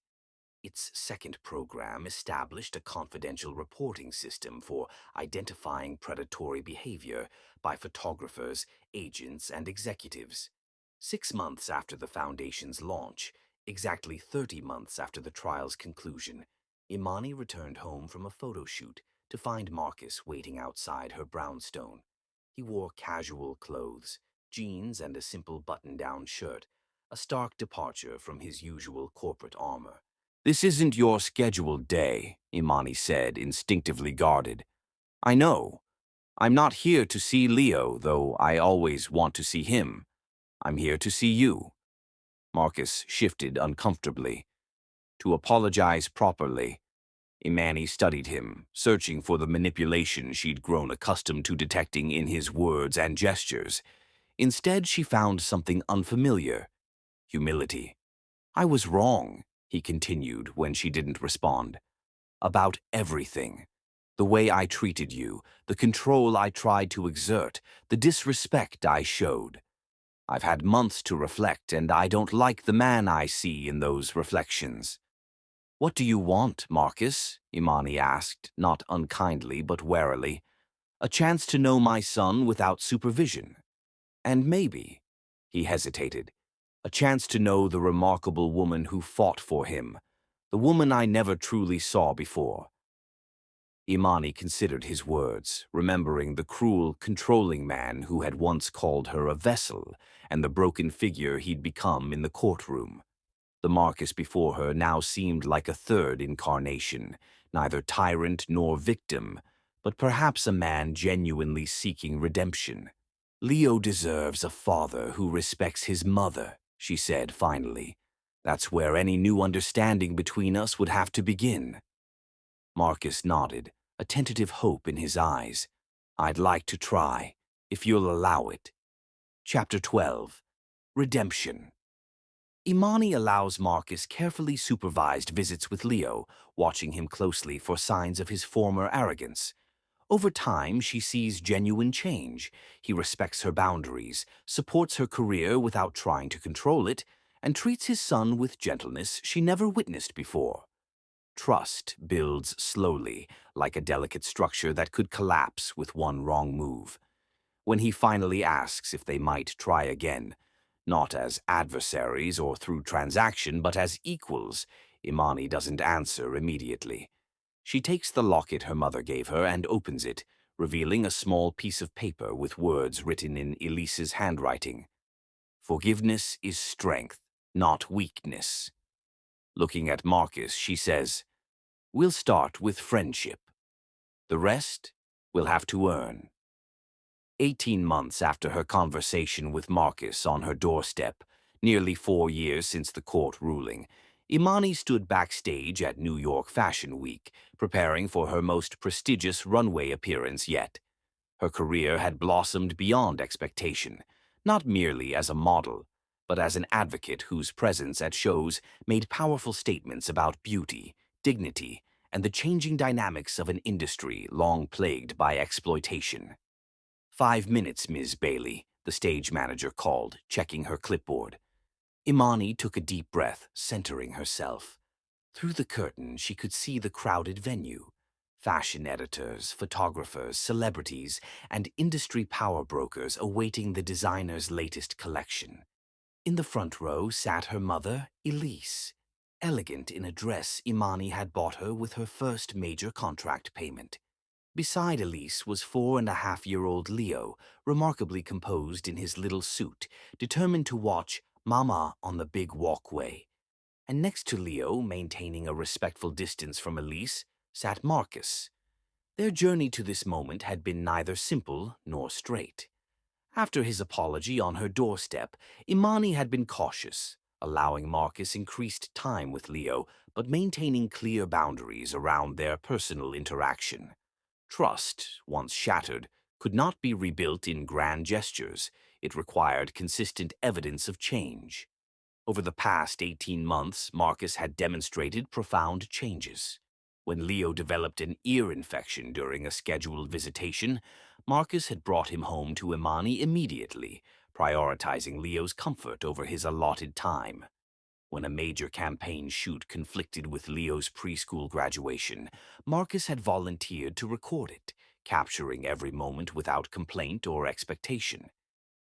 S1: Its second program established a confidential reporting system for identifying predatory behavior by photographers, agents, and executives. 6 months after the Foundation's launch, exactly 30 months after the trial's conclusion, Imani returned home from a photo shoot to find Marcus waiting outside her brownstone. He wore casual clothes, jeans and a simple button-down shirt, a stark departure from his usual corporate armor. "This isn't your scheduled day," Imani said, instinctively guarded. "I know. I'm not here to see Leo, though I always want to see him. I'm here to see you." Marcus shifted uncomfortably. To apologize properly, Imani studied him, searching for the manipulation she'd grown accustomed to detecting in his words and gestures. Instead, she found something unfamiliar: humility. "I was wrong," he continued when she didn't respond. "About everything. The way I treated you, the control I tried to exert, the disrespect I showed. I've had months to reflect, and I don't like the man I see in those reflections." "What do you want, Marcus?" Imani asked, not unkindly but warily. "A chance to know my son without supervision. And maybe," he hesitated, "a chance to know the remarkable woman who fought for him, the woman I never truly saw before." Imani considered his words, remembering the cruel, controlling man who had once called her a vessel and the broken figure he'd become in the courtroom. The Marcus before her now seemed like a third incarnation, neither tyrant nor victim, but perhaps a man genuinely seeking redemption. "Leo deserves a father who respects his mother," she said finally. "That's where any new understanding between us would have to begin." Marcus nodded, a tentative hope in his eyes. "I'd like to try, if you'll allow it." Chapter 12. Redemption. Imani allows Marcus carefully supervised visits with Leo, watching him closely for signs of his former arrogance. Over time, she sees genuine change. He respects her boundaries, supports her career without trying to control it, and treats his son with gentleness she never witnessed before. Trust builds slowly, like a delicate structure that could collapse with one wrong move. When he finally asks if they might try again, not as adversaries or through transaction, but as equals, Imani doesn't answer immediately. She takes the locket her mother gave her and opens it, revealing a small piece of paper with words written in Elise's handwriting. "Forgiveness is strength, not weakness." Looking at Marcus, she says, "We'll start with friendship. The rest we'll have to earn." 18 months after her conversation with Marcus on her doorstep, nearly 4 years since the court ruling, Imani stood backstage at New York Fashion Week, preparing for her most prestigious runway appearance yet. Her career had blossomed beyond expectation, not merely as a model, but as an advocate whose presence at shows made powerful statements about beauty, dignity, and the changing dynamics of an industry long plagued by exploitation. 5 minutes, Ms. Bailey, the stage manager called, checking her clipboard. Imani took a deep breath, centering herself. Through the curtain, she could see the crowded venue. Fashion editors, photographers, celebrities, and industry power brokers awaiting the designer's latest collection. In the front row sat her mother, Elise, elegant in a dress Imani had bought her with her first major contract payment. Beside Elise was 4.5-year-old Leo, remarkably composed in his little suit, determined to watch Mama on the big walkway. And next to Leo, maintaining a respectful distance from Elise, sat Marcus. Their journey to this moment had been neither simple nor straight. After his apology on her doorstep, Imani had been cautious, allowing Marcus increased time with Leo, but maintaining clear boundaries around their personal interaction. Trust, once shattered, could not be rebuilt in grand gestures. It required consistent evidence of change. Over the past 18 months, Marcus had demonstrated profound changes. When Leo developed an ear infection during a scheduled visitation, Marcus had brought him home to Imani immediately, prioritizing Leo's comfort over his allotted time. When a major campaign shoot conflicted with Leo's preschool graduation, Marcus had volunteered to record it, capturing every moment without complaint or expectation.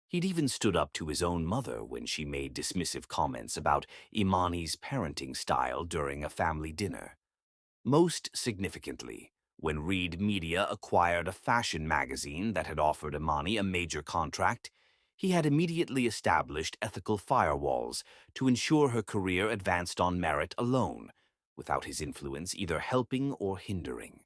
S1: He'd even stood up to his own mother when she made dismissive comments about Imani's parenting style during a family dinner. Most significantly, when Reed Media acquired a fashion magazine that had offered Imani a major contract, he had immediately established ethical firewalls to ensure her career advanced on merit alone, without his influence either helping or hindering.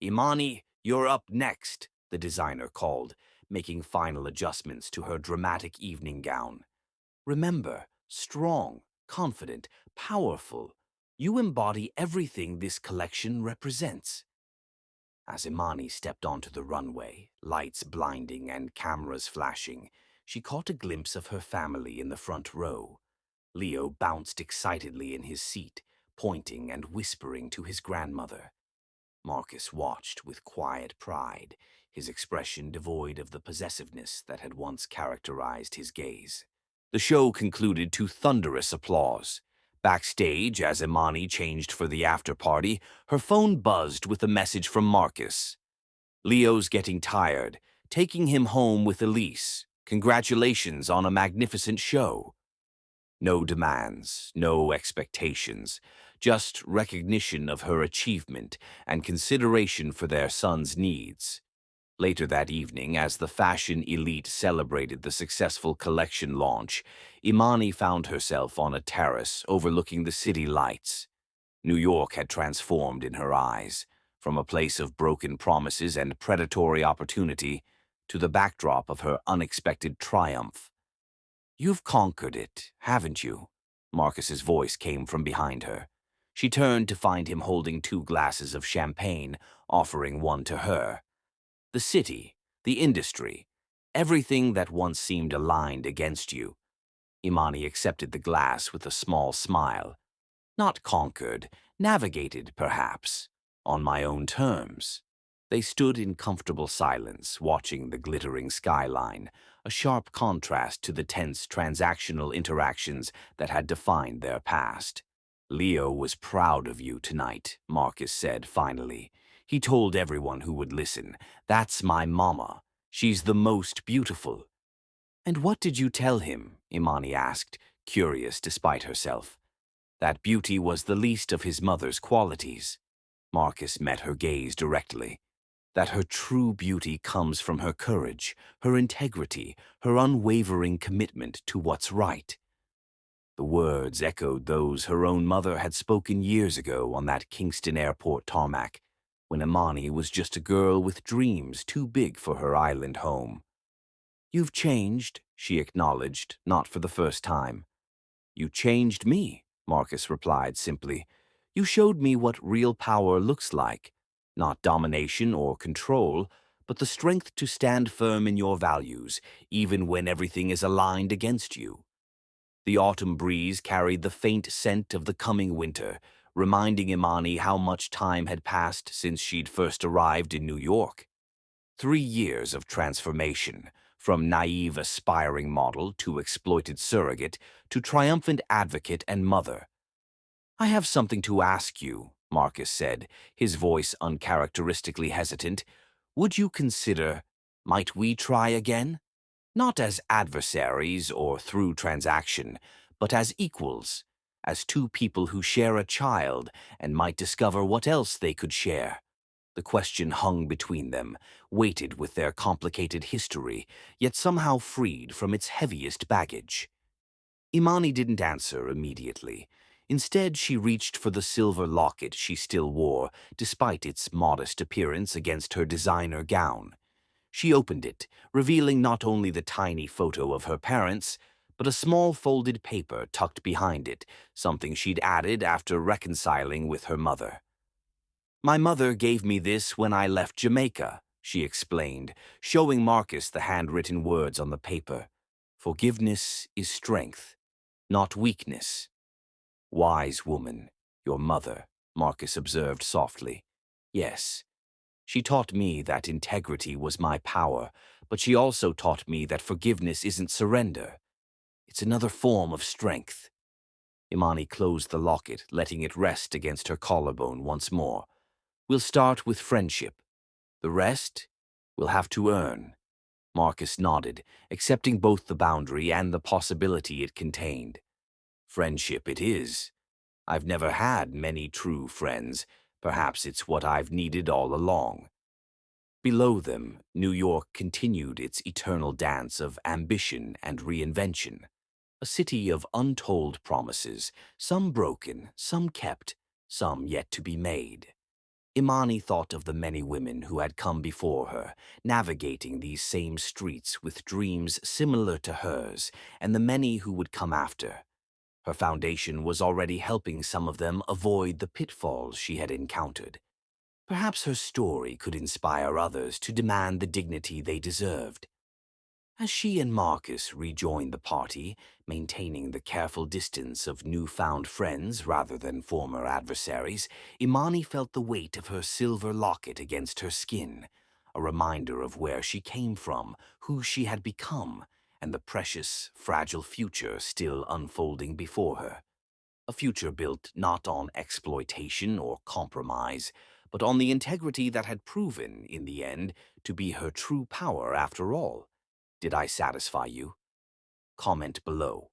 S1: "Imani, you're up next," the designer called, making final adjustments to her dramatic evening gown. "Remember, strong, confident, powerful. You embody everything this collection represents." As Imani stepped onto the runway, lights blinding and cameras flashing, she caught a glimpse of her family in the front row. Leo bounced excitedly in his seat, pointing and whispering to his grandmother. Marcus watched with quiet pride, his expression devoid of the possessiveness that had once characterized his gaze. The show concluded to thunderous applause. Backstage, as Imani changed for the after-party, her phone buzzed with a message from Marcus. "Leo's getting tired. Taking him home with Elise. Congratulations on a magnificent show." No demands, no expectations, just recognition of her achievement and consideration for their son's needs. Later that evening, as the fashion elite celebrated the successful collection launch, Imani found herself on a terrace overlooking the city lights. New York had transformed in her eyes, from a place of broken promises and predatory opportunity to the backdrop of her unexpected triumph. "You've conquered it, haven't you?" Marcus's voice came from behind her. She turned to find him holding 2 glasses of champagne, offering one to her. "The city, the industry, everything that once seemed aligned against you." Imani accepted the glass with a small smile. "Not conquered, navigated, perhaps, on my own terms." They stood in comfortable silence, watching the glittering skyline, a sharp contrast to the tense transactional interactions that had defined their past. "Leo was proud of you tonight," Marcus said finally. He told everyone who would listen, "That's my mama. She's the most beautiful." "And what did you tell him?" Imani asked, curious despite herself. "That beauty was the least of his mother's qualities." Marcus met her gaze directly. "That her true beauty comes from her courage, her integrity, her unwavering commitment to what's right." The words echoed those her own mother had spoken years ago on that Kingston airport tarmac, when Imani was just a girl with dreams too big for her island home. "You've changed," she acknowledged, not for the first time. "You changed me," Marcus replied simply. "You showed me what real power looks like. Not domination or control, but the strength to stand firm in your values, even when everything is aligned against you." The autumn breeze carried the faint scent of the coming winter, reminding Imani how much time had passed since she'd first arrived in New York. 3 years of transformation, from naive aspiring model to exploited surrogate to triumphant advocate and mother. "I have something to ask you," Marcus said, his voice uncharacteristically hesitant. "Would you consider, might we try again? Not as adversaries or through transaction, but as equals, as two people who share a child and might discover what else they could share." The question hung between them, weighted with their complicated history, yet somehow freed from its heaviest baggage. Imani didn't answer immediately. Instead, she reached for the silver locket she still wore, despite its modest appearance against her designer gown. She opened it, revealing not only the tiny photo of her parents, but a small folded paper tucked behind it, something she'd added after reconciling with her mother. "My mother gave me this when I left Jamaica," she explained, showing Marcus the handwritten words on the paper. "Forgiveness is strength, not weakness." "Wise woman, your mother," Marcus observed softly. "Yes, she taught me that integrity was my power, but she also taught me that forgiveness isn't surrender. It's another form of strength." Imani closed the locket, letting it rest against her collarbone once more. "We'll start with friendship. The rest, we'll have to earn." Marcus nodded, accepting both the boundary and the possibility it contained. "Friendship it is. I've never had many true friends. Perhaps it's what I've needed all along." Below them, New York continued its eternal dance of ambition and reinvention. A city of untold promises, some broken, some kept, some yet to be made. Imani thought of the many women who had come before her, navigating these same streets with dreams similar to hers, and the many who would come after. Her foundation was already helping some of them avoid the pitfalls she had encountered. Perhaps her story could inspire others to demand the dignity they deserved. As she and Marcus rejoined the party, maintaining the careful distance of newfound friends rather than former adversaries, Imani felt the weight of her silver locket against her skin, a reminder of where she came from, who she had become, and the precious, fragile future still unfolding before her. A future built not on exploitation or compromise, but on the integrity that had proven, in the end, to be her true power after all. Did I satisfy you? Comment below.